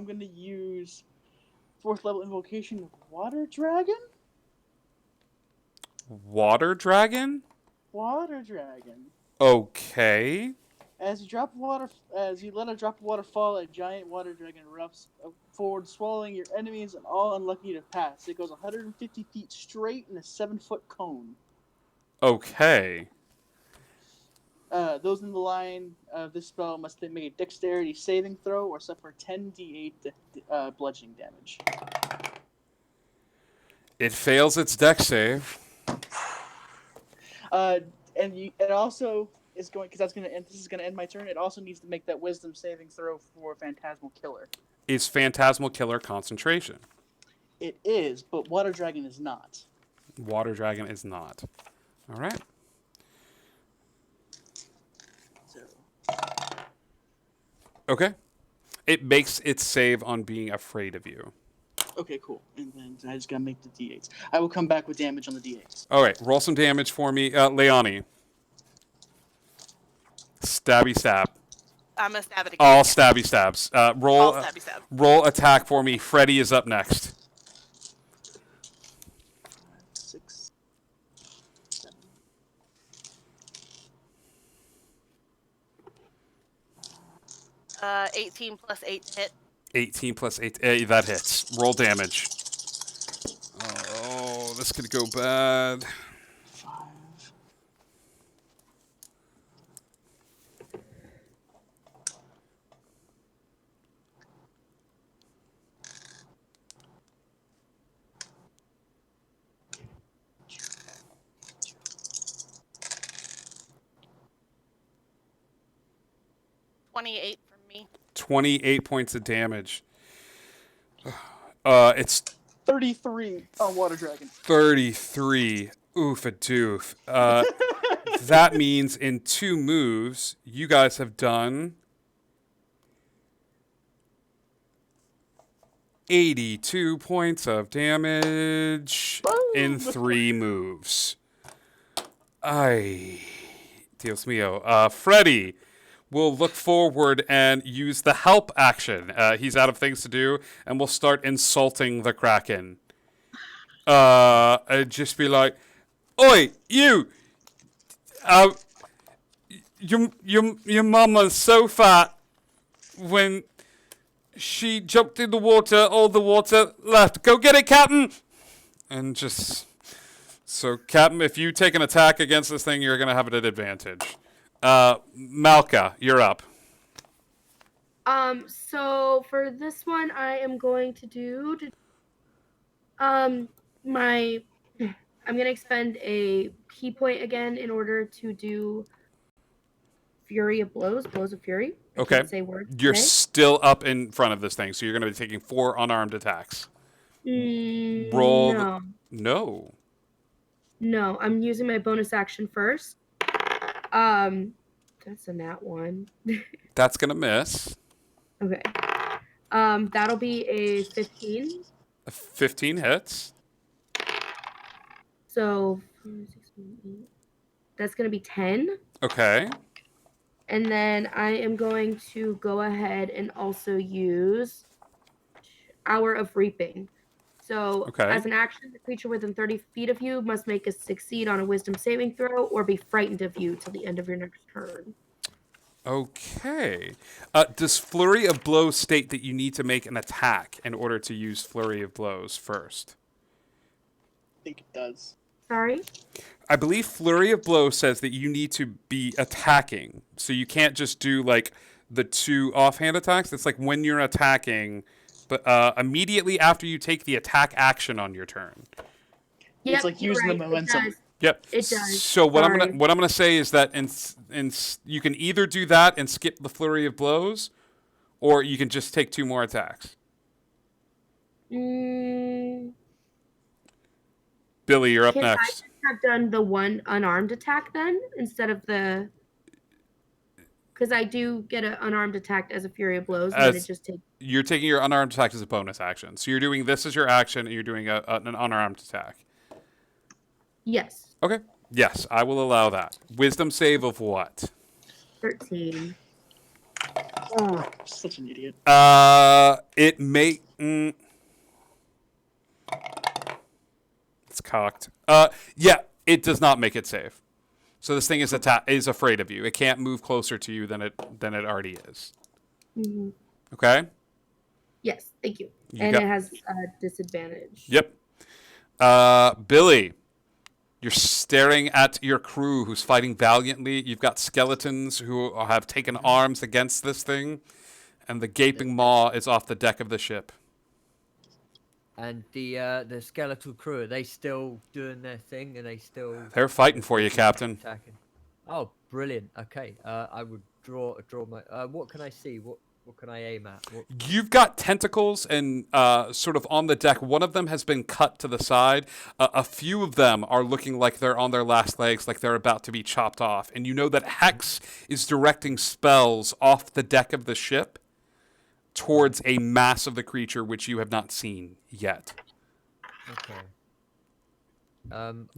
going to use 4th level invocation of Water Dragon? Water dragon? Water Dragon. Okay. As you let a drop of water fall, a giant water dragon erupts forward, swallowing your enemies and all unlucky to pass. It goes 150 feet straight in a 7-foot cone. Okay. Those in the line of this spell must make a dexterity saving throw or suffer 10d8 bludgeoning damage. It fails its dex save. It also is going, because this is going to end my turn. It also needs to make that wisdom saving throw for Phantasmal Killer. Is Phantasmal Killer concentration? It is, but Water Dragon is not. Water dragon is not. All right. So. Okay. It makes its save on being afraid of you. Okay, cool. And then I just gotta make the d8s. I will come back with damage on the d8s. All right, roll some damage for me, Leonie. Stabby stab. I'm gonna stab it again. All stabby stabs. Roll. All stabby stab. Roll attack for me. Freddy is up next. 6, 7. 18 plus 8 to hit. 18 plus 8. That hits. Roll damage. Oh, this could go bad. 5. 28 from me. 28 points of damage. It's 33 on Water Dragon. 33. Oof a doof. That means in 2 moves, you guys have done 82 points of damage in 3 moves. Ay, Dios mío. Freddy will look forward and use the help action. He's out of things to do, and will start insulting the Kraken. And just be like, "Oi, you! Your mama's so fat. When she jumped in the water, all the water left. Go get it, Captain!" And just... So, Captain, if you take an attack against this thing, you're going to have it at advantage. Malka, you're up. So for this one, I am going to do... I'm going to expend a key point again in order to do Fury of Blows, Blows of Fury. I Okay. can't say words You're today. still up in front of this thing, so you're going to be taking 4 unarmed attacks. Roll. No. No. No, I'm using my bonus action first. That's a nat 1. That's going to miss. Okay. That'll be a 15. 15 hits. So that's going to be 10. Okay. And then I am going to go ahead and also use Hour of Reaping. So Okay. as an action, the creature within 30 feet of you must make a succeed on a wisdom saving throw or be frightened of you till the end of your next turn. Okay. Does Flurry of Blows state that you need to make an attack in order to use Flurry of Blows first? I think it does. Sorry? I believe Flurry of Blows says that you need to be attacking. So you can't just do, like, the 2 offhand attacks. It's like when you're attacking, but immediately after you take the attack action on your turn. Yep, It's like you're using right. the It momentum. does. Yep. It does. So what Sorry. I'm gonna say is that you can either do that and skip the Flurry of Blows, or you can just take 2 more attacks. Mm, Billy, you're up can I next. just have done the one unarmed attack then instead of the? Because I do get an unarmed attack as a Fury of Blows, and then it just takes. You're taking your unarmed attack as a bonus action. So you're doing this as your action, and you're doing an unarmed attack. Yes. Okay. Yes, I will allow that. Wisdom save of what? 13. Oh, such an idiot. It may. It's cocked. Yeah, it does not make it save. So this thing is afraid of you. It can't move closer to you than it already is. Mm-hmm. Okay. Yes, thank you. You And got- it has disadvantage. Yep. Billy, you're staring at your crew who's fighting valiantly. You've got skeletons who have taken arms against this thing, and the gaping maw is off the deck of the ship. And the skeletal crew, are they still doing their thing? Are they still They're fighting for you, Captain. attacking? Oh, brilliant. Okay. I would draw my. What can I see? What can I aim at? You've got tentacles and sort of on the deck. One of them has been cut to the side. A few of them are looking like they're on their last legs, like they're about to be chopped off. And you know that Hex is directing spells off the deck of the ship towards a mass of the creature which you have not seen yet. Okay.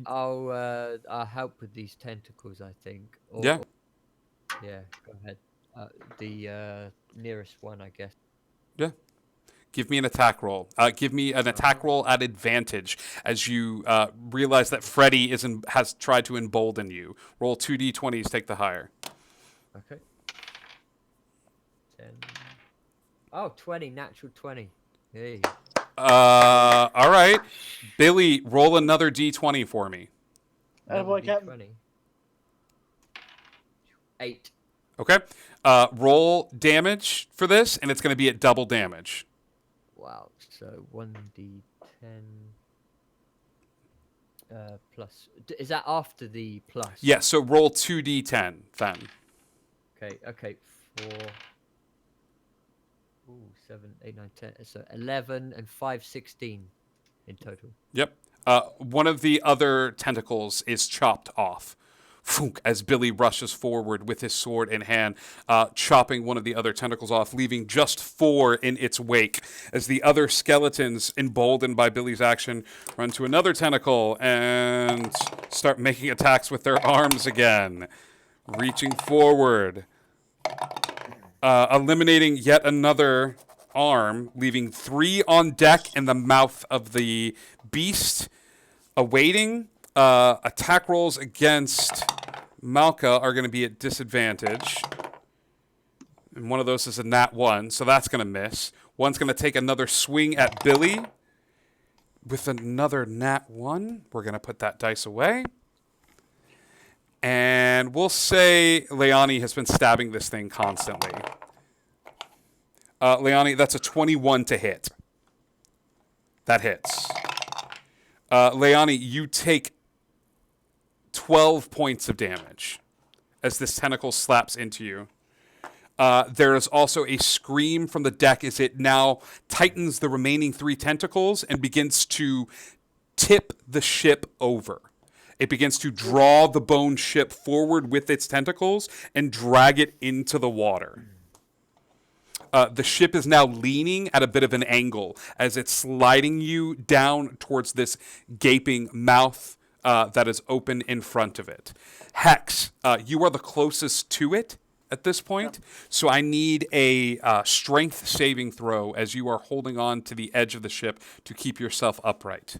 I'll help with these tentacles, I think. Yeah. Yeah. Go ahead. The nearest one, I guess. Yeah. Give me an attack roll. Give me an attack roll at advantage as you realize that Freddy has tried to embolden you. Roll 2d20s, take the higher. Okay. 10. Oh, 20, natural 20. Hey. All right. Billy, roll another d20 for me. Attaboy, Captain. 20. 8. Okay. Roll damage for this, and it's going to be at double damage. Wow. So 1d10 plus. Is that after the plus? Yeah, so roll 2d10 then. Okay. 4. Ooh, 7, 8, 9, 10. So 11 and 5, 16 in total. Yep. One of the other tentacles is chopped off. Foonk, as Billy rushes forward with his sword in hand, chopping one of the other tentacles off, leaving just 4 in its wake. As the other skeletons, emboldened by Billy's action, run to another tentacle and start making attacks with their arms again. Reaching forward. Eliminating yet another arm, leaving 3 on deck in the mouth of the beast. Awaiting. Attack rolls against Malka are going to be at disadvantage. And one of those is a nat 1, so that's going to miss. One's going to take another swing at Billy with another nat 1. We're going to put that dice away. And we'll say Leani has been stabbing this thing constantly. Leani, that's a 21 to hit. That hits. Leani, you take 12 points of damage as this tentacle slaps into you. There is also a scream from the deck as it now tightens the remaining 3 tentacles and begins to tip the ship over. It begins to draw the bone ship forward with its tentacles and drag it into the water. The ship is now leaning at a bit of an angle as it's sliding you down towards this gaping mouth that is open in front of it. Hex, you are the closest to it at this point, so I need a strength saving throw as you are holding on to the edge of the ship to keep yourself upright.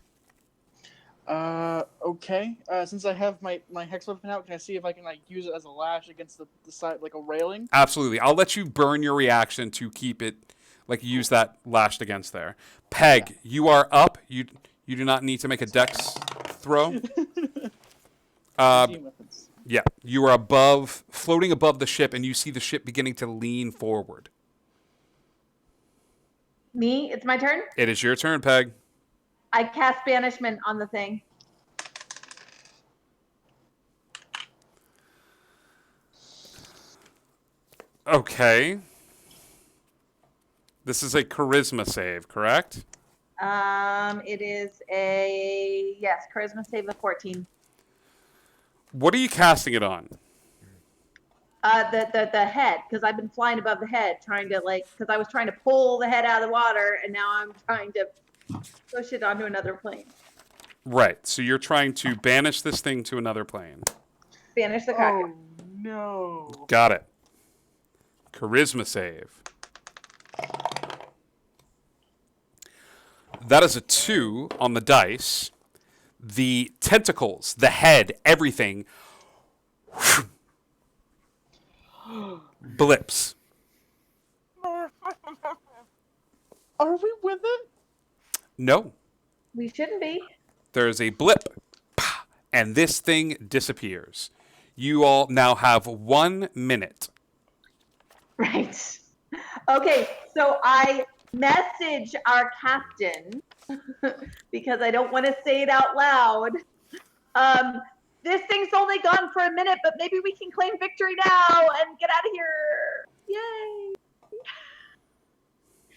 Okay. Since I have my hex weapon out, can I see if I can use it as a lash against the side, like a railing? Absolutely. I'll let you burn your reaction to keep it, use that lashed against there. Peg, you are up. You do not need to make a dex throw. Weapons. Yeah, you are floating above the ship, and you see the ship beginning to lean forward. Me? It's my turn? It is your turn, Peg. I cast banishment on the thing. Okay. This is a charisma save, correct? It is a charisma save of 14. What are you casting it on? The head, because I've been flying above the head, trying to because I was trying to pull the head out of the water, and now I'm trying to push it onto another plane. Right. So you're trying to banish this thing to another plane. Banish the kraken. Oh no! Got it. Charisma save. That is a 2 on the dice. The tentacles, the head, everything blips. Are we with it? No. We shouldn't be. There's a blip, and this thing disappears. You all now have 1 minute. Right. Okay, so I message our captain because I don't want to say it out loud. This thing's only gone for a minute, but maybe we can claim victory now and get out of here. Yay!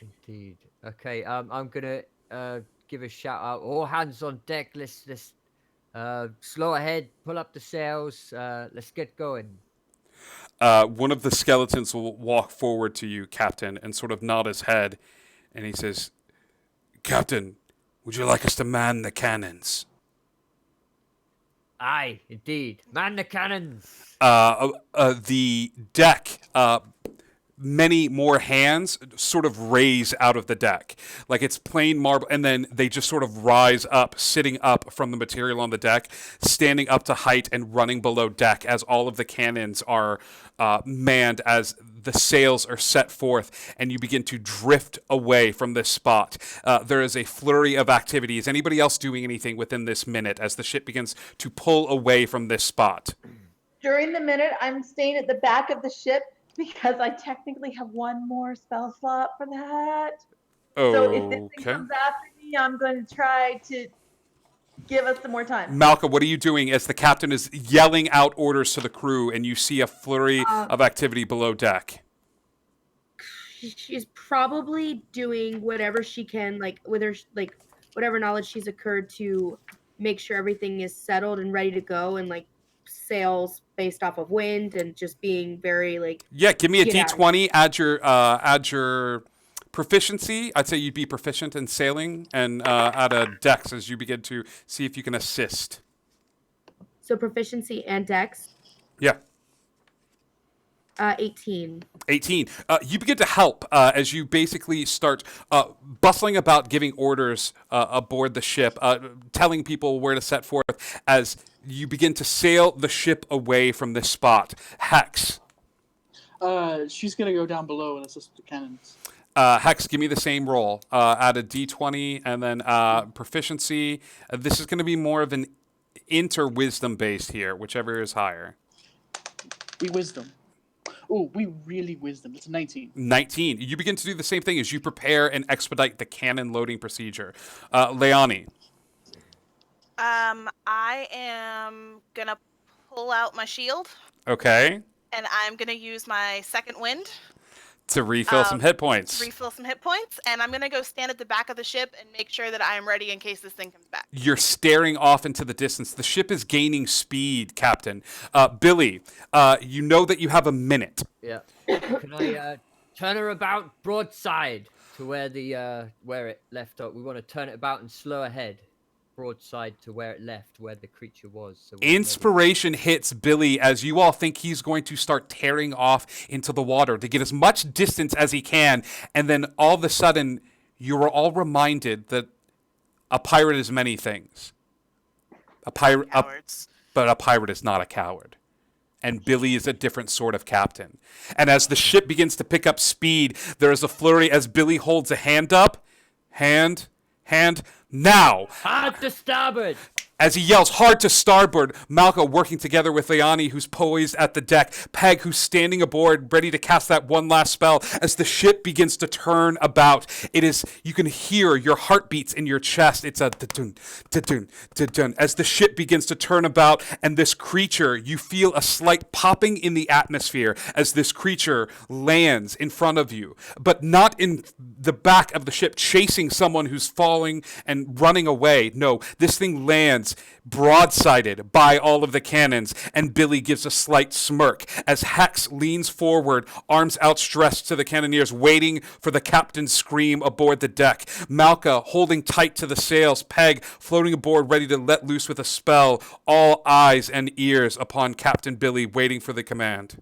Indeed. Okay, I'm gonna give a shout out. All hands on deck. Let's slow ahead. Pull up the sails. Let's get going. One of the skeletons will walk forward to you, Captain, and sort of nod his head, and he says, "Captain, would you like us to man the cannons?" Aye, indeed. Man the cannons. The deck, many more hands sort of raise out of the deck. Like it's plain marble, and then they just sort of rise up, sitting up from the material on the deck, standing up to height and running below deck as all of the cannons are manned, as the sails are set forth, and you begin to drift away from this spot. There is a flurry of activity. Is anybody else doing anything within this minute as the ship begins to pull away from this spot? During the minute, I'm staying at the back of the ship because I technically have one more spell slot for that. So if this thing comes after me, I'm going to try to give us some more time. Malka, what are you doing as the captain is yelling out orders to the crew and you see a flurry of activity below deck? She's probably doing whatever she can, with her, whatever knowledge she's occurred to make sure everything is settled and ready to go, and sails based off of wind and just being very Yeah, give me a D20. Add your proficiency. I'd say you'd be proficient in sailing, and add a dex as you begin to see if you can assist. So proficiency and dex. Yeah. 18. 18. You begin to help as you basically start bustling about, giving orders aboard the ship, telling people where to set forth as you begin to sail the ship away from this spot. Hex. She's gonna go down below and assist with the cannons. Hex, give me the same roll. Add a D20 and then proficiency. This is going to be more of an inter-wisdom based here, whichever is higher. We wisdom. Oh, we really wisdom. It's 19. 19. You begin to do the same thing as you prepare and expedite the cannon loading procedure. Leonie. I am going to pull out my shield. Okay. And I'm going to use my second wind. To refill some hit points. And I'm going to go stand at the back of the ship and make sure that I am ready in case this thing comes back. You're staring off into the distance. The ship is gaining speed, Captain. Billy, you know that you have a minute. Yeah. Can I Turn her about broadside to where where it left off. We want to turn it about and slow ahead, broadside to where it left, where the creature was. So Inspiration hits Billy as you all think he's going to start tearing off into the water to get as much distance as he can, and then all of a sudden you are all reminded that a pirate is many things. Cowards. But a pirate is not a coward. And Billy is a different sort of captain. And as the ship begins to pick up speed, there is a flurry as Billy holds a hand up. Hand, now! hard to starboard. As he yells hard to starboard, Malka working together with Leani, who's poised at the deck, Peg, who's standing aboard, ready to cast that one last spell. As the ship begins to turn about, you can hear your heartbeats in your chest. It's a da-dun, da-dun, da-dun. As the ship begins to turn about, and this creature, you feel a slight popping in the atmosphere as this creature lands in front of you, but not in the back of the ship, chasing someone who's falling and running away. No, this thing lands broadsided by all of the cannons, and Billy gives a slight smirk as Hex leans forward, arms outstretched to the cannoneers, waiting for the captain's scream aboard the deck. Malka holding tight to the sails, Peg floating aboard, ready to let loose with a spell, all eyes and ears upon Captain Billy, waiting for the command.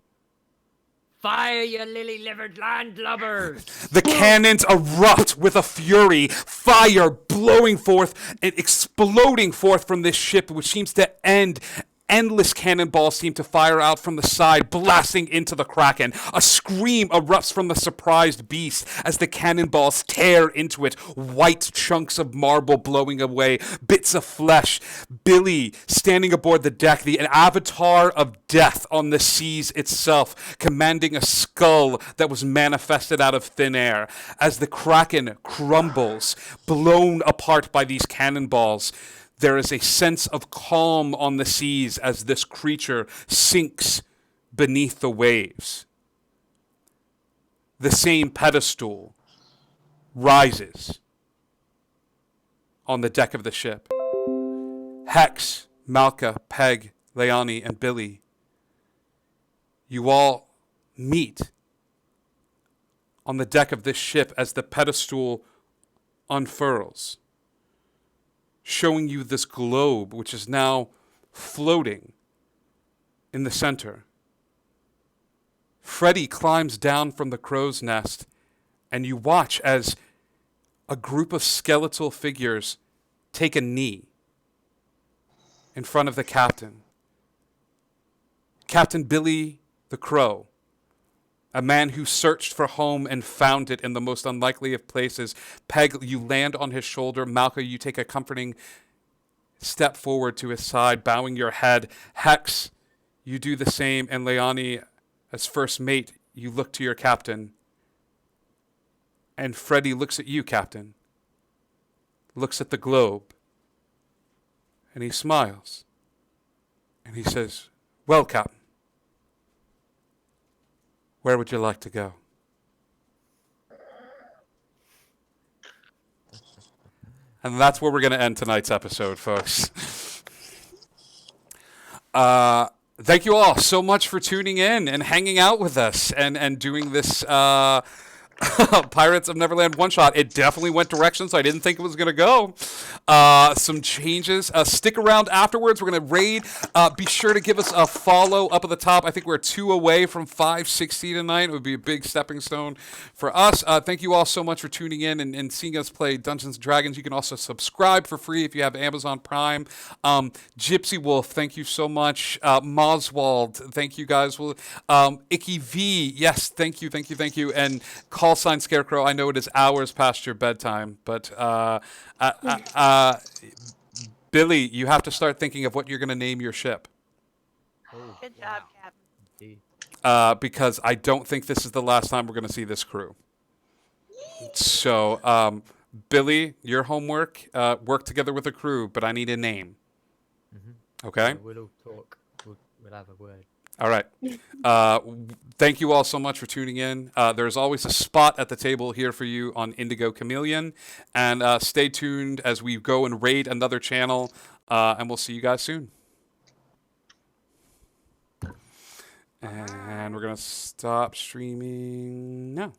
Fire, you lily-livered landlubbers! The cannons erupt with a fury, fire blowing forth and exploding forth from this ship, which seems to end. Endless cannonballs seem to fire out from the side, blasting into the Kraken. A scream erupts from the surprised beast as the cannonballs tear into it, white chunks of marble blowing away, bits of flesh. Billy, standing aboard the deck, an avatar of death on the seas itself, commanding a skull that was manifested out of thin air. As the Kraken crumbles, blown apart by these cannonballs, there is a sense of calm on the seas as this creature sinks beneath the waves. The same pedestal rises on the deck of the ship. Hex, Malka, Peg, Leani, and Billy, you all meet on the deck of this ship as the pedestal unfurls, showing you this globe, which is now floating in the center. Freddy climbs down from the crow's nest, and you watch as a group of skeletal figures take a knee in front of the captain. Captain Billy the Crow, a man who searched for home and found it in the most unlikely of places. Peg, you land on his shoulder. Malka, you take a comforting step forward to his side, bowing your head. Hex, you do the same. And Leani, as first mate, you look to your captain. And Freddy looks at you, Captain. Looks at the globe. And he smiles. And he says, "Well, Captain, where would you like to go?" And that's where we're going to end tonight's episode, folks. Thank you all so much for tuning in and hanging out with us and doing this Pirates of Neverland one-shot. It definitely went directions I didn't think it was going to go. Some changes. Stick around afterwards. We're going to raid. Be sure to give us a follow up at the top. I think we're 2 away from 560 tonight. It would be a big stepping stone for us. Thank you all so much for tuning in and seeing us play Dungeons & Dragons. You can also subscribe for free if you have Amazon Prime. Gypsy Wolf, thank you so much. Moswald, thank you guys. Icky V, yes, thank you. And Call Sign Scarecrow, I know it is hours past your bedtime, but Billy, you have to start thinking of what you're going to name your ship. Good job, Captain. Because I don't think this is the last time we're going to see this crew. So, Billy, your homework, work together with the crew, but I need a name. Mm-hmm. Okay? We'll all talk. We'll have a word. All right. Thank you all so much for tuning in. There's always a spot at the table here for you on Indigo Chameleon. And stay tuned as we go and raid another channel. And we'll see you guys soon. And we're going to stop streaming now.